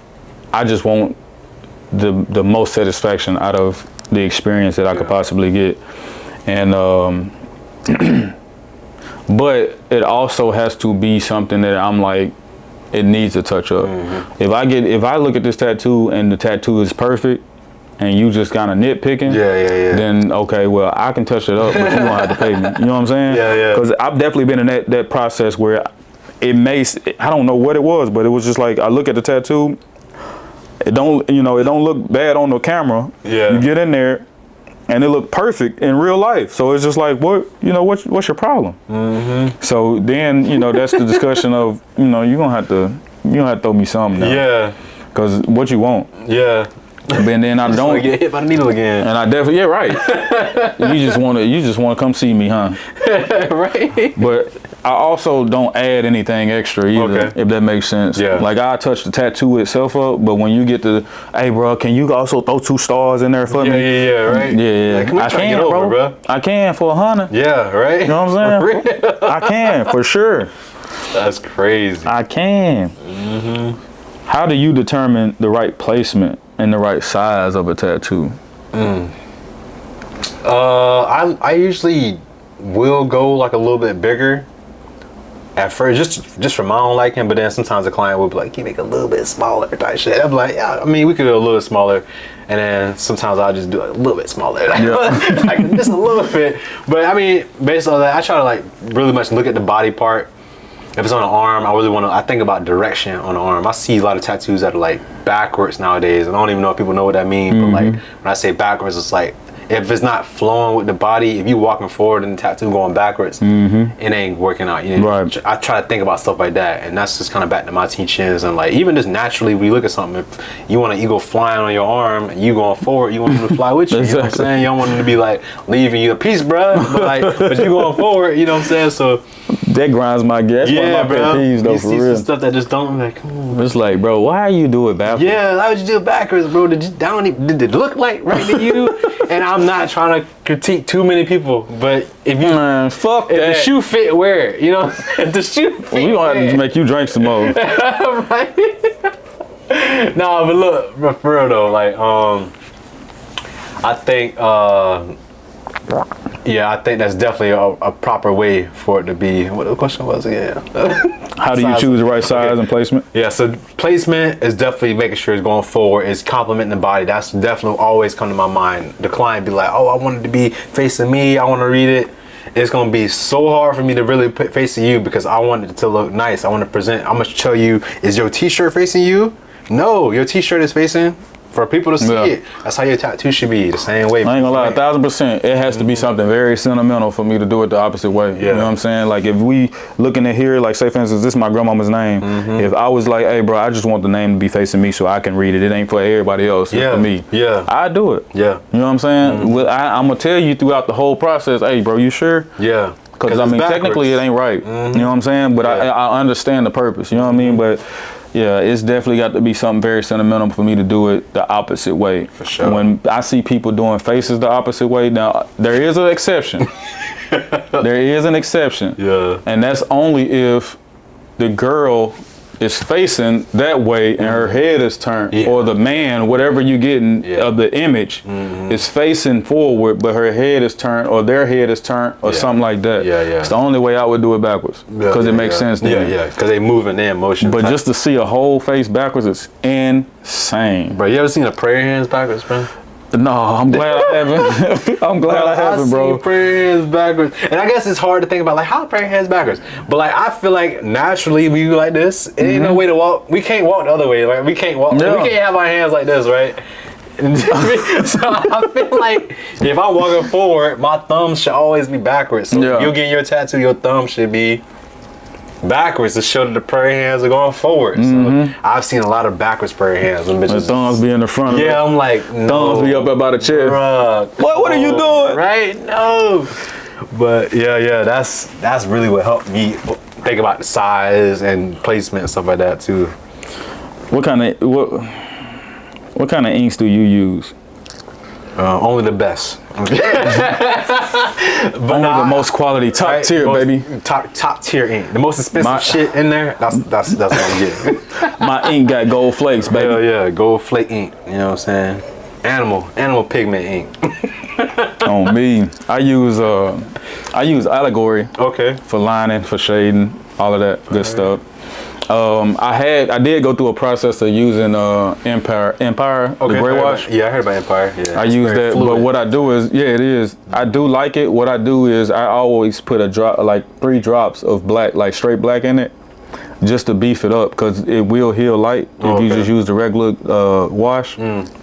I just want the most satisfaction out of the experience that I could possibly get. And but it also has to be something that I'm like, it needs a touch up. If I look at this tattoo and the tattoo is perfect and you just kind of nitpicking, then okay, well, I can touch it up, but you won't have to pay me. You know what I'm saying? Because I've definitely been in that process where I don't know what it was, but it was just like, I look at the tattoo, it don't look bad on the camera. You get in there and it looked perfect in real life. So it's just like, what's your problem? So then, that's the discussion of, you're gonna have to throw me something now. Because what you want. But then I don't get hit by the needle again. And I definitely, right. you just wanna come see me, huh? Right. But I also don't add anything extra either, if that makes sense. Like I touch the tattoo itself up, but when you get to, hey bro, can you also throw 2 stars in there for me? Right. Like, I can, bro. I can for 100. Right. You know what I'm saying? I can for sure. That's crazy. I can. How do you determine the right placement and the right size of a tattoo? I usually will go like a little bit bigger at first, just for my own liking, but then sometimes the client will be like, can you make it a little bit smaller type shit? I'm like, yeah, I mean, we could do a little bit smaller, and then sometimes I'll just do it a little bit smaller, like just a little bit. But I mean, based on that, I try to like really much look at the body part. If it's on the arm, I think about direction on the arm. I see a lot of tattoos that are like backwards nowadays, and I don't even know if people know what that means, but like when I say backwards, it's like, if it's not flowing with the body, if you walking forward and the tattoo going backwards, it ain't working out. I try to think about stuff like that, and that's just kind of back to my teachings. And like, even just naturally, when you look at something, if you want an eagle flying on your arm and you going forward, you want them to fly with you. You know what I'm saying? You don't want them to be like leaving you a piece, bro. But you going forward. You know what I'm saying? So that grinds my gear. That's one of my pet peeves, though, you for see real. Some stuff that just don't like. It's like, bro, why you do it backwards? Yeah, why would you do it backwards, bro? Did it look like right to you? And I'm not trying to critique too many people, but if you fuck if that. the shoe fit, wear it. You know, if the shoe fit, we gonna have to make you drink some more. Right? Nah, but look, for real though, like I think Yeah, I think that's definitely a proper way for it to be. What the question was again? How do you choose the right size and placement? Yeah, so placement is definitely making sure it's going forward, it's complementing the body. That's definitely always come to my mind. The client be like, oh, I want it to be facing me, I want to read it. It's going to be so hard for me to really put facing you because I want it to look nice. I want to present, I'm going to show you, is your t-shirt facing you? No, your t-shirt is facing for people to see it. That's how your tattoo should be, the same way. I ain't gonna lie, 1000%. It has to be something very sentimental for me to do it the opposite way. You know what I'm saying? Like if we looking at here, like say for instance, this is my grandmama's name. If I was like, hey bro, I just want the name to be facing me so I can read it. It ain't for everybody else. It's for me. Yeah. I do it. Yeah. You know what I'm saying? Well, I'm gonna tell you throughout the whole process, hey bro, you sure? Yeah. Because I mean, technically it ain't right. You know what I'm saying? But I understand the purpose. You know what I mean? But yeah, it's definitely got to be something very sentimental for me to do it the opposite way. For sure. When I see people doing faces the opposite way, now there is an exception. There is an exception. Yeah. And that's only if the girl is facing that way and her head is turned, or the man, whatever you getting of the image, is facing forward, but her head is turned, or their head is turned, or something like that. It's the only way I would do it backwards, because it makes sense. Because they moving in motion. But just to see a whole face backwards is insane. Bro, you ever seen a prayer hands backwards, bro? No, I'm glad I haven't. I'm glad I haven't, bro. I see prayer hands backwards, and I guess it's hard to think about like how prayer hands backwards. But like I feel like naturally we do like this. It ain't no way to walk. We can't walk the other way. Like we can't walk. We can't have our hands like this, right? So I feel like if I'm walking forward, my thumb should always be backwards. So if you get your tattoo, your thumb should be backwards to show that the prayer hands are going forward. So I've seen a lot of backwards prayer hands. The thumbs be in the front. Yeah, I'm like, no. Thumbs be up about the chest. Bruh, what are you doing? Right? No. But yeah, that's really what helped me think about the size and placement and stuff like that too. What kind of inks do you use? Only the best. Only the most quality, top tier, baby. Top tier ink. The most expensive shit in there. That's what I'm getting. My ink got gold flakes, baby. Hell yeah, gold flake ink. You know what I'm saying? Animal pigment ink. On me, I use Allegory. Okay. For lining, for shading, all of that good stuff. I did go through a process of using Empire, the gray wash. Yeah, I heard about Empire. Yeah, I use that, but what I do is, it is. I do like it. What I do is I always put a drop, like 3 drops of black, like straight black in it, just to beef it up, because it will heal light if you just use the regular wash.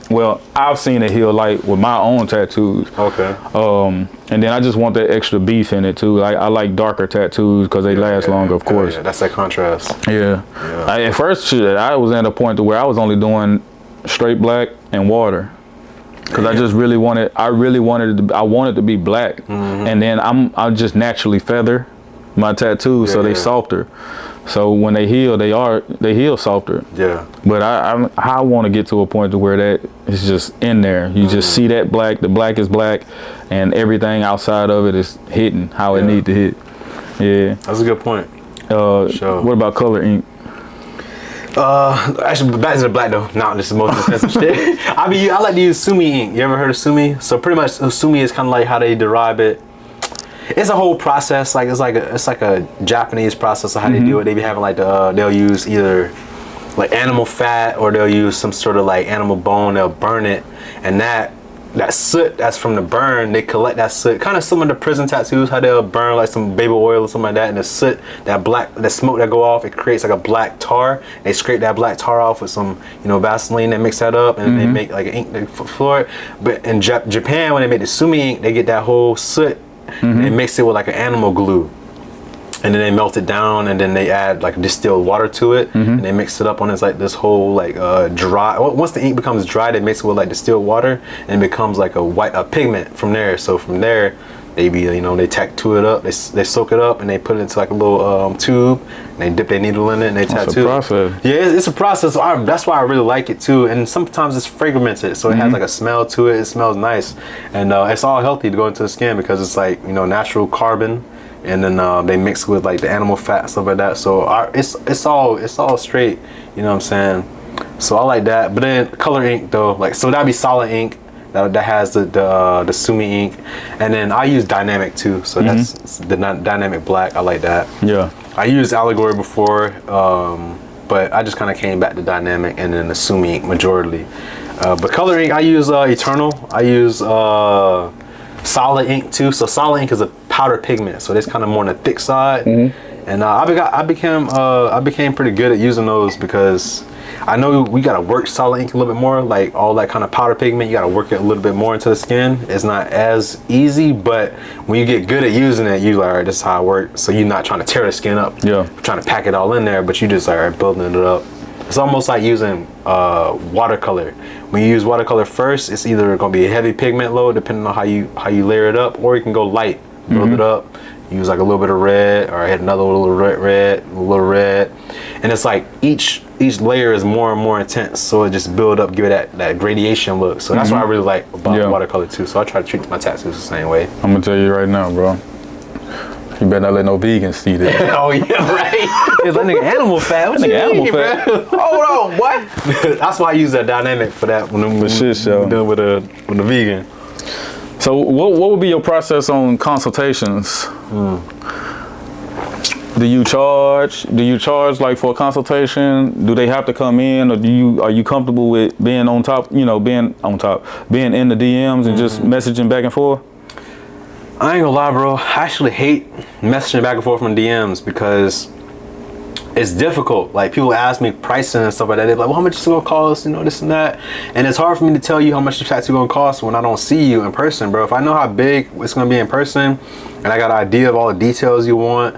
Well, I've seen it heal light with my own tattoos. Okay. And then I just want that extra beef in it too. Like I like darker tattoos because they last longer, of course. Yeah, that's that contrast. Yeah. At first, I was at a point to where I was only doing straight black and water, because I just really wanted. I wanted to be black, and then I just naturally feather my tattoos so they softer. So when they heal, they heal softer. Yeah. But I want to get to a point to where that is just in there. You just see that black. The black is black, and everything outside of it is hitting how it need to hit. Yeah. That's a good point. Sure. What about color ink? Actually, back to the black though. No, this is the most expensive shit. I like to use Sumi ink. You ever heard of Sumi? So pretty much Sumi is kind of like how they derive it. It's a whole process. Like it's like a Japanese process of how they do it. They be having like they'll use either like animal fat, or they'll use some sort of like animal bone. They'll burn it, and that soot that's from the burn, they collect that soot. Kind of similar to prison tattoos, how they'll burn like some baby oil or something like that, and the soot, that smoke that go off, it creates like a black tar. They scrape that black tar off with some Vaseline. They mix that up, and they make like an ink for it. But in Japan, when they make the Sumi ink, they get that whole soot. And they mix it with like an animal glue, and then they melt it down, and then they add like distilled water to it, and they mix it up on this whole like dry. Once the ink becomes dry, they mix it with like distilled water, and it becomes like a pigment from there. So from there, they they tattoo it up, they soak it up, and they put it into like a little tube, and they dip their needle in it, and they tattoo. It's a process. Yeah, it's a process. So that's why I really like it too. And sometimes it's fragmented, so it has like a smell to it. It smells nice, and it's all healthy to go into the skin because it's like natural carbon, and then they mix with like the animal fat and stuff like that. So it's all straight. You know what I'm saying? So I like that. But then color ink though, like so that'd be solid ink. that has the Sumi ink, and then I use dynamic too. So that's the dynamic black. I like that. Yeah. I used Allegory before, but I just kind of came back to dynamic and then the Sumi ink majority. But color ink, I use Eternal. I use solid ink too. So solid ink is a powder pigment, so it's kind of more on the thick side. And I became pretty good at using those because I know we gotta work solid ink a little bit more, like all that kind of powder pigment. You gotta work it a little bit more into the skin. It's not as easy, but when you get good at using it, you like, all right, this is how it works. So you're not trying to tear the skin up. Yeah. You're trying to pack it all in there, but you just like building it up. It's almost like using watercolor. When you use watercolor first, it's either gonna be a heavy pigment load, depending on how you layer it up, or you can go light, build it up. Use like a little bit of red, or I had another little red, and it's like each layer is more and more intense, so it just build up, give it that gradation look. So that's what I really like about watercolor too. So I try to treat my tattoos the same way. I'm gonna tell you right now, bro. You better not let no vegans see this. Oh yeah, right. It's like nigga animal fat. What Nigga you animal mean, fat. bro? Hold on, what? That's why I use that dynamic for that when I'm dealing with a vegan. So what would be your process on consultations? Do you charge? Like for a consultation? Do they have to come in, or are you comfortable with being on top? Being in the DMs and just messaging back and forth? I ain't gonna lie, bro. I actually hate messaging back and forth from DMs because it's difficult. Like people ask me pricing and stuff like that. They're like, well, how much is it gonna cost? This and that. And it's hard for me to tell you how much the tattoo gonna cost when I don't see you in person, bro. If I know how big it's gonna be in person and I got an idea of all the details you want,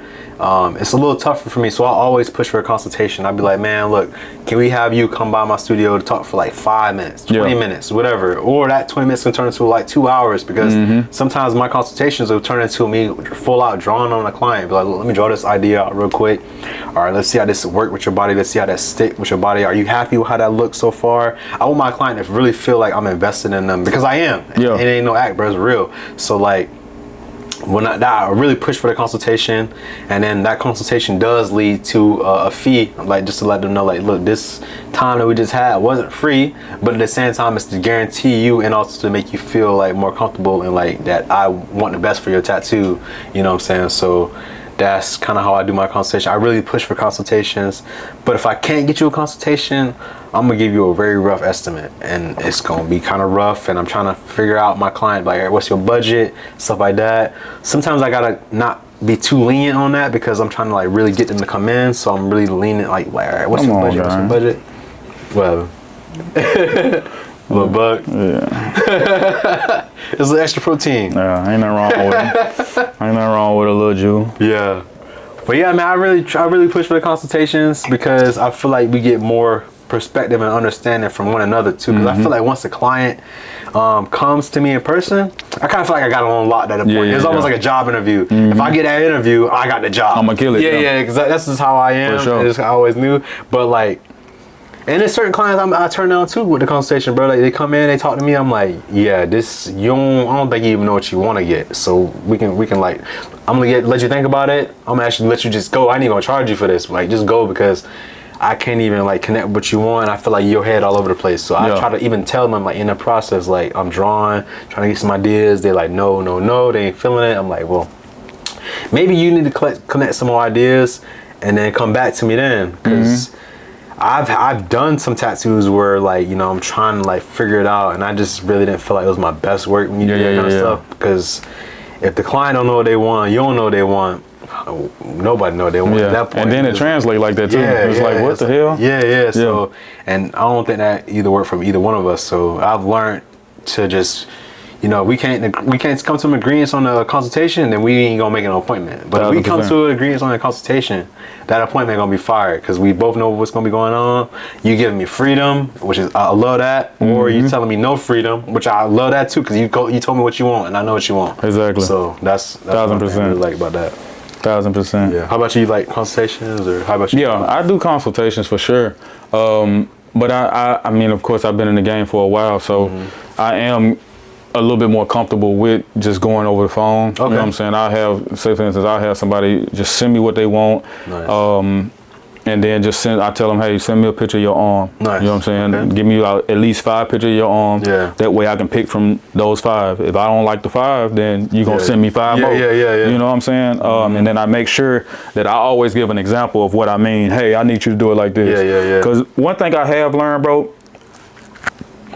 it's a little tougher for me. So I always push for a consultation. I'd be like, man, look, can we have you come by my studio to talk for like 5 minutes, 20 minutes, whatever. Or that 20 minutes can turn into like 2 hours because sometimes my consultations will turn into me full out drawing on a client. Be like, look, let me draw this idea out real quick. All right, let's see how this work with your body. Let's see how that stick with your body. Are you happy with how that looks so far? I want my client to really feel like I'm invested in them because I am. Yeah. It ain't no act, bro. It's real. So like, when I really push for the consultation, and then that consultation does lead to a fee, like just to let them know, like, look, this time that we just had wasn't free, but at the same time, it's to guarantee you and also to make you feel like more comfortable and like that I want the best for your tattoo. You know what I'm saying? So that's kind of how I do my consultation. I really push for consultations, but if I can't get you a consultation, I'm gonna give you a very rough estimate, and it's gonna be kind of rough, and I'm trying to figure out my client, like, what's your budget, stuff like that. Sometimes I gotta not be too lenient on that because I'm trying to like really get them to come in, so I'm really lenient, like all right, what's your budget? What's your budget? Whatever. Little buck. Yeah. It's an extra protein. Yeah, ain't nothing wrong with it. Ain't nothing wrong with a little Jew. Yeah. But yeah, man, I really push for the consultations because I feel like we get more perspective and understanding from one another too. Because I feel like once the client comes to me in person, I kind of feel like I got them on lock at a point. It's almost like a job interview. If I get that interview, I got the job. I'm gonna kill it. Yeah, because that's just how I am. For sure. I always knew. But like, and there's certain clients I turn down too with the consultation, bro. Like they come in, they talk to me. I'm like, yeah, I don't think you even know what you want to get. So we can like, I'm gonna let you think about it. I'm gonna actually let you just go. I ain't gonna charge you for this. Like just go because I can't even like connect with what you want. I feel like your head all over the place. So I try to even tell them like in the process, like I'm drawing, trying to get some ideas. They're like, no, they ain't feeling it. I'm like, well, maybe you need to connect some more ideas and then come back to me then, because I've done some tattoos where like, I'm trying to like figure it out, and I just really didn't feel like it was my best work when you do that kind of stuff, because if the client don't know what they want, you don't know what they want, nobody know what they want at that point. And then it translates like that too. It's like, what the hell? Yeah. So, and I don't think that either worked from either one of us. So I've learned to just, we can't come to an agreement on a consultation, then we ain't gonna make an appointment. But 100%. If we come to an agreement on a consultation, that appointment gonna be fired because we both know what's gonna be going on. You giving me freedom, which is I love that, or you telling me no freedom, which I love that too, because you told me what you want and I know what you want. Exactly. So that's 1000%. What I really like about that. 1000%. Yeah. How about you? Like consultations, or how about you? Yeah, I do consultations for sure. But I mean, of course, I've been in the game for a while, so I am a little bit more comfortable with just going over the phone. Okay. You know what I'm saying? Say for instance, I have somebody just send me what they want. Nice. and then just I tell them, hey, send me a picture of your arm. Nice. You know what I'm saying? Okay. Give me at least 5 pictures of your arm. Yeah. That way I can pick from those 5. If I don't like the 5, then you're going to send me 5 more. Yeah. You know what I'm saying? And then I make sure that I always give an example of what I mean. Hey, I need you to do it like this. Yeah. Because one thing I have learned, bro,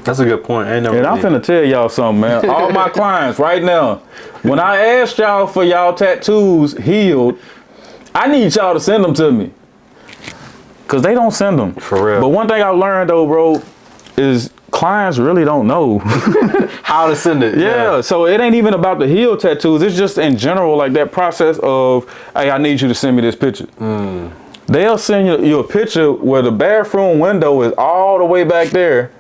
that's a good point. and I'm finna tell y'all something, man. All my clients right now, when I asked y'all for y'all tattoos healed, I need y'all to send them to me. Cause they don't send them. For real. But one thing I've learned though, bro, is clients really don't know how to send it. Yeah, so it ain't even about the heel tattoos. It's just in general, like that process of, hey, I need you to send me this picture. They'll send you a picture where the bathroom window is all the way back there.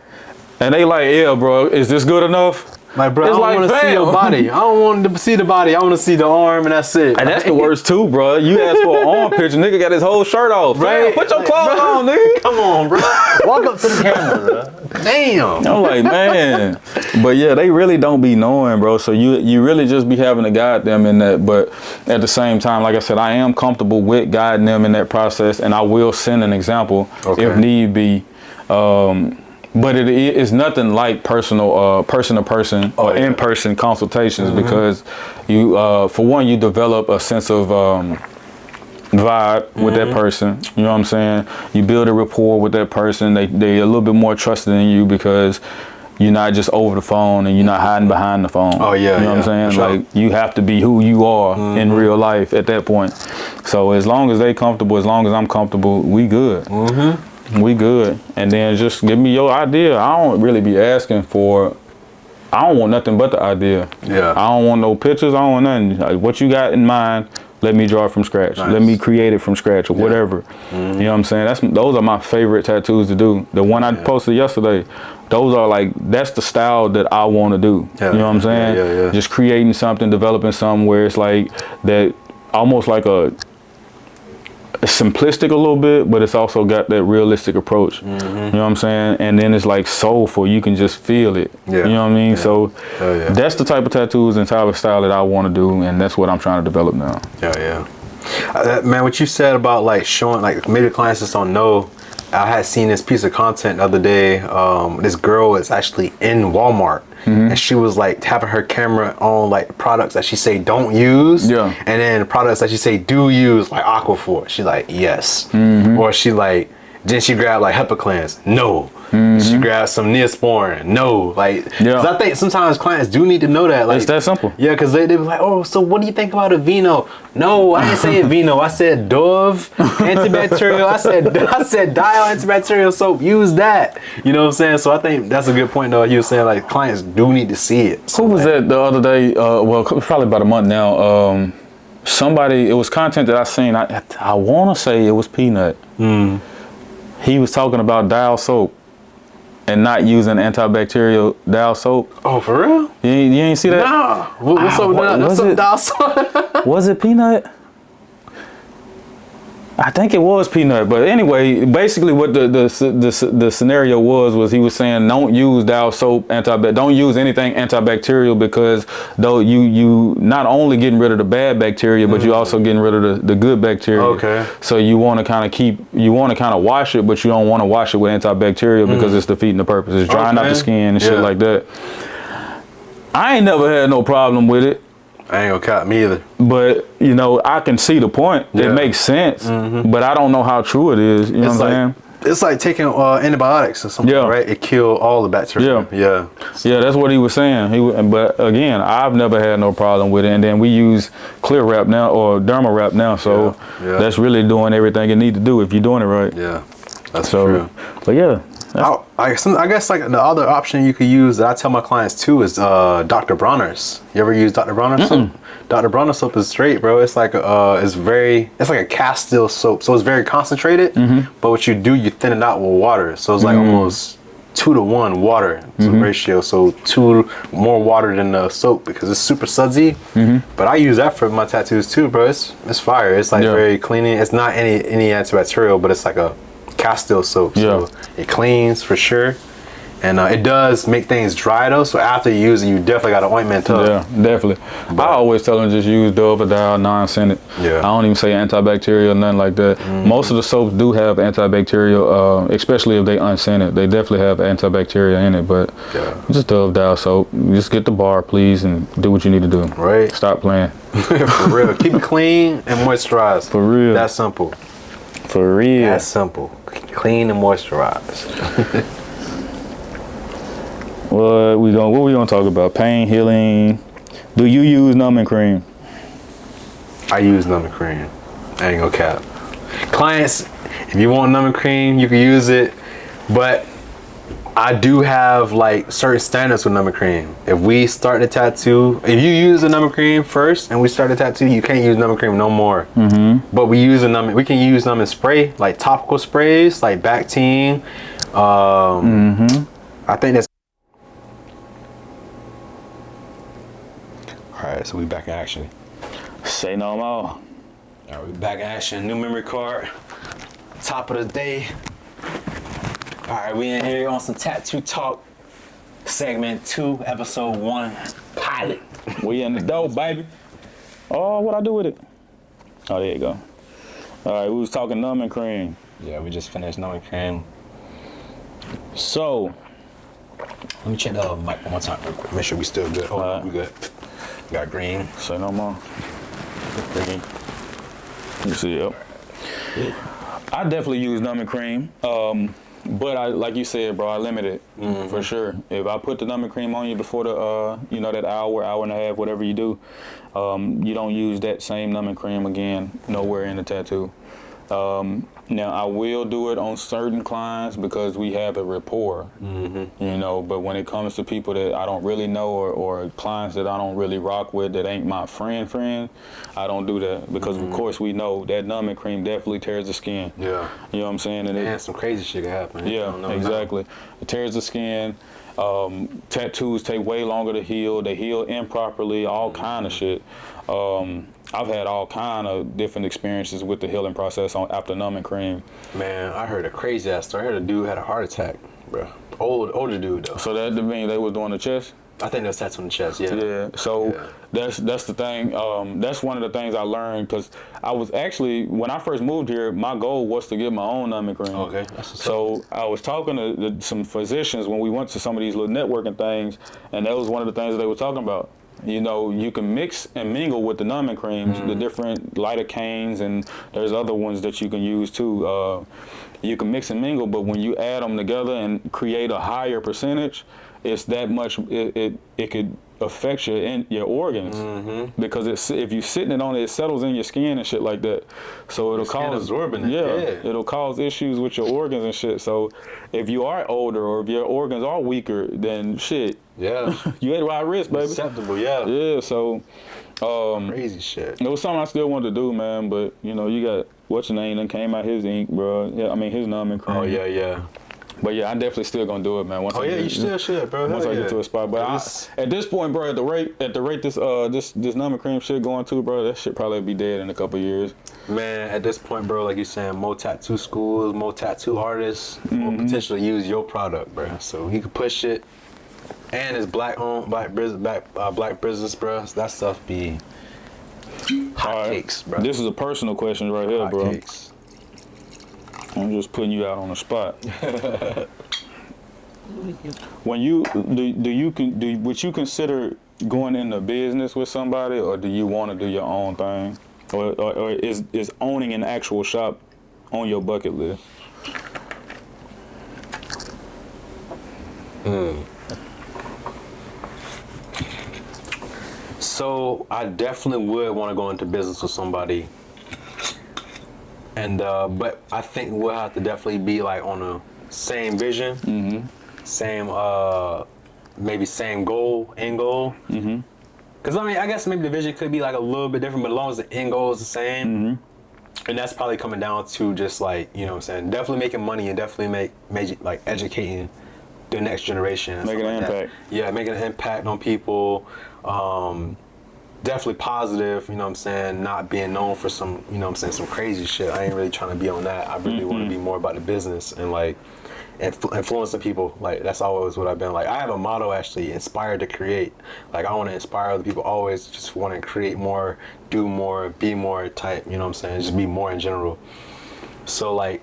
And they like, yeah, bro, is this good enough? Like, bro, It's I don't want to see your body. I don't want to see the body. I want to see the arm, and that's it. And that's the worst too, bro. You asked for an arm picture, nigga got his whole shirt off. Right. Damn, put your clothes on, nigga. Come on, bro. Walk up to the camera, bro. Damn. I'm like, man. But yeah, they really don't be knowing, bro. So you really just be having to guide them in that. But at the same time, like I said, I am comfortable with guiding them in that process, and I will send an example if need be. But it is nothing like personal, person-to-person or in-person consultations because you, for one, you develop a sense of vibe with that person. You know what I'm saying? You build a rapport with that person. They a little bit more trusted in you because you're not just over the phone and you're not hiding behind the phone. Oh yeah, you know what I'm saying? Sure. Like you have to be who you are in real life at that point. So as long as they comfortable, as long as I'm comfortable, we good. We good. And then just give me your idea. I don't really be asking for, I don't want nothing but the idea. Yeah. I don't want no pictures. I don't want nothing. Like, what you got in mind, let me draw it from scratch. Nice. Let me create it from scratch or whatever. You know what I'm saying? Those are my favorite tattoos to do. The one I posted yesterday, those are like, that's the style that I want to do. Yeah. You know what I'm saying? Yeah. Just creating something, developing something where it's like that, almost like it's simplistic a little bit, but it's also got that realistic approach. You know what I'm saying? And then it's like soulful. You can just feel it. Yeah. You know what I mean? Yeah. So that's the type of tattoos and type of style that I want to do, and that's what I'm trying to develop now. Man, what you said about like showing, like maybe clients just don't know. I had seen this piece of content the other day. This girl is actually in Walmart. And she was like having her camera on like products that she say don't use, and then products that she say do use, like Aquaphor. She like yes, or she like then she grabbed like HEPA no. She grabbed some Neosporin, no. Like, 'cause I think sometimes clients do need to know that. Like, it's that simple. Yeah, because they be like, oh, so what do you think about a Vino? No, I didn't say a Vino. I said Dove antibacterial. I said Dial antibacterial soap. Use that. You know what I'm saying? So I think that's a good point, though. You were saying like clients do need to see it. Who was that the other day? Well, probably about a month now. Somebody, it was content that I seen. I want to say it was Peanut. He was talking about Dial soap and not using antibacterial Dial soap. Oh, for real? You ain't see that? Nah. What's up with that? What's up with Dial soap? Was it Peanut? I think it was Peanut, but anyway, basically what the scenario was he was saying don't use Dial soap don't use anything antibacterial because though you not only getting rid of the bad bacteria, but you also getting rid of the good bacteria. Okay. So you want to kind of wash it, but you don't want to wash it with antibacterial because it's defeating the purpose. It's drying out the skin and shit like that. I ain't never had no problem with it. I ain't gonna cap me either. But, you know, I can see the point. It makes sense. But I don't know how true it is. You know what I'm saying? It's like taking antibiotics or something, right? It kill all the bacteria. Yeah, that's what he was saying. But again, I've never had no problem with it. And then we use Clear Wrap now or Derma Wrap now. So that's really doing everything it need to do if you're doing it right. Yeah, that's true. But yeah. I guess like the other option you could use that I tell my clients too is Dr. Bronner's. You ever use Dr. Bronner's soap? Dr. Bronner's soap is straight, bro. It's like it's like a castile soap, so it's very concentrated. But what you do, you thin it out with water, so it's like almost 2-to-1 water ratio. So 2 more water than the soap because it's super sudsy. But I use that for my tattoos too, bro. It's fire. It's like very cleaning. It's not any antibacterial, but it's like a castile soap, so it cleans for sure, and it does make things dry though. So after you use it, you definitely got an ointment tub. Yeah, definitely. But I always tell them just use Dove or Dial non-scented. Yeah. I don't even say antibacterial or nothing like that. Most of the soaps do have antibacterial, especially if they unscented. They definitely have antibacterial in it, but just Dove Dial soap. Just get the bar, please, and do what you need to do. Right. Stop playing. For real. Keep it clean and moisturized. For real. That's simple. For real. That's simple. Clean and moisturize. What we gonna talk about? Pain, healing. Do you use numbing cream? I use numbing cream. I ain't gonna cap. Clients, if you want numbing cream, you can use it. But I do have like certain standards with numbing cream. If we start the tattoo, if you use the numbing cream first and we start the tattoo, you can't use numbing cream no more. But we use we can use numbing spray, like topical sprays, like Bactine. I think that's. All right, so we back in action. Say no more. All right, we back in action. New memory card. Top of the day. All right, we in here on some Tattoo Talk, segment 2, episode 1, pilot. We in the dope, baby. Oh, what I do with it? Oh, there you go. All right, we was talking numbing cream. Yeah, we just finished numbing cream. So, Let me check the mic one more time. Make sure we still good. Hold on, we good. Got green. say no more. Green. You see, yep. I definitely use numbing cream. But I, like you said, bro, I limit it for sure. If I put the numbing cream on you before the, that hour and a half, whatever you do, you don't use that same numbing cream again nowhere in the tattoo. Now I will do it on certain clients because we have a rapport, but when it comes to people that I don't really know or clients that I don't really rock with that ain't my friend, I don't do that because of course we know that numbing cream definitely tears the skin. Yeah. You know what I'm saying? And some crazy shit can happen. Yeah, exactly. It tears the skin. Tattoos take way longer to heal. They heal improperly, all kind of shit. I've had all kind of different experiences with the healing process after numbing cream. Man, I heard a crazy ass story. I heard a dude had a heart attack, bro. Older dude though. So that mean they was doing the chest? I think that's tattoo on the chest. Yeah. Yeah. So that's the thing. That's one of the things I learned because I was actually when I first moved here, my goal was to get my own numbing cream. Okay. So I was talking to some physicians when we went to some of these little networking things, and that was one of the things that they were talking about. You can mix and mingle with the numbing creams, the different lidocaines, and there's other ones that you can use too. You can mix and mingle, but when you add them together and create a higher percentage, it's that much. It could affect your organs because if you're sitting it on it settles in your skin and shit like that. So it'll cause absorbing it. Yeah, it'll cause issues with your organs and shit. So if you are older or if your organs are weaker, then shit. Yeah. You at high risk, baby. Acceptable, yeah. Yeah, so crazy shit. It was something I still wanted to do, man, but you got what's your name done came out his ink, bro. Yeah, I mean his numbing cream. Oh yeah. But yeah, I definitely still gonna do it, man. You still should, bro. Once I get to a spot, but at this point, bro, at the rate this numbing cream shit going to, bro, that shit probably be dead in a couple years. Man, at this point, bro, like you saying, more tattoo schools, more tattoo artists will potentially use your product, bro. So you can push it, and it's black owned, black business, bro. That stuff be hot cakes, bro. This is a personal question right here, bro. Cakes. I'm just putting you out on the spot. When would you consider going into business with somebody, or do you want to do your own thing, or is owning an actual shop on your bucket list? So I definitely would want to go into business with somebody. And but I think we'll have to definitely be like on the same vision, same maybe same end goal. Because I mean, I guess maybe the vision could be like a little bit different, but as long as the end goal is the same, and that's probably coming down to just like what I'm saying, definitely making money and definitely like educating the next generation, making an impact. Yeah, making an impact on people. definitely positive, you know what I'm saying, not being known for some, you know what I'm saying, some crazy shit. I ain't really trying to be on that. I really want to be more about the business and like influencing people. Like that's always what I've been. Like I have a motto actually, inspired to create. Like I want to inspire other people, always just want to create more, do more, be more type, you know what I'm saying, just be more in general. So like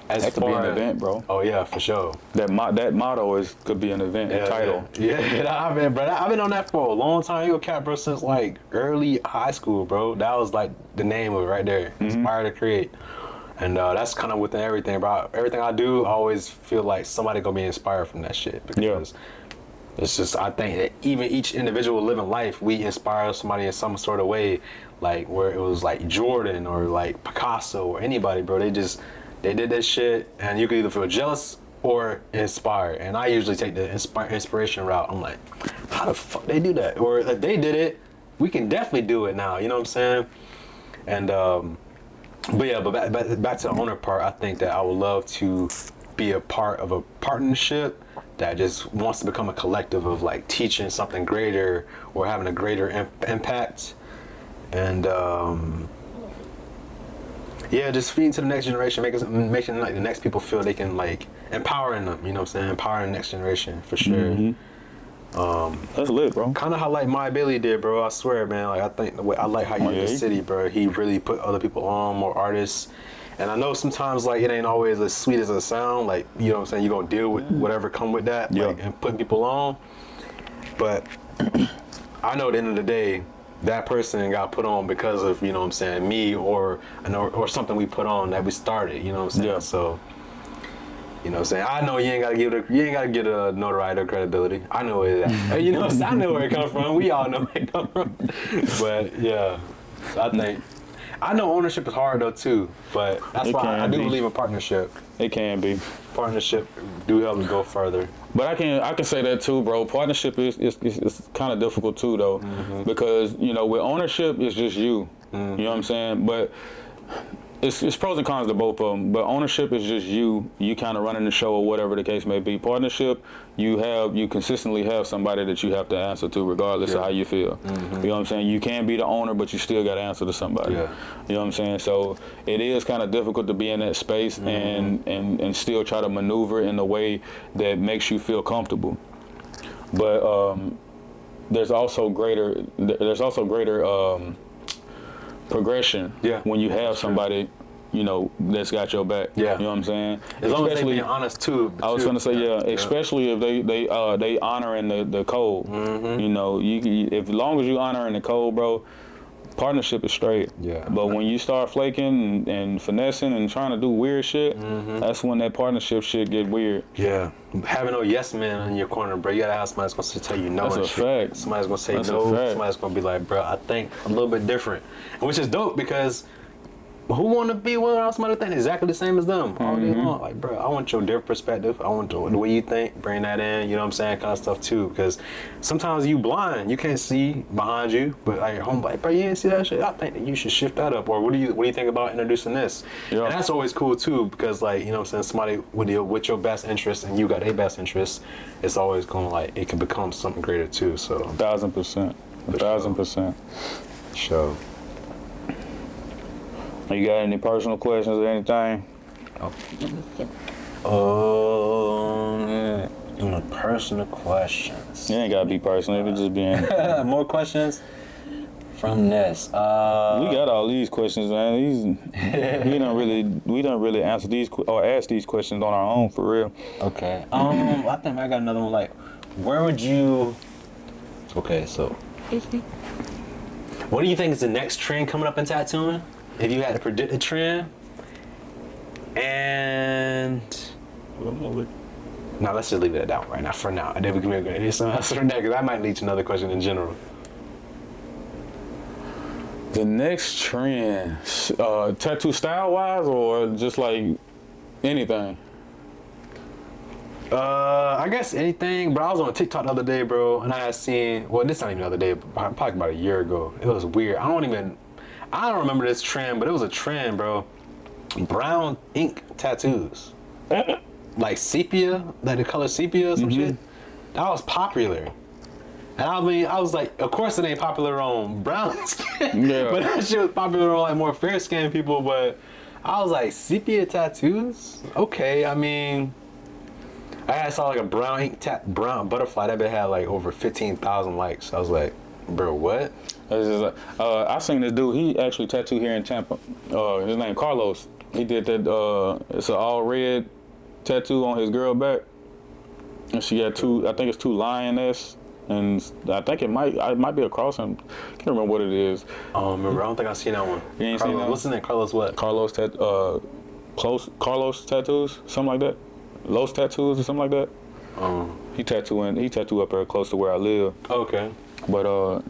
as That could be far an event, bro. Oh yeah, for sure. That motto could be an event, a title. I've been on that for a long time. You go cat, bro, since like early high school, bro. That was like the name of it right there. Inspire to create. And that's kind of within everything, bro. Everything I do, I always feel like somebody gonna be inspired from that shit. Because it's just, I think that even each individual living life, we inspire somebody in some sort of way. Like where it was like Jordan or like Picasso or anybody, bro. They did that shit, and you could either feel jealous or inspired. And I usually take the inspiration route. I'm like, how the fuck they do that? Or if they did it, we can definitely do it now. You know what I'm saying? And but yeah, but back to the owner part. I think that I would love to be a part of a partnership that just wants to become a collective of like teaching something greater or having a greater impact. And yeah, just feeding to the next generation, making like the next people feel they can like empowering them. You know what I'm saying? Empowering the next generation for sure. That's lit, bro. Kind of how like My Billy did, bro. I swear, man. Like I think the way I like how you did the city, bro. He really put other people on, more artists. And I know sometimes like it ain't always as sweet as it sound. Like you know what I'm saying. You gonna deal with whatever come with that, like, and putting people on. But I know at the end of the day, that person got put on because of, you know what I'm saying, me or something we put on that we started, you know what I'm saying? Yeah. So, you know what I'm saying? I know you ain't gotta get a notoriety or credibility. I know where that. You know what I'm saying? I know where it comes from. We all know where it comes from. But yeah, so I know ownership is hard though too, but that's why I do believe in partnership. It can be. Partnership do help us go further. But I can say that too, bro. Partnership is kind of difficult too, though, because you know with ownership it's just you. You know what I'm saying? But it's pros and cons to both of them. But ownership is just you. You kind of running the show or whatever the case may be. Partnership, you consistently have somebody that you have to answer to, regardless of how you feel. You know what I'm saying? You can be the owner, but you still got to answer to somebody. You know what I'm saying? So it is kind of difficult to be in that space and still try to maneuver in a way that makes you feel comfortable. But there's also greater progression when you have somebody, you know, that's got your back. You know what I'm saying? As long as they be honest too. I was gonna say especially if they honoring the code. You know, as long as you honoring the code, bro, partnership is straight. But when you start flaking and finessing and trying to do weird shit, that's when that partnership shit get weird. Having no yes man in your corner, bro. You gotta have somebody that's gonna tell you no. That's a fact. Somebody's gonna say no. Somebody's gonna be like, bro, I think a little bit different, which is dope because who want to be around somebody that think exactly the same as them all day long? Like, bro, I want your different perspective. I want the way you think. Bring that in. You know what I'm saying? Kind of stuff too. Because sometimes you blind, you can't see behind you. But like, home, like, bro, you didn't see that shit. I think that you should shift that up. Or what do you think about introducing this? And that's always cool too. Because like, you know what I'm saying? Somebody with your best interest and you got their best interest, it's always going like it can become something greater too. So 1000%. 1000%. Sure. You got any personal questions or anything? Personal questions. It ain't gotta be personal. It could just be more questions from this. We got all these questions, man. We don't really answer these or ask these questions on our own for real. Okay. I think I got another one. Like, where would you? Okay, so what do you think is the next trend coming up in tattooing? If you had to predict a trend, and now let's just leave it at that right now for now. And then we can do something else from there because that might lead to another question in general. The next trend, tattoo style wise, or just like anything? I guess anything, but I was on TikTok the other day, bro, and I had seen, well, this not even the other day, but probably about a year ago. It was weird. I don't remember this trend, but it was a trend, bro. Brown ink tattoos. Like sepia, like the color sepia or some shit. That was popular. And I mean, I was like, of course it ain't popular on brown skin, Yeah. but that shit was popular on like more fair skinned people. But I was like, sepia tattoos? Okay, I mean, I saw like a brown ink brown butterfly that bit had like over 15,000 likes. I was like, bro, what? It's just like, I seen this dude. He actually tattooed here in Tampa. His name Carlos. He did that. It's an all red tattoo on his girl back, and she got two. I think it's two lioness, and I think it might be a cross. And I can't remember what it is. Oh, remember? I don't think I've seen that one. You ain't Carlos, seen that one? what's his name? Carlos what? Carlos Carlos tattoos, something like that. Los tattoos or something like that. He tattoo up there close to where I live. Okay. But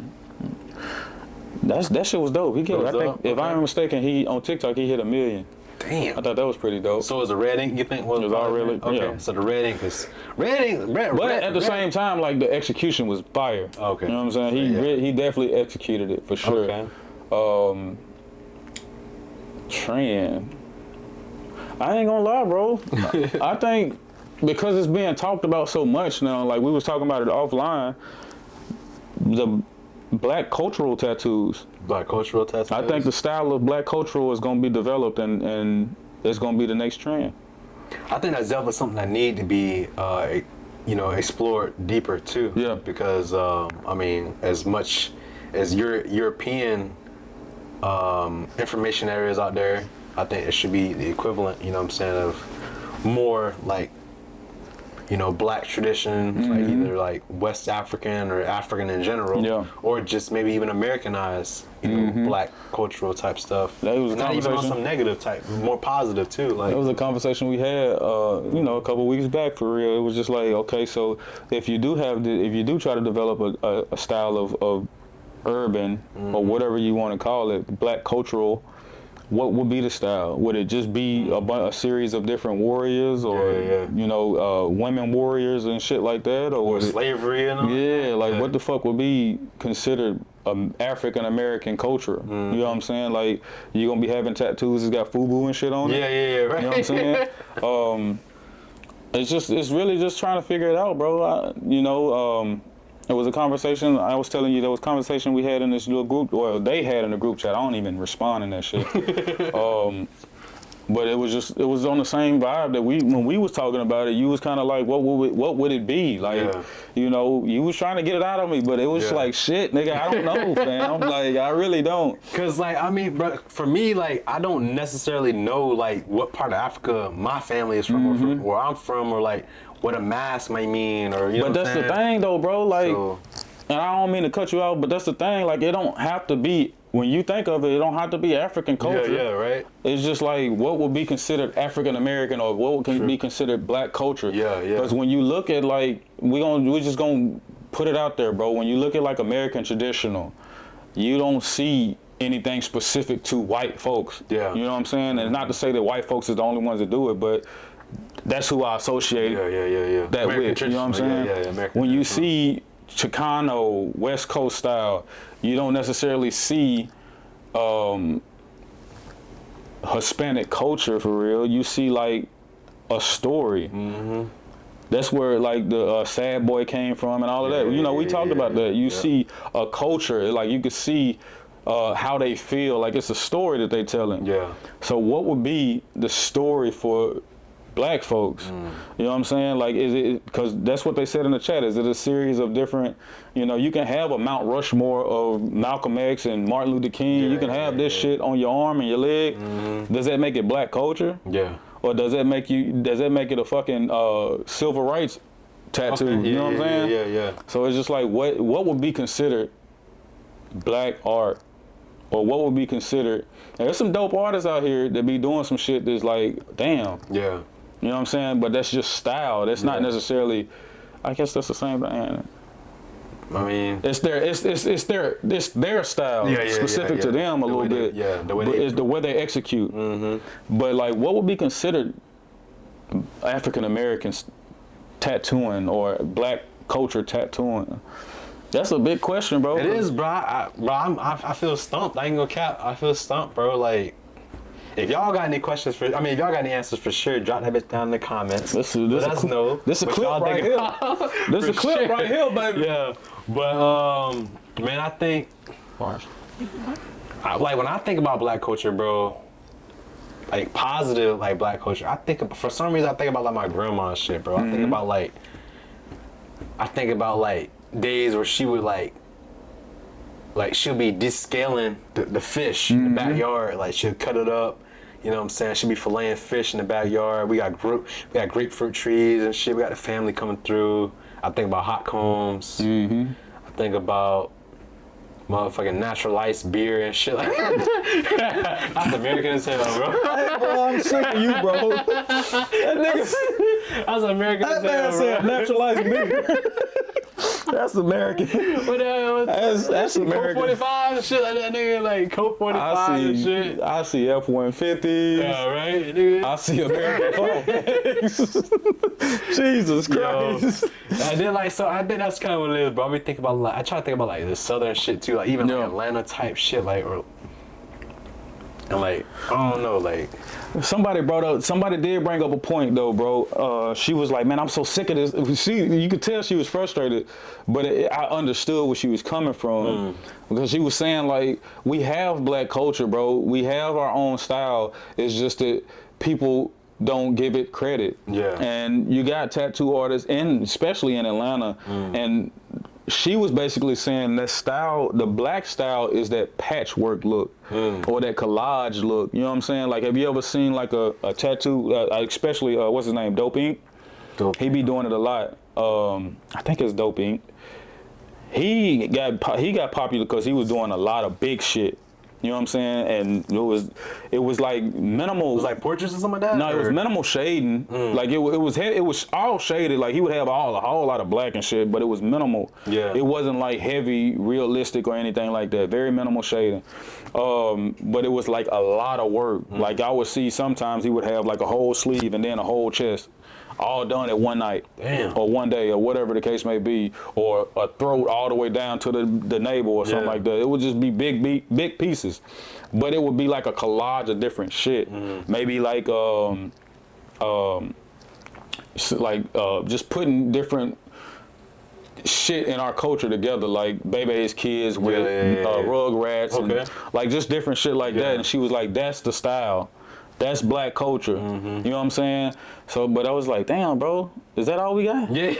that shit was dope. He get, I think, if I'm not mistaken, he on TikTok he hit 1 million. Damn. I thought that was pretty dope. So is the red ink you think was all really, okay? yeah. So the red ink is red. But at the same time, like the execution was fire. Okay. You know what I'm saying? He definitely executed it for sure. Okay. Trend. I ain't gonna lie, bro. I think because it's being talked about so much now, like we was talking about it offline, the black cultural tattoos. Black cultural tattoos. I think the style of black cultural is gonna be developed and it's gonna be the next trend. I think that's definitely something that need to be, explored deeper too. Yeah. Because I mean, as much as European information areas out there, I think it should be the equivalent. You know what I'm saying, of more like, black tradition, like either like West African or African in general, or just maybe even Americanized, black cultural type stuff. That was a not even on conversation. some negative type, more positive too. Like That was a conversation we had, a couple weeks back for real. It was just like, okay, so if you do try to develop a style of urban or whatever you want to call it, black cultural, what would be the style? Would it just be a series of different warriors, or women warriors and shit like that, or slavery and all? Yeah, like what the fuck would be considered African American culture? You know what I'm saying? Like you gonna be having tattoos that's got FUBU and shit on it? Yeah, right. You know what I'm saying? It's really just trying to figure it out, bro. It was a conversation, I was telling you, there was a conversation we had in this little group, well, they had in the group chat. I don't even respond in that shit. But it was on the same vibe that when we was talking about it, you was kind of like, what would it be? Like, you was trying to get it out of me, but it was like, shit, nigga, I don't know, fam. Like, I really don't. Cause like, I mean, bro, for me, like, I don't necessarily know like what part of Africa my family is from, or from where I'm from, or like what a mask might mean, or But that's the thing though, bro. Like, and I don't mean to cut you out, but that's the thing. Like, it don't have to be, when you think of it, it don't have to be African culture. Yeah, right. It's just like what would be considered African American, or what can be considered black culture. Yeah. Because when you look at like, we're just gonna put it out there, bro. When you look at like American traditional, you don't see anything specific to white folks. Yeah. You know what I'm saying? And not to say that white folks is the only ones that do it, but that's who I associate that American with. You know what I'm saying? American when you see Chicano, West Coast style, you don't necessarily see Hispanic culture for real. You see like a story. That's where like the Sad Boy came from and all of that. We talked about that. You see a culture, like you could see how they feel, like it's a story that they telling. So what would be the story for black folks? You know what I'm saying? Like, is it, because that's what they said in the chat, is it a series of different, you can have a Mount Rushmore of Malcolm X and Martin Luther King. You can have this shit on your arm and your leg. Does that make it black culture? Or does that make it a fucking civil rights tattoo? You know what I'm saying? So it's just like, what would be considered black art? Or what would be considered, and there's some dope artists out here that be doing some shit that's like, damn. You know what I'm saying? But that's just style. That's not necessarily, I guess that's the same thing. I mean, it's their style, specific to them a little bit. It's the way they execute. But like, what would be considered African Americans tattooing or black culture tattooing? That's a big question, bro. It is, bro. I feel stumped. I ain't gonna cap. I feel stumped, bro. Like, If y'all got any questions if y'all got any answers for sure, drop that bitch down in the comments. This Let us know. This a what clip y'all right think here. about- This a For clip sure. right here, baby. Yeah, but man, I think like when I think about black culture, bro, like positive like black culture, I think for some reason I think about like my grandma and shit, bro. I think about like days where she would like she'll be descaling the fish in the backyard. Like she'll cut it up. You know what I'm saying? She'll be filleting fish in the backyard. We got grapefruit trees and shit. We got the family coming through. I think about hot combs. I think about motherfucking natural ice beer and shit like that. That's American as hell, bro. Hey, bro, I'm sick of you, bro. That nigga, That's American as hell, said bro. naturalized beer. That's American. That's Coke American. 45 and shit like that, nigga. Like Coke 45 and shit. I see F-150s. Yeah, right, nigga. I see American flags. Jesus Christ. And then like, so I think that's kind of what it is, bro. I be thinking about like, I try to think about like the southern shit too, like even like Atlanta type shit, like and like I don't know, like Somebody did bring up a point though, bro. She was like, man, I'm so sick of this. You could tell she was frustrated, but I understood where she was coming from because she was saying like, we have black culture, bro. We have our own style. It's just that people don't give it credit. Yeah. And you got tattoo artists, and especially in Atlanta, and she was basically saying that style, the black style, is that patchwork look or that collage look. You know what I'm saying? Like, have you ever seen like a tattoo, especially what's his name, Dope Ink? He be doing it a lot. I think it's Dope Ink. He got popular because he was doing a lot of big shit. You know what I'm saying? And it was like minimal. it was like portraits or something like that. No, it was minimal shading. Like it was all shaded. Like he would have a whole lot of black and shit, but it was minimal. Yeah. It wasn't like heavy, realistic or anything like that. Very minimal shading. But it was like a lot of work. Like I would see sometimes he would have like a whole sleeve and then a whole chest, all done at one night. Damn. Or one day, or whatever the case may be, or a throat all the way down to the navel or something like that. It would just be big pieces. But it would be like a collage of different shit. Maybe like just putting different shit in our culture together, like Bebe's kids with Rugrats and like just different shit like that. And she was like, that's the style. That's black culture. You know what I'm saying? So, but I was like, damn, bro, is that all we got? Yeah.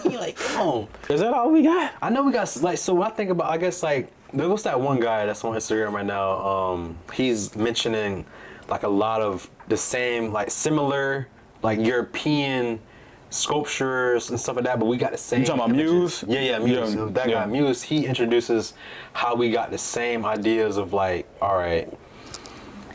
Like, come on. Is that all we got? I know we got like, so when I think about, I guess like, what's that one guy that's on Instagram right now? He's mentioning like a lot of the same, like similar, like European sculptures and stuff like that, but we got the same. You talking about images. Muse? Yeah, Muse. Yeah. That guy, Muse, he introduces how we got the same ideas of like, all right,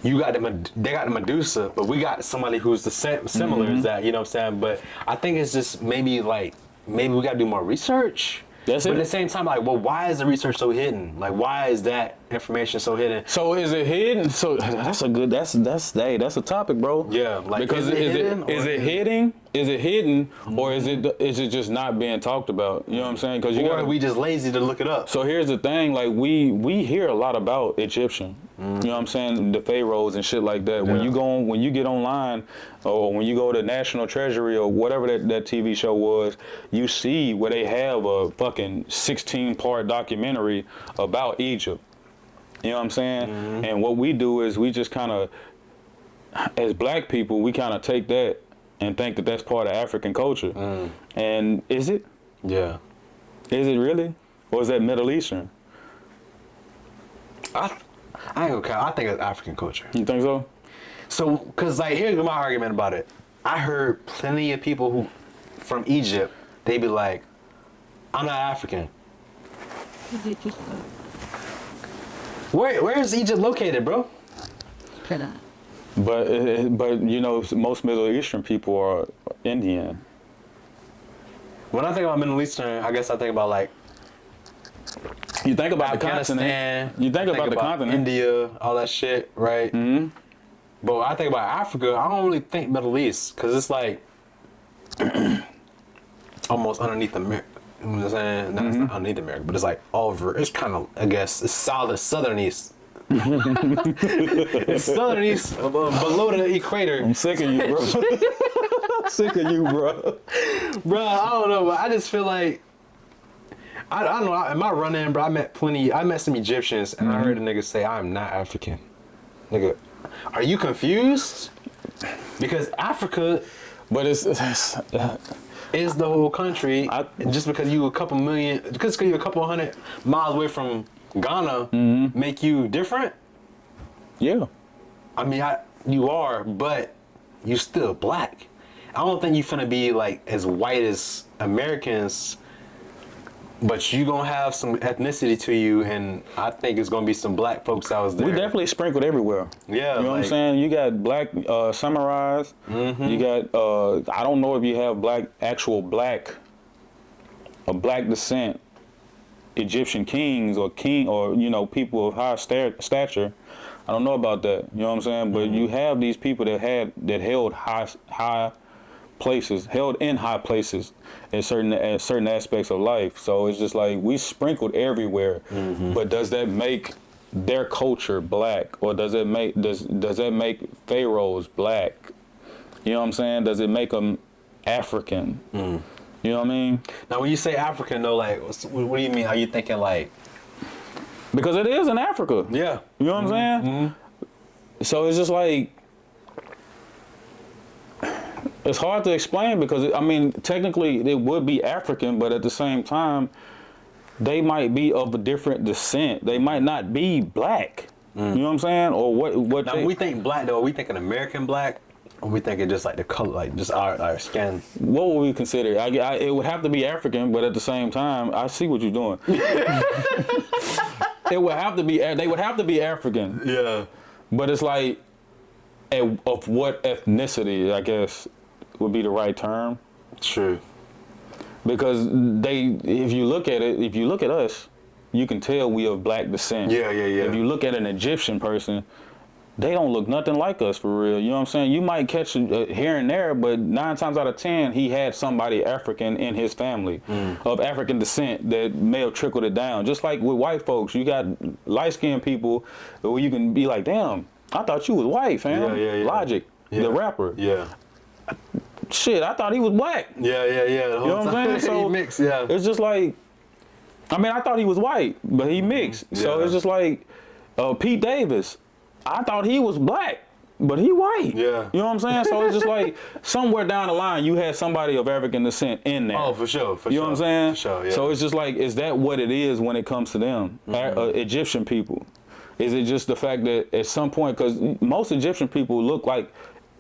they got the Medusa, but we got somebody who's the similar as that, you know what I'm saying? But I think it's just maybe we got to do more research. That's but it. at the same time, like, well, why is the research so hidden? Like, why is that information so hidden? So is it hidden? So that's a topic, bro. Yeah, like, because is it hidden or is it just not being talked about? You know what I'm saying? Because Or are we just lazy to look it up? So here's the thing, like we hear a lot about Egyptian. You know what I'm saying? The pharaohs and shit like that. When you get online or when you go to National Treasury or whatever that TV show was, you see where they have a fucking 16-part documentary about Egypt. You know what I'm saying? And what we do is we just kind of, as black people, we kind of take that and think that that's part of African culture. And is it? Yeah. Is it really? Or is that Middle Eastern? I ain't gonna count. I think it's African culture. You think so? So, cause like here's my argument about it. I heard plenty of people who from Egypt, they be like, I'm not African. Where is Egypt located, bro? But you know, most Middle Eastern people are Indian. When I think about Middle Eastern, I guess I think about like You think about the Afghanistan. continent. You think about the continent. India, all that shit, right? But when I think about Africa, I don't really think Middle East, because it's like almost underneath America. You know what I'm saying? No, it's not underneath America, but it's like over. It's kind of, I guess, it's solid southern east. It's still underneath, below the equator. I'm sick of you, bro. I'm sick of you, bro. Bro, I don't know, but I just feel like I don't know. In my run-in, bro, I met some Egyptians, and I heard a nigga say, "I'm not African." Nigga, are you confused? Because Africa, But it's is the whole country. Just because you a couple hundred miles away from Ghana, make you different? yeah. I mean, you are, but you still black. I don't think you finna be like as white as Americans, but you gonna have some ethnicity to you, and I think it's gonna be some black folks that was there. We definitely sprinkled everywhere. Yeah, you know what I'm saying? You got black samurais. You got I don't know if you have black descent Egyptian kings or people of high stature. I don't know about that. You know what I'm saying? But you have these people that held high places, held in high places in certain aspects of life. So it's just like we sprinkled everywhere. But does that make their culture black, or does that make pharaohs black? You know what I'm saying? Does it make them African? You know what I mean? Now, when you say African, though, like, what do you mean? Are you thinking like? Because it is in Africa. Yeah. You know what I'm saying? So it's just like, it's hard to explain because, I mean, technically it would be African, but at the same time, they might be of a different descent. They might not be black. You know what I'm saying? Or what Now, when we think black, though, are we thinking American black? Or we thinking just like the color, like just our skin? What would we consider? It would have to be African, but at the same time, I see what you're doing. They would have to be African. Yeah. But it's like, of what ethnicity, I guess, would be the right term. True. Because if you look at us, you can tell we of black descent. Yeah. If you look at an Egyptian person, they don't look nothing like us for real. You know what I'm saying? You might catch here and there, but 9 times out of 10, he had somebody African in his family of African descent that may have trickled it down. Just like with white folks, you got light-skinned people where you can be like, damn, I thought you was white, fam. Yeah. Logic, the rapper. Yeah. Shit, I thought he was black. Yeah. The whole You know what I'm saying? So he mixed, yeah. It's just like, I mean, I thought he was white, but he mixed. So it's just like Pete Davis. I thought he was black, but he white. Yeah. You know what I'm saying? So it's just like somewhere down the line, you had somebody of African descent in there. Oh, for sure. You know what I'm saying? For sure, yeah. So it's just like, is that what it is when it comes to them? Egyptian people? Is it just the fact that at some point, because most Egyptian people look like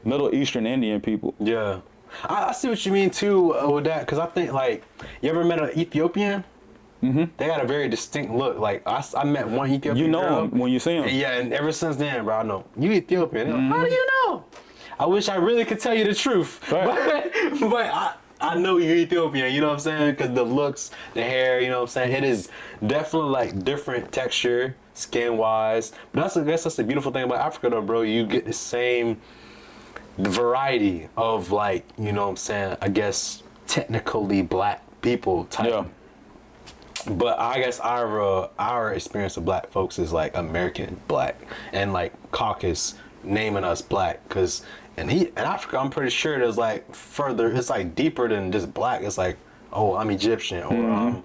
Middle Eastern Indian people. Yeah. I see what you mean too with that, because I think like, you ever met an Ethiopian? They got a very distinct look. Like I met one Ethiopian You know girl. him when you see him. Yeah, and ever since then, bro, I know you Ethiopian. They're like, how do you know? I wish I really could tell you the truth, Right. but I know you're Ethiopian. You know what I'm saying? Because the looks, the hair, you know what I'm saying. It is definitely like different texture, skin wise. But I guess that's the beautiful thing about Africa, though, bro. You get the same variety of like, you know what I'm saying. I guess technically black people type. Yeah. But I guess our experience of black folks is like American black and like Caucasus naming us black, because in Africa I'm pretty sure there's like further, it's like deeper than just black. It's like, oh, I'm Egyptian, or I'm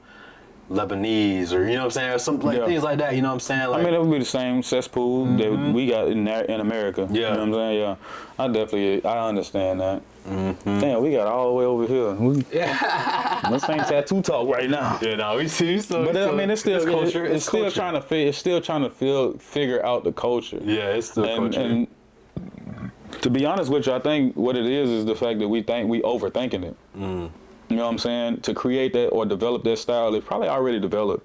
Lebanese, or you know what I'm saying, or some like things like that. You know what I'm saying? Like, I mean, it would be the same cesspool that we got in America. Yeah. You know what I'm saying? Yeah. I understand that. Damn, we got all the way over here. This ain't tattoo talk right now. yeah, no, we see. But I mean, it's still culture. It's still culture. trying to figure out the culture. Yeah, it's still culture. And to be honest with you, I think what it is the fact that we overthinking it. You know what I'm saying? To create that or develop that style, it's probably already developed.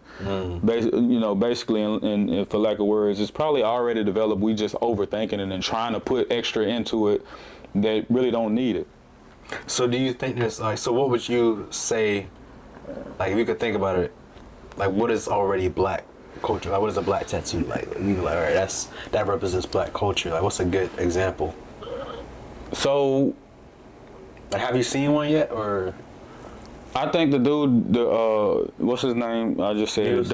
Basically, and for lack of words, it's probably already developed. We just overthinking it and trying to put extra into it that really don't need it. So do you think there's like, so what would you say, like if you could think about it, like what is already black culture? Like what is a black tattoo? Like you be like, all right, that represents black culture. Like what's a good example? So, like have you seen one yet, or? I think the dude, what's his name? I just said